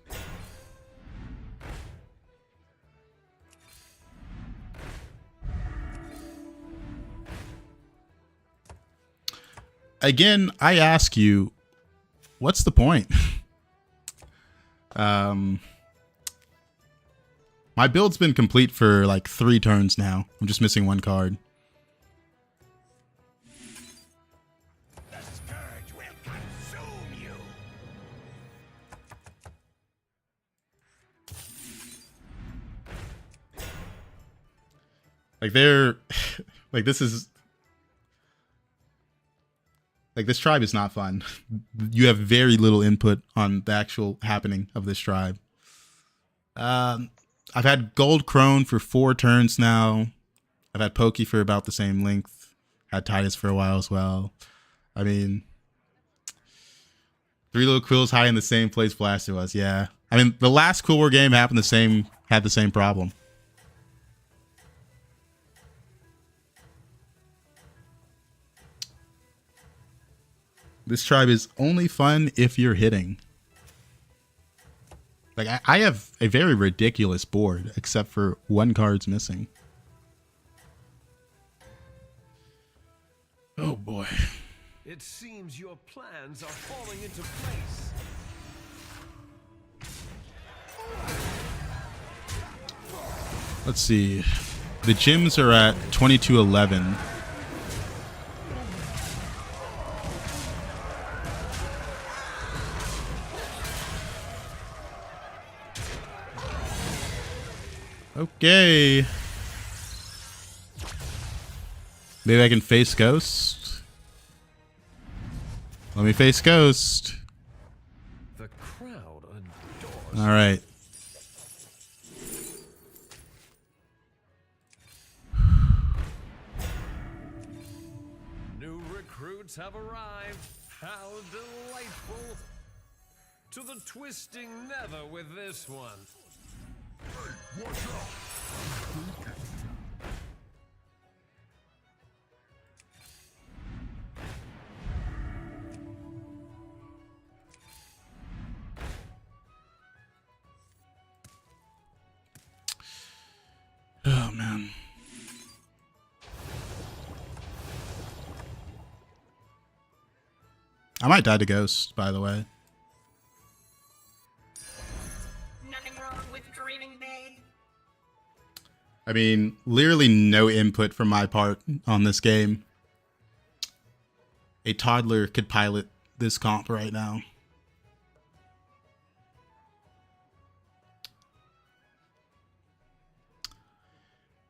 Again, I ask you, what's the point? My build's been complete for like 3 turns now. I'm just missing 1 card. The scourge will consume you. Like they're like this is like this tribe is not fun. You have very little input on the actual happening of this tribe. I've had Gold Crone for 4 turns now. I've had Pokey for about the same length. Had Titus for a while as well. I mean, 3 little Quills high in the same place Blaster was. Yeah. I mean, the last Quill War game had the same problem. This tribe is only fun if you're hitting. Like, I have a very ridiculous board, except for 1 card's missing. Oh boy. It seems your plans are falling into place. Let's see. The gyms are at 2211. Okay. Maybe I can face Ghost. Let me face Ghost. The crowd adores. All right. New recruits have arrived. How delightful. To the twisting nether with this one. Watch out! Oh man. I might die to Ghost, by the way. Nothing wrong with dreaming big. I mean, literally no input from my part on this game. a toddler could pilot this comp right now.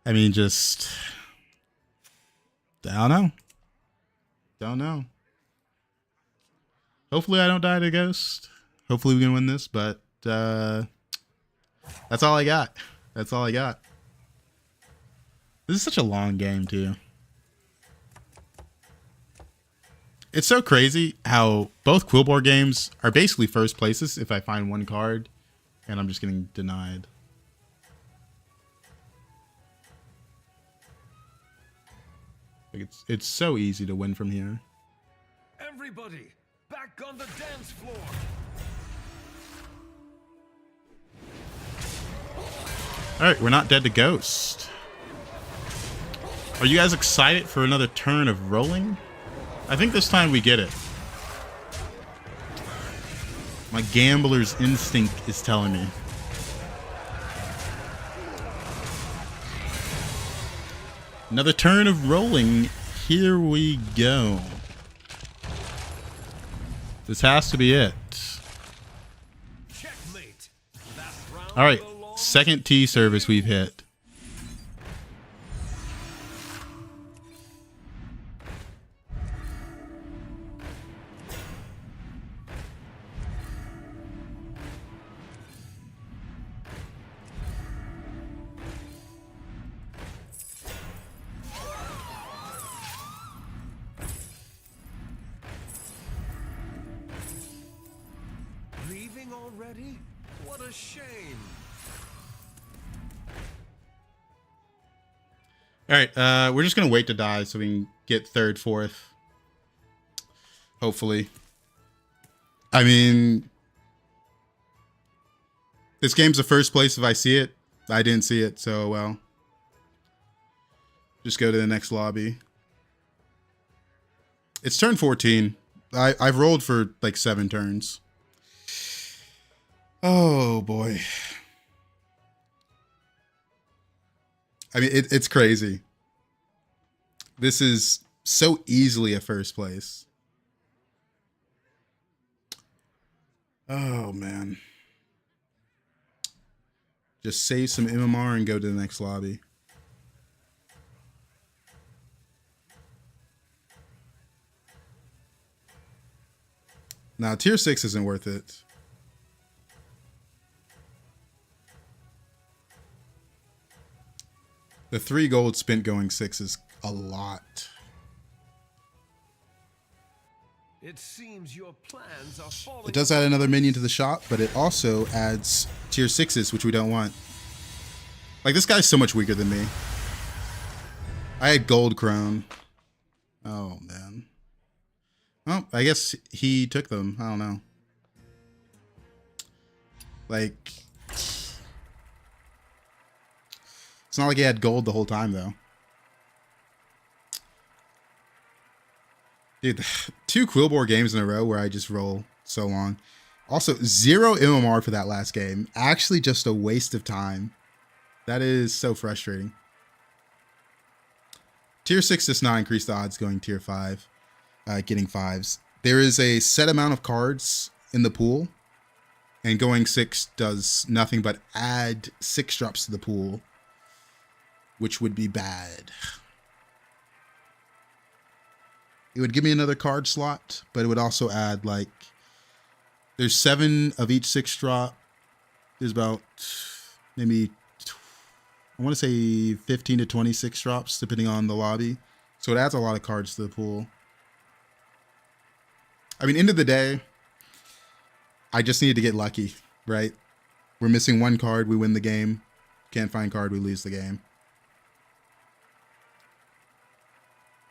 I mean, just, I don't know. Don't know. Hopefully I don't die to Ghost. Hopefully we can win this, but that's all I got. That's all I got. This is such a long game, too. It's so crazy how both Quillboard games are basically first places if I find one card, and I'm just getting denied. Like it's so easy to win from here. Everybody, back on the dance floor. All right, we're not dead to Ghost. Are you guys excited for another turn of rolling? I think this time we get it. My gambler's instinct is telling me. Another turn of rolling. Here we go. This has to be it. Checkmate. That round All right, belongs second T service we've hit. leaving already? What a shame. All right, we're just gonna wait to die so we can get third, fourth. Hopefully. I mean, this game's the first place if I see it. I didn't see it, so well. Just go to the next lobby. It's turn 14. I've rolled for like 7 turns. Oh boy. I mean, it's crazy. This is so easily a first place. Oh man. Just save some MMR and go to the next lobby. Now, tier 6 isn't worth it. The 3 gold spent going 6 is a lot. It seems your plans are falling. It does add another minion to the shop, but it also adds tier 6s, which we don't want. Like, this guy's so much weaker than me. I had gold crown. Oh, man. Well, I guess he took them. I don't know. Like, it's not like he had gold the whole time, though. Dude, 2 Quillboard games in a row where I just roll so long. Also, 0 MMR for that last game. Actually, just a waste of time. That is so frustrating. Tier 6 does not increase the odds going tier 5. Getting 5s. There is a set amount of cards in the pool, and going 6 does nothing but add 6 drops to the pool, which would be bad. It would give me another card slot, but it would also add, like, there's 7 of each 6 drop. There's about maybe, I want to say 15 to 26 drops depending on the lobby. So it adds a lot of cards to the pool. I mean, end of the day, I just needed to get lucky, right? We're missing 1 card, we win the game. Can't find card, we lose the game.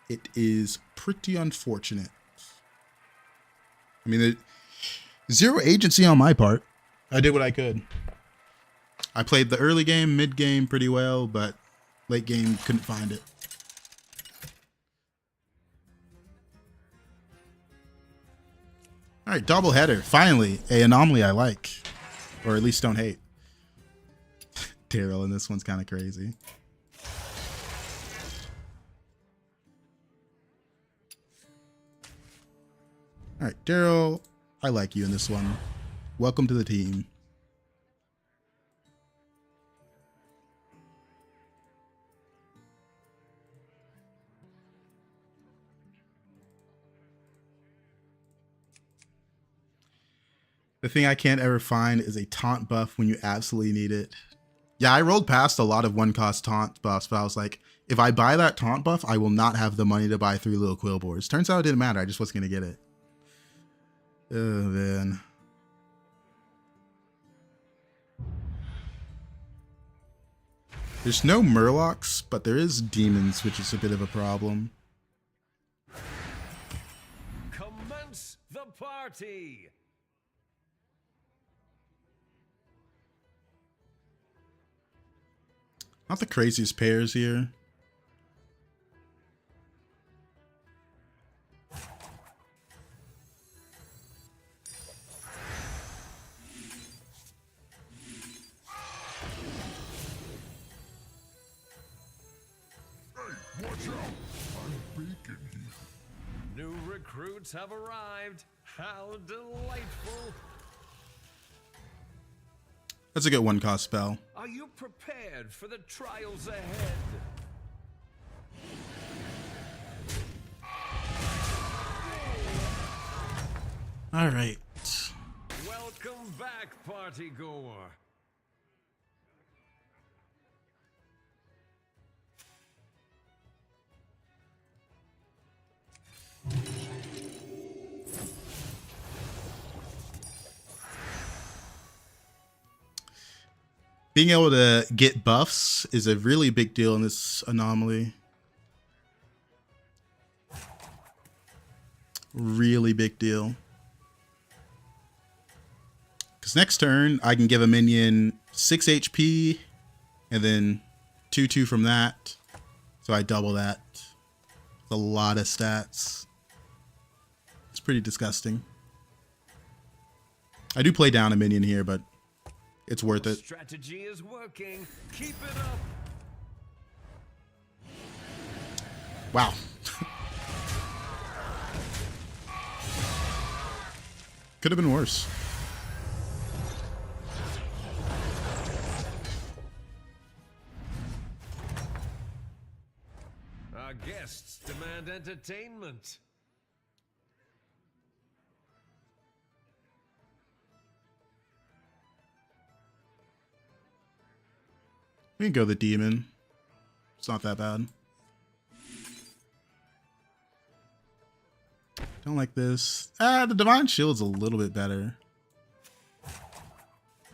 It is pretty unfortunate. I mean, 0 agency on my part. I did what I could. I played the early game, mid game pretty well, but late game couldn't find it. All right, double header. Finally, a anomaly I like, or at least don't hate. Daryl, and this one's kind of crazy. Alright, Daryl, I like you in this one. Welcome to the team. The thing I can't ever find is a taunt buff when you absolutely need it. Yeah, I rolled past a lot of one-cost taunt buffs, but I was like, if I buy that taunt buff, I will not have the money to buy 3 little quill boards. Turns out it didn't matter. I just wasn't going to get it. Oh, man. There's no murlocs, but there is demons, which is a bit of a problem. Commence the party! Not the craziest pairs here. Watch out! I'm beacon here. New recruits have arrived. How delightful! That's a good one-cost spell. Are you prepared for the trials ahead? All right. Welcome back, party goer. Being able to get buffs is a really big deal in this anomaly. Really big deal. Because next turn, I can give a minion 6 HP and then 2/2 from that. So I double that. It's a lot of stats. It's pretty disgusting. I do play down a minion here, but it's worth it. Strategy is working. Keep it up. Wow. Could have been worse. Our guests demand entertainment. We can go the demon. It's not that bad. Don't like this. The divine shield's a little bit better.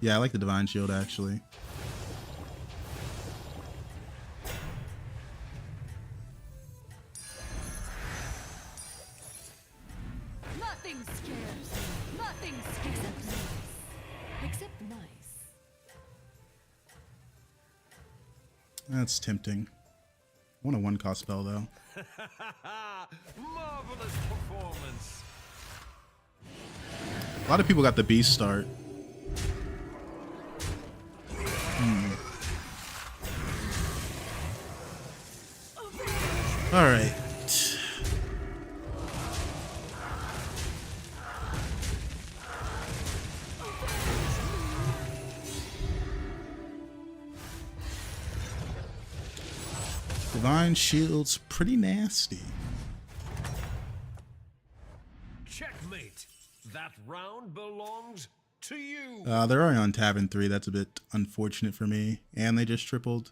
Yeah, I like the divine shield actually. Nothing scares me. Nothing scares me. Except nice. That's tempting. I want a one-cost spell though. Marvelous performance. A lot of people got the beast start. All right. Divine shield's pretty nasty. Checkmate. That round belongs to you. They're already on Tavern 3. That's a bit unfortunate for me. And they just tripled.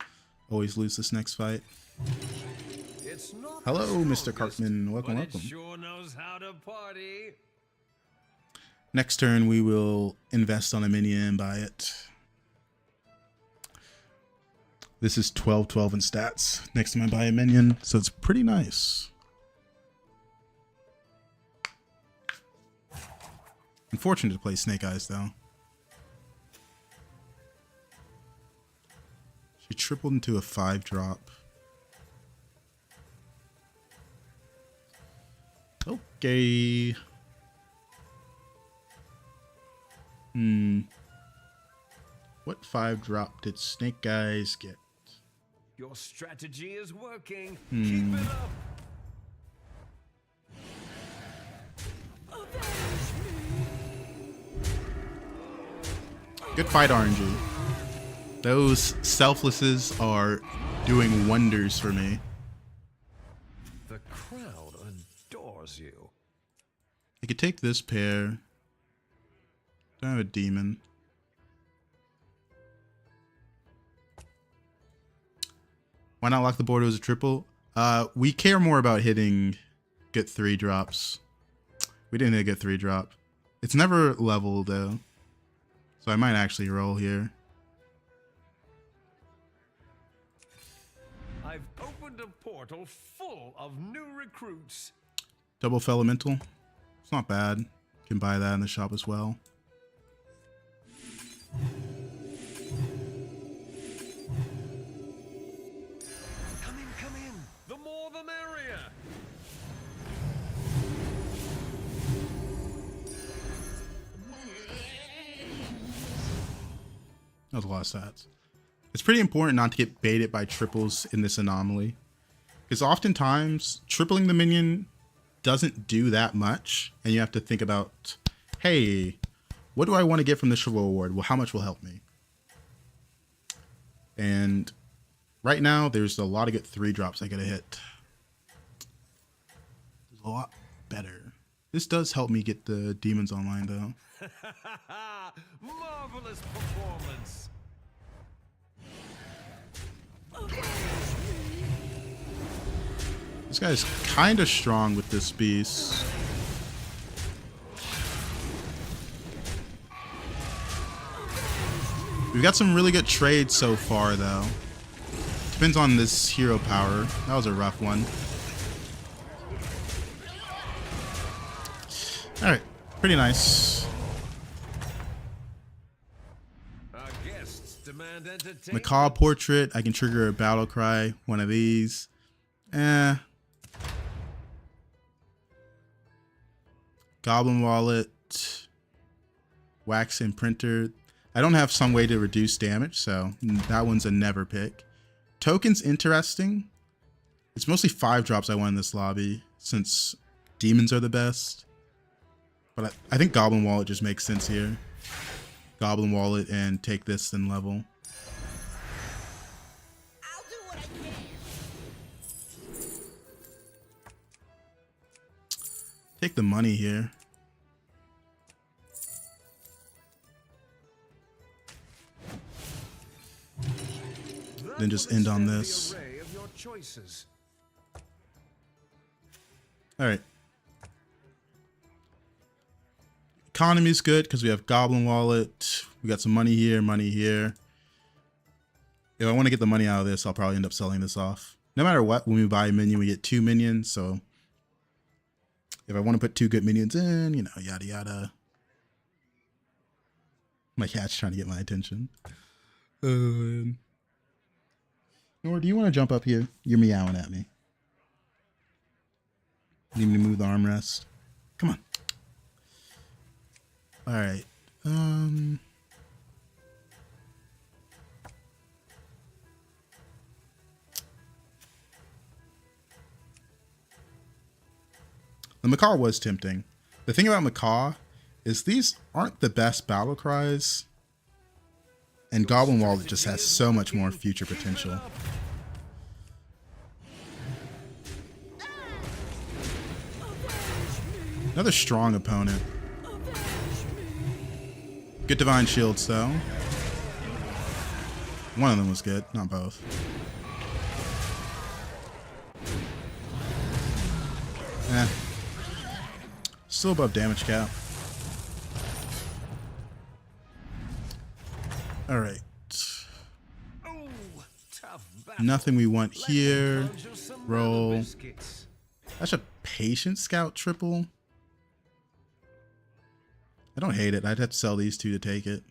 Always lose this next fight. It's not Hello, the Mr. strongest, Cartman. Welcome, but welcome. It sure knows how to party. Next turn, we will invest on a minion and buy it. This is 12/12 in stats. Next time I buy a minion, so it's pretty nice. Unfortunate to play Snake Eyes, though. She tripled into a 5-drop. Okay. What 5-drop did Snake Eyes get? Your strategy is working. Keep it up. Good fight, RNG. Those selflesses are doing wonders for me. The crowd adores you. I could take this pair. Don't have a demon. Why not lock the board as a triple? We care more about hitting get 3 drops. We didn't hit a get 3 drop. It's never level though. So I might actually roll here. I've opened a portal full of new recruits. Double Elemental. It's not bad. Can buy that in the shop as well. Come in. The more the merrier. That was a lot of stats. It's pretty important not to get baited by triples in this anomaly. Because oftentimes, tripling the minion doesn't do that much. And you have to think about, hey, what do I want to get from this triple award? Well, how much will help me? And right now, there's a lot of good 3 drops I gotta hit. There's a lot better. This does help me get the demons online, though. Marvelous performance. This guy's kind of strong with this beast. We've got some really good trades so far, though. Depends on this hero power. That was a rough one. Alright, pretty nice. Our guests demand entertainment. Macaw Portrait. I can trigger a battle cry. One of these. Goblin Wallet. Wax Imprinter. I don't have some way to reduce damage, so that one's a never pick. Token's interesting. It's mostly 5 drops I want in this lobby, since demons are the best. But I think Goblin Wallet just makes sense here. Goblin Wallet and take this then level. I'll do what I can. Take the money here. Then just end on this. Alright. Economy's good because we have Goblin Wallet. We got some money here, money here. If I want to get the money out of this, I'll probably end up selling this off. No matter what, when we buy a minion, we get 2 minions. So if I want to put 2 good minions in, you know, yada yada. My cat's trying to get my attention. Nor, do you want to jump up here? You're meowing at me. Need me to move the armrest? Come on. Alright. The Macaw was tempting. The thing about Macaw is these aren't the best battle cries. And Goblin Wallet just has so much more future potential. Another strong opponent. Good Divine Shields, though. One of them was good, not both. Still above damage cap. Alright. Nothing we want here. Roll. That's a Patient Scout triple. I don't hate it. I'd have to sell these 2 to take it.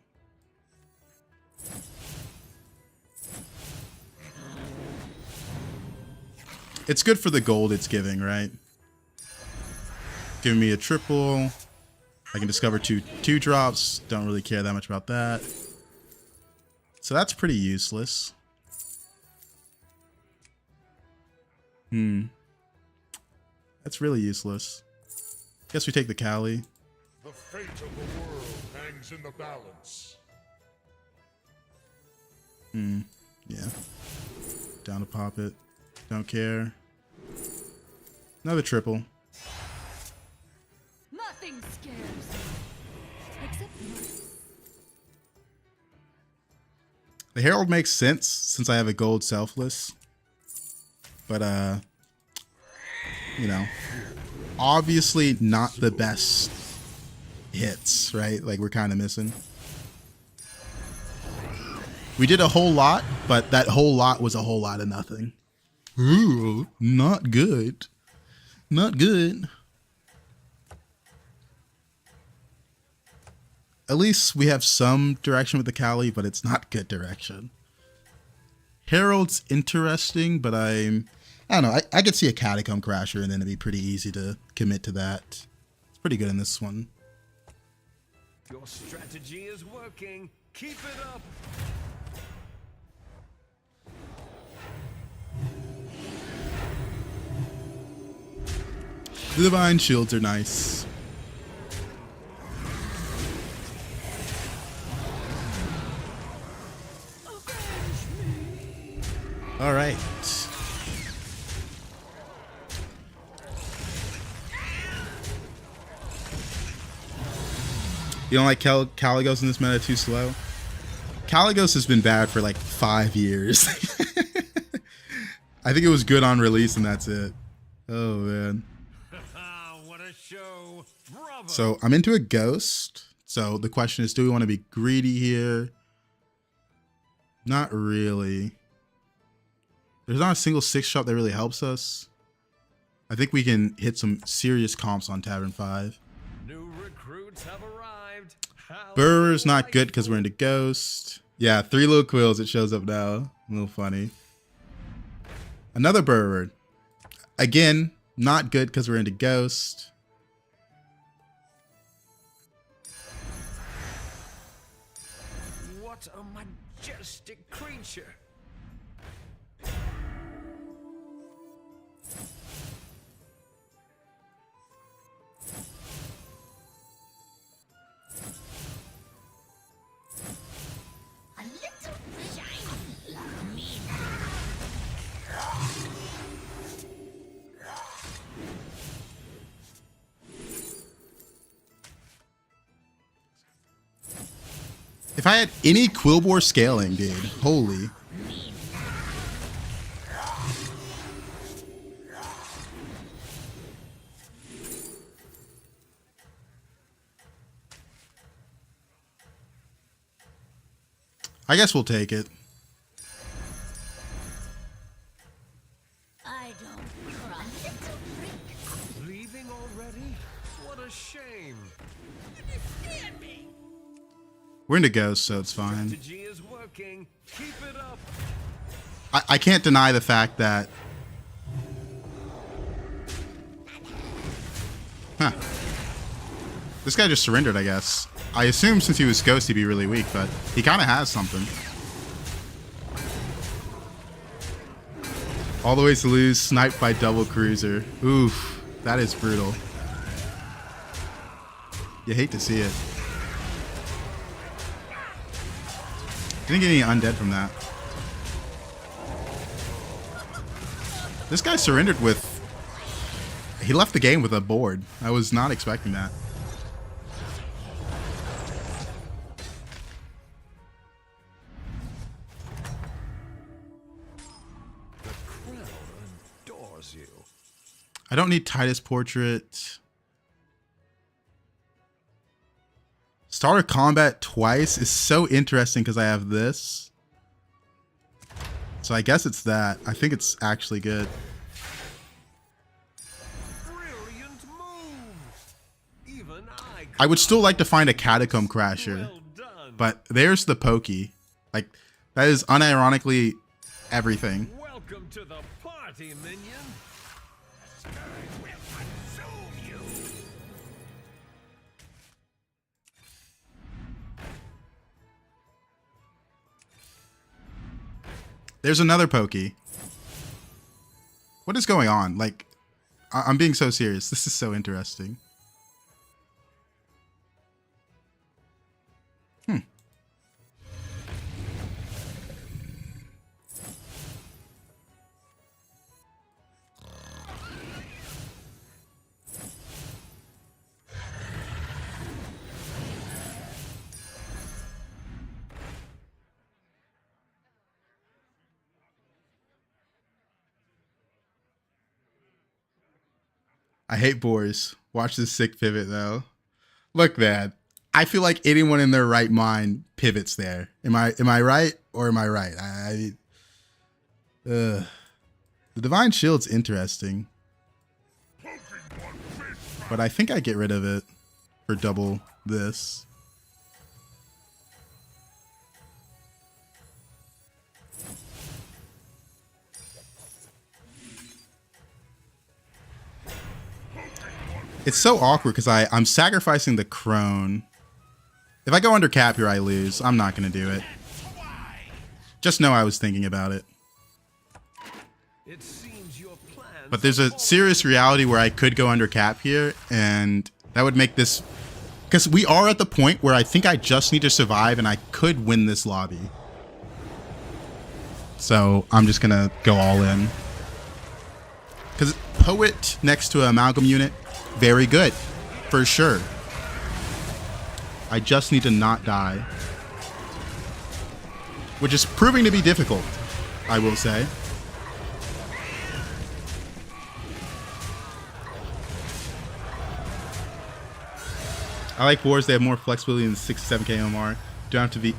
It's good for the gold it's giving, right? Giving me a triple. I can discover two drops. Don't really care that much about that. So that's pretty useless. That's really useless. Guess we take the Cali. The fate of the world hangs in the balance. Yeah. Down to pop it. Don't care. Another triple. Nothing scares me. Except mice. The Herald makes sense since I have a gold selfless. But, you know, obviously not the best hits, right? Like, we're kind of missing. We did a whole lot, but that whole lot was a whole lot of nothing. Ooh, not good. Not good. At least we have some direction with the Kali, but it's not good direction. Herald's interesting, but I don't know. I could see a Catacomb Crasher, and then it'd be pretty easy to commit to that. It's pretty good in this one. Your strategy is working. Keep it up. The Divine Shields are nice. All right. You don't like Caligos in this meta too slow? Caligos has been bad for like 5 years. I think it was good on release and that's it. Oh man. What a show. Bravo. So I'm into a ghost. So the question is, do we want to be greedy here? Not really. There's not a single 6-shot that really helps us. I think we can hit some serious comps on Tavern 5. New recruits have arrived. Burr's not good because we're into Ghost. Yeah, 3 little quills. It shows up now. A little funny. Another Burr. Again, not good because we're into Ghost. What a majestic creature. A little shiny like me. If I had any Quillbore scaling, dude, holy. I guess we'll take it. I don't cry. Leaving already? What a shame. We're into Ghost, so it's fine. Strategy is working. Keep it up. I can't deny the fact that... Huh. This guy just surrendered, I guess. I assume since he was Ghost, he'd be really weak, but he kind of has something. All the ways to lose, sniped by double cruiser. Oof, that is brutal. You hate to see it. Didn't get any undead from that. This guy surrendered with... He left the game with a board. I was not expecting that. The crown adores you. I don't need Titus Portrait. Starter combat twice is so interesting because I have this. So I guess it's that. I think it's actually good. Brilliant move. Even I would still like to find a Catacomb Crasher. well done. But there's the pokey. Like, that is unironically everything. Welcome to the party, minion. I will consume you. There's another pokey. What is going on? Like, I'm being so serious. This is so interesting. I hate boars. Watch this sick pivot though. Look, man. I feel like anyone in their right mind pivots there. Am I right or am I right? The Divine Shield's interesting. But I think I get rid of it for double this. It's so awkward because I'm sacrificing the crone. If I go under cap here, I lose. I'm not going to do it. Just know I was thinking about it. But there's a serious reality where I could go under cap here, and that would make this... Because we are at the point where I think I just need to survive, and I could win this lobby. So I'm just going to go all in. Because Poet next to an Amalgam unit, very good, for sure. I just need to not die. Which is proving to be difficult, I will say. I like wars, they have more flexibility than the 6-7k MMR. Don't have to be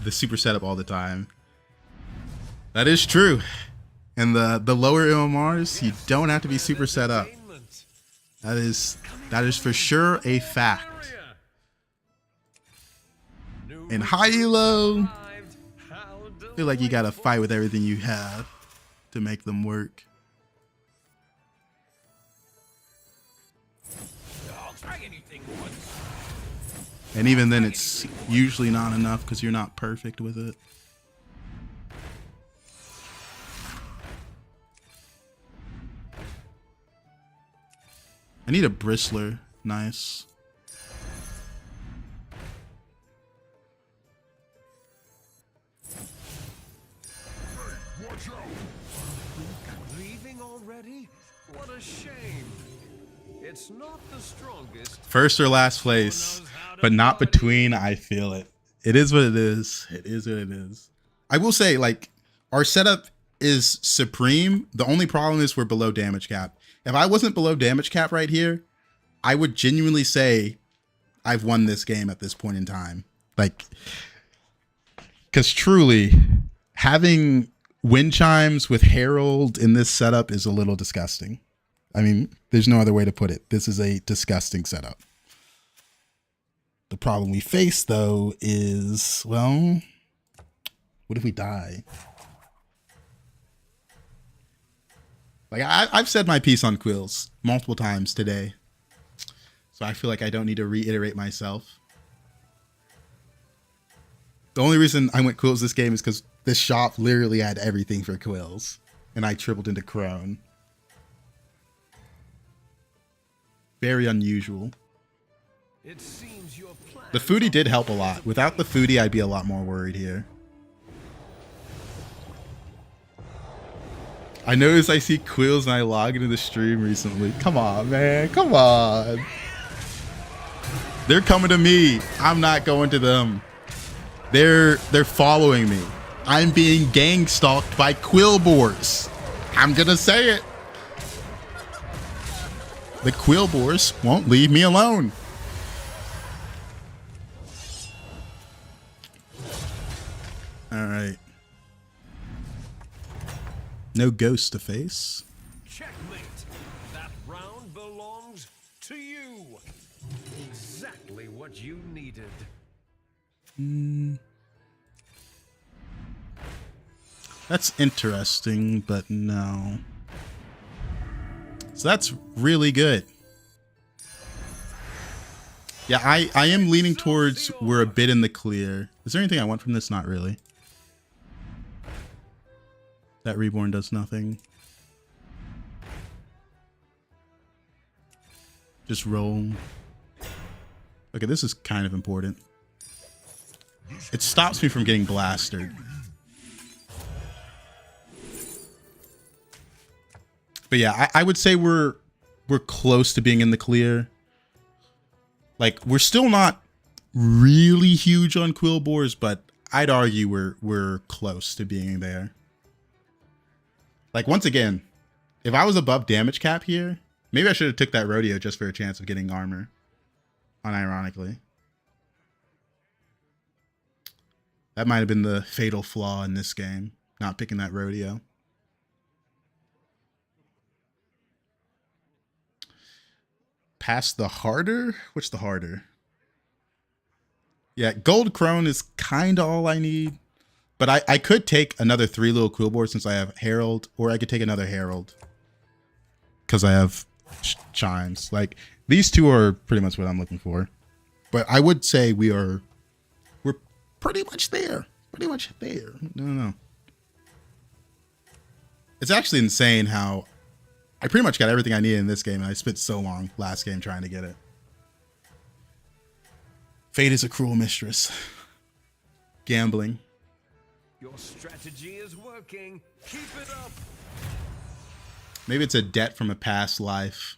the super setup all the time. That is true. And the lower MMRs, you don't have to be super set up. That is for sure a fact. In high elo, I feel like you gotta fight with everything you have to make them work. And even then, it's usually not enough because you're not perfect with it. I need a bristler. Nice. Leaving already? What a shame. It's not the strongest. First or last place, but not between. I feel it. It is what it is. It is what it is. I will say, like, our setup is supreme. The only problem is we're below damage cap. If I wasn't below damage cap right here, I would genuinely say I've won this game at this point in time. Like, because truly, having wind chimes with Herald in this setup is a little disgusting. I mean, there's no other way to put it. This is a disgusting setup. The problem we face, though, is, well, what if we die? Like, I've said my piece on Quills multiple times today. So I feel like I don't need to reiterate myself. The only reason I went Quills this game is because this shop literally had everything for Quills. And I tripled into Crone. Very unusual. It seems your plan. The foodie did help a lot. Without the foodie, I'd be a lot more worried here. I noticed I see Quills and I log into the stream recently. Come on, man. Come on. They're coming to me. I'm not going to them. They're following me. I'm being gang stalked by Quill boars. I'm gonna say it. The Quill boars won't leave me alone. All right. No ghost to face. Checkmate. That round belongs to you. Exactly what you needed. That's interesting, but no. So that's really good. Yeah, I am leaning towards we're a bit in the clear. Is there anything I want from this? Not really. That Reborn does nothing. Just roll. Okay, this is kind of important. It stops me from getting blasted. But yeah, I would say we're close to being in the clear. Like, we're still not really huge on Quill boars, but I'd argue we're close to being there. Like, once again, if I was above damage cap here, Maybe I should have took that rodeo just for a chance of getting armor. Unironically. That might have been the fatal flaw in this game. Not picking that rodeo. Pass the harder? What's the harder? Yeah, gold crone is kind of all I need. But I could take another 3 little quillboards since I have herald. Or I could take another herald. Because I have chimes. Like, these two are pretty much what I'm looking for. But I would say we're pretty much there. Pretty much there. No. It's actually insane how I pretty much got everything I needed in this game, and I spent so long last game trying to get it. Fate is a cruel mistress. Gambling. Your strategy is working. Keep it up. Maybe it's a debt from a past life.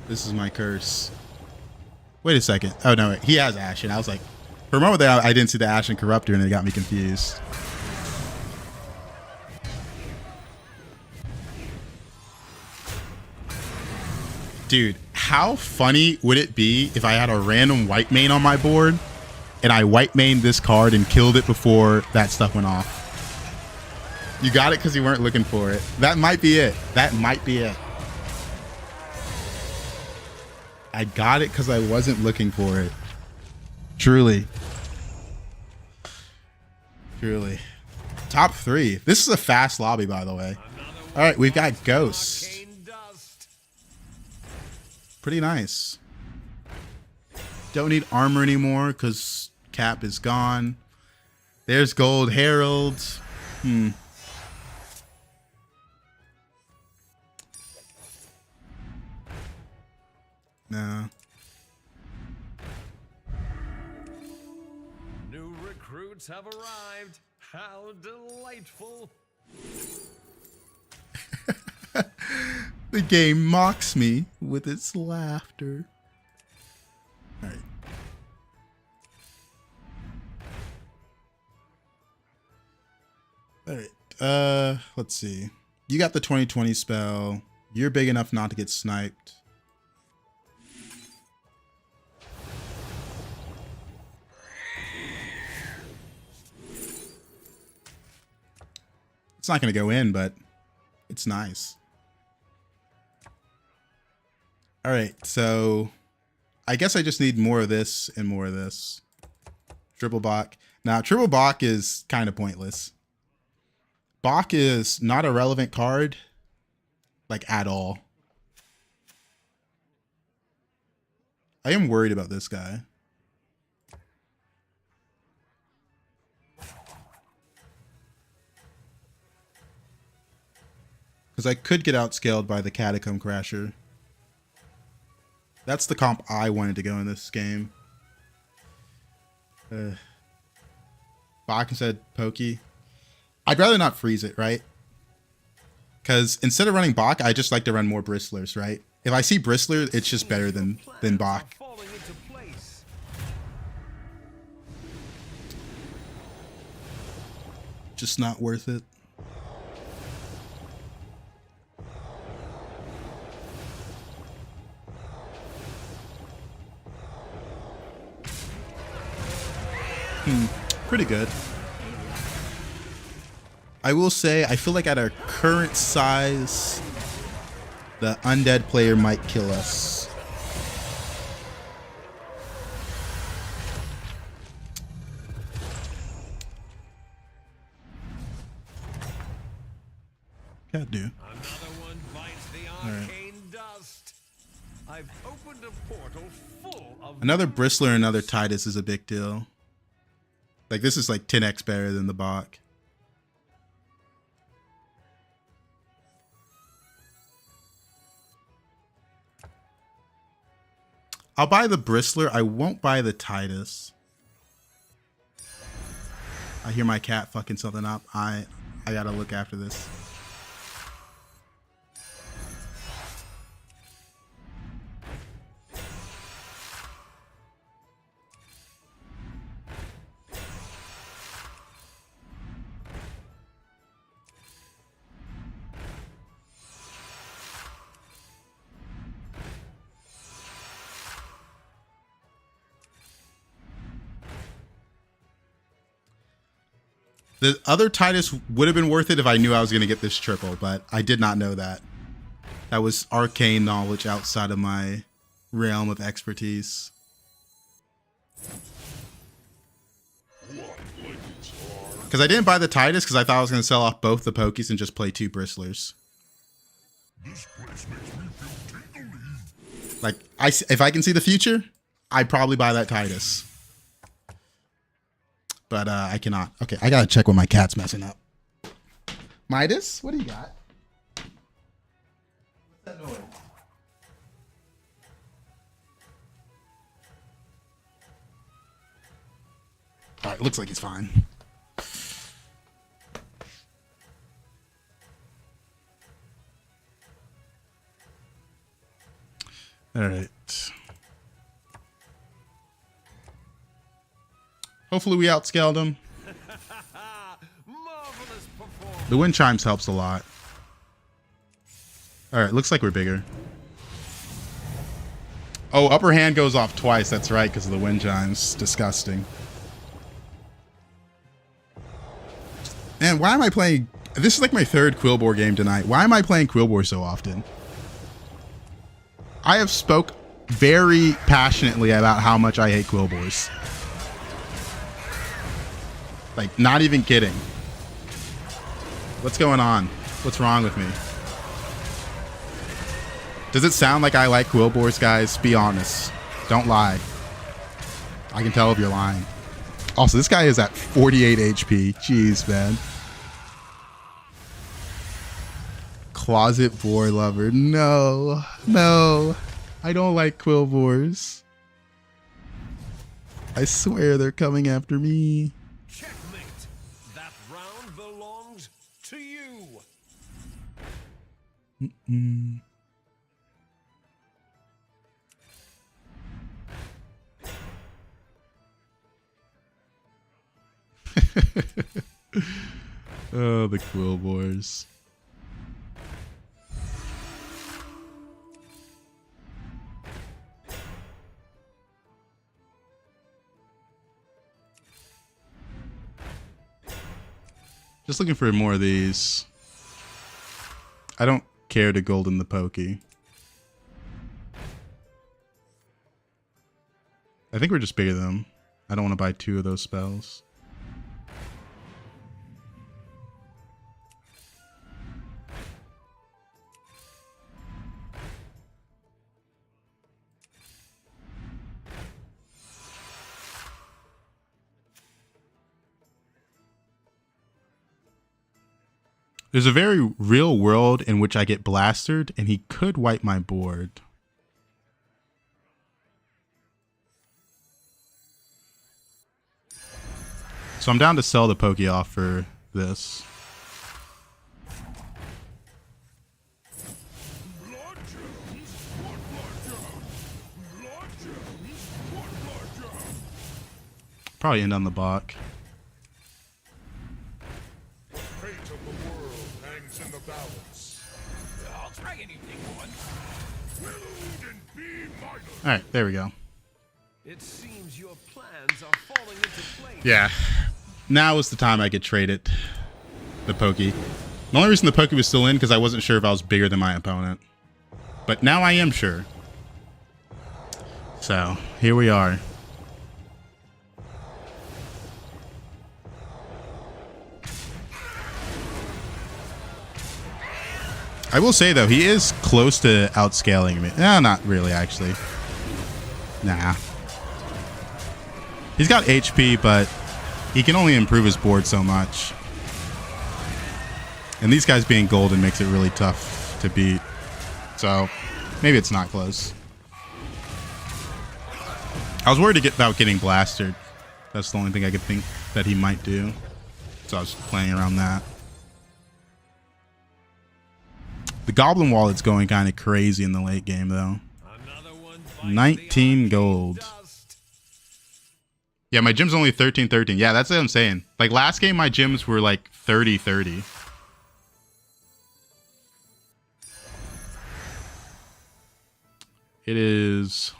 This is my curse. Wait a second. Oh, no, wait. He has Ashen. I was like, for a moment there, I didn't see the Ashen Corruptor, and it got me confused. Dude, how funny would it be if I had a random white main on my board, and I white mained this card and killed it before that stuff went off? You got it because you weren't looking for it. That might be it. That might be it. I got it because I wasn't looking for it. Truly. Truly. Top 3. This is a fast lobby, by the way. All right, we've got Ghost. Pretty nice. Don't need armor anymore because Cap is gone. There's Gold Herald. No. New recruits have arrived. How delightful. The game mocks me with its laughter. All right. All right. Let's see. You got the 2020 spell. You're big enough not to get sniped. It's not going to go in, but it's nice. All right, so I guess I just need more of this and more of this. Triple Bach. Now, Triple Bach is kind of pointless. Bach is not a relevant card, like, at all. I am worried about this guy. Because I could get outscaled by the Catacomb Crasher. That's the comp I wanted to go in this game. Bach instead Pokey. I'd rather not freeze it, right? Because instead of running Bach, I just like to run more Bristlers, right? If I see Bristler, it's just better than Bach. Just not worth it. Pretty good. I will say, I feel like at our current size, the undead player might kill us. Can't do. Another one bites the arcane dust. I've opened a portal full of Another Bristler and another Titus is a big deal. Like, this is like 10x better than the Bach. I'll buy the Bristler. I won't buy the Titus. I hear my cat fucking something up. I gotta look after this. The other Titus would have been worth it if I knew I was going to get this triple, but I did not know that. That was arcane knowledge outside of my realm of expertise. Because I didn't buy the Titus because I thought I was going to sell off both the Pokies and just play 2 Bristlers. This place makes me feel tingly. Like, if I can see the future, I'd probably buy that Titus. But I cannot. Okay, I gotta check when my cat's messing up. Midas, what do you got? What's that noise? Alright, looks like he's fine. Alright. Hopefully we outscaled him. The wind chimes helps a lot. Alright, looks like we're bigger. Oh, upper hand goes off twice. That's right, because of the wind chimes. Disgusting. Man, why am I playing... This is like my 3rd Quillbore game tonight. Why am I playing Quillbore so often? I have spoke very passionately about how much I hate Quillbores. Like, not even kidding. What's going on? What's wrong with me? Does it sound like I like Quillbores, guys? Be honest. Don't lie. I can tell if you're lying. Also, this guy is at 48 HP. Jeez, man. Closet boar lover. No. No. I don't like Quillbores. I swear they're coming after me. Checkmate. That round belongs to you. Oh, the Quillbores. Just looking for more of these. I don't care to golden the Pokey. I think we're just bigger than them. I don't want to buy 2 of those spells. There's a very real world in which I get blasted and he could wipe my board. So I'm down to sell the Poke off for this. Probably end on the block. All right, there we go. It seems your plans are falling into place. Yeah. Now is the time I could trade it. The Pokey. The only reason the Pokey was still in because I wasn't sure if I was bigger than my opponent. But now I am sure. So, here we are. I will say, though, he is close to outscaling me. No, not really, actually. Nah. He's got HP, but he can only improve his board so much. And these guys being golden makes it really tough to beat. So, maybe it's not close. I was worried about getting blasted. That's the only thing I could think that he might do. So I was playing around that. The Goblin Wallet's going kind of crazy in the late game, though. 19 gold. Yeah, my gym's only 13-13. Yeah, that's what I'm saying. Like, last game, my gyms were like 30-30. It is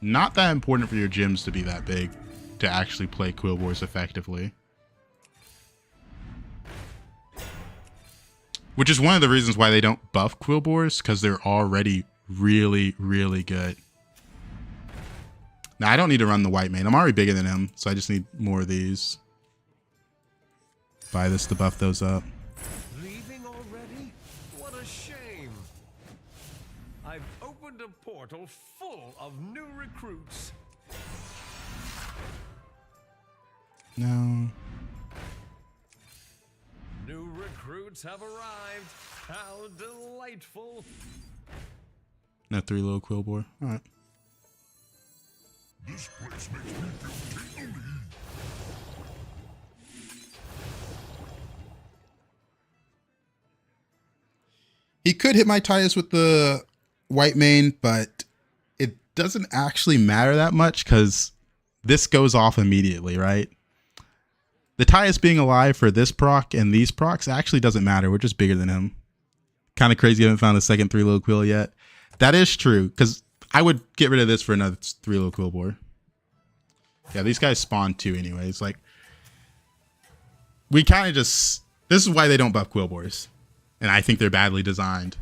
not that important for your gyms to be that big to actually play Quillbores effectively. Which is one of the reasons why they don't buff Quillbores, because they're already really, really good. Now, I don't need to run the white mane. I'm already bigger than him, so I just need more of these. Buy this to buff those up. Leaving already? What a shame. I've opened a portal full of new recruits. No. New recruits have arrived. How delightful. No 3 little Quillbore. All right. This place makes me feel tingly. He could hit my Tyus with the white mane, but it doesn't actually matter that much because this goes off immediately, right? The Tyus being alive for this proc and these procs actually doesn't matter. We're just bigger than him. Kind of crazy I haven't found a second 3 little Quill yet. That is true, because I would get rid of this for another 3 little Quillbore. Yeah, these guys spawn 2 anyways. Like, we kind of just... This is why they don't buff Quillbores. And I think they're badly designed.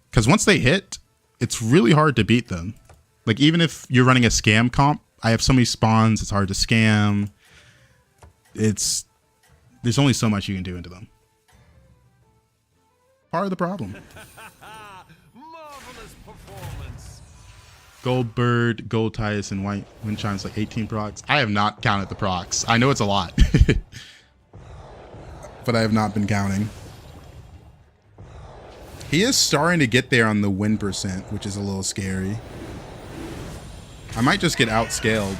Because once they hit, it's really hard to beat them. Like, even if you're running a scam comp, I have so many spawns, it's hard to scam. There's only so much you can do into them. Part of the problem. Marvelous performance. Gold Bird, Gold Tyus, and White Wind Chime's like 18 procs. I have not counted the procs. I know it's a lot. But I have not been counting. He is starting to get there on the win percent, which is a little scary. I might just get outscaled.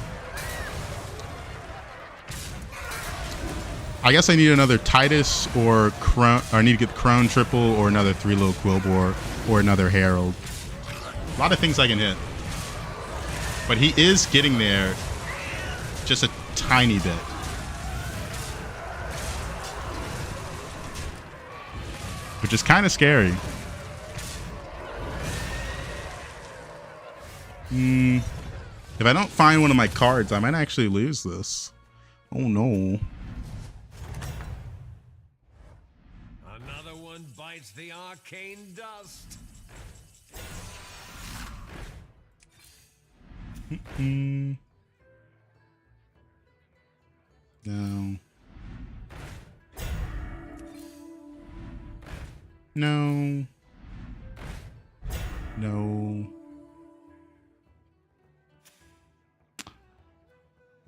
I guess I need another Titus or Crone, or I need to get the Crone triple or another 3 little Quillbore or another Herald. A lot of things I can hit. But he is getting there just a tiny bit. Which is kind of scary. If I don't find one of my cards, I might actually lose this. Oh no. Another one bites the arcane dust. No. No. No.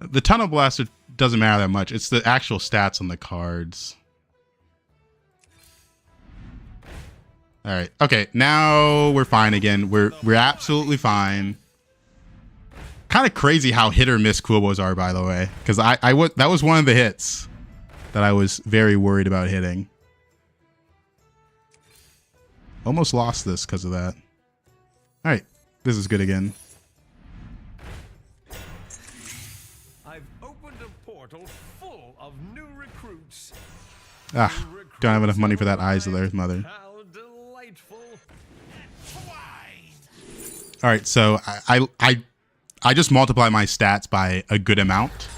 The Tunnel Blaster doesn't matter that much. It's the actual stats on the cards. All right. Okay. Now we're fine again. We're absolutely fine. Kind of crazy how hit or miss Quillbores are, by the way, because that was one of the hits that I was very worried about hitting. Almost lost this because of that. All right. This is good again. I've opened a portal full of new recruits. Ah, don't have enough money for that Eyes of the Earth Mother. How delightful. All right, so I just multiply my stats by a good amount.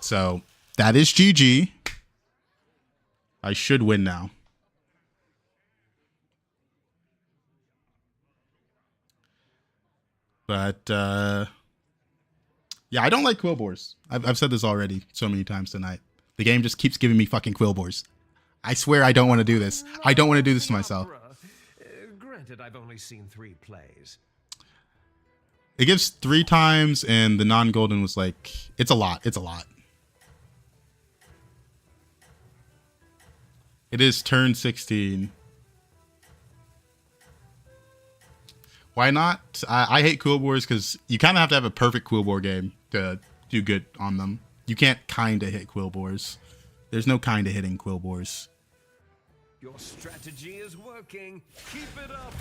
So that is GG. I should win now. But yeah, I don't like Quillbores. I've said this already so many times tonight. The game just keeps giving me fucking Quillbores. I swear I don't want to do this. I don't want to do this to myself. Granted, I've only seen 3 plays. It gives 3 times, and the non-golden was like, it's a lot. It's a lot. It is turn 16. Why not? I hate Quillbores because you kind of have to have a perfect Quillbore game to do good on them. You can't kind of hit Quillbores. There's no kind of hitting Quillbores. Your strategy is working. Keep it up.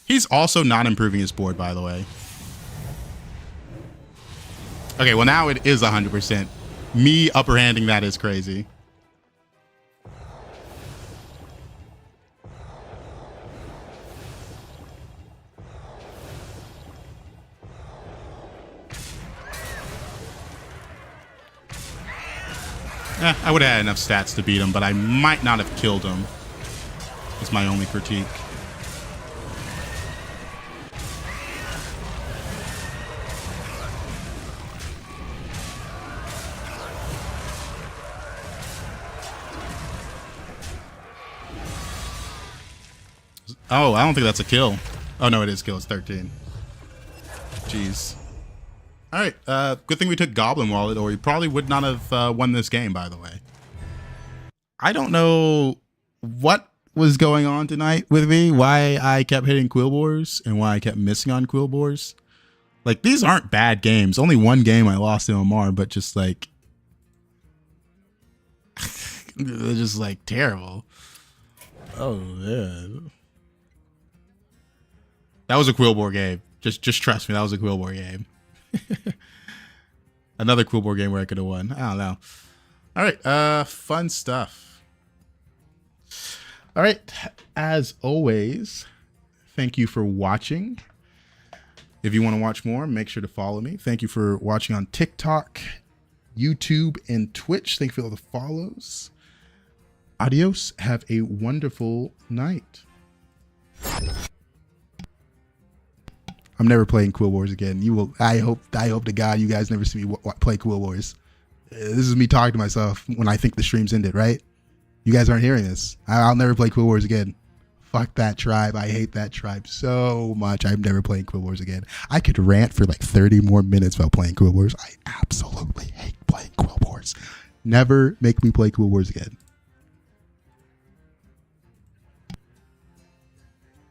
He's also not improving his board, by the way. Okay, well now it is 100%. Me upperhanding that is crazy. I would have had enough stats to beat him, but I might not have killed him. That's my only critique. Oh, I don't think that's a kill. Oh, no, it is kill. It's 13. Jeez. All right. Good thing we took Goblin Wallet, or we probably would not have won this game, by the way. I don't know what was going on tonight with me, why I kept hitting Quillbores and why I kept missing on Quillbores. Like, these aren't bad games. Only one game I lost in Omar, but just like... they're just like terrible. Oh, yeah. That was a Quillbore game. Just trust me, that was a Quillbore game. Another Quillbore game where I could have won. I don't know. All right, fun stuff. All right, as always, thank you for watching. If you want to watch more, make sure to follow me. Thank you for watching on TikTok, YouTube, and Twitch. Thank you for all the follows. Adios. Have a wonderful night. I'm never playing Quill Wars again. You will. I hope to God you guys never see me play Quill Wars. This is me talking to myself when I think the stream's ended, right? You guys aren't hearing this. I'll never play Quill Wars again. Fuck that tribe. I hate that tribe so much. I'm never playing Quill Wars again. I could rant for like 30 more minutes about playing Quill Wars. I absolutely hate playing Quill Wars. Never make me play Quill Wars again.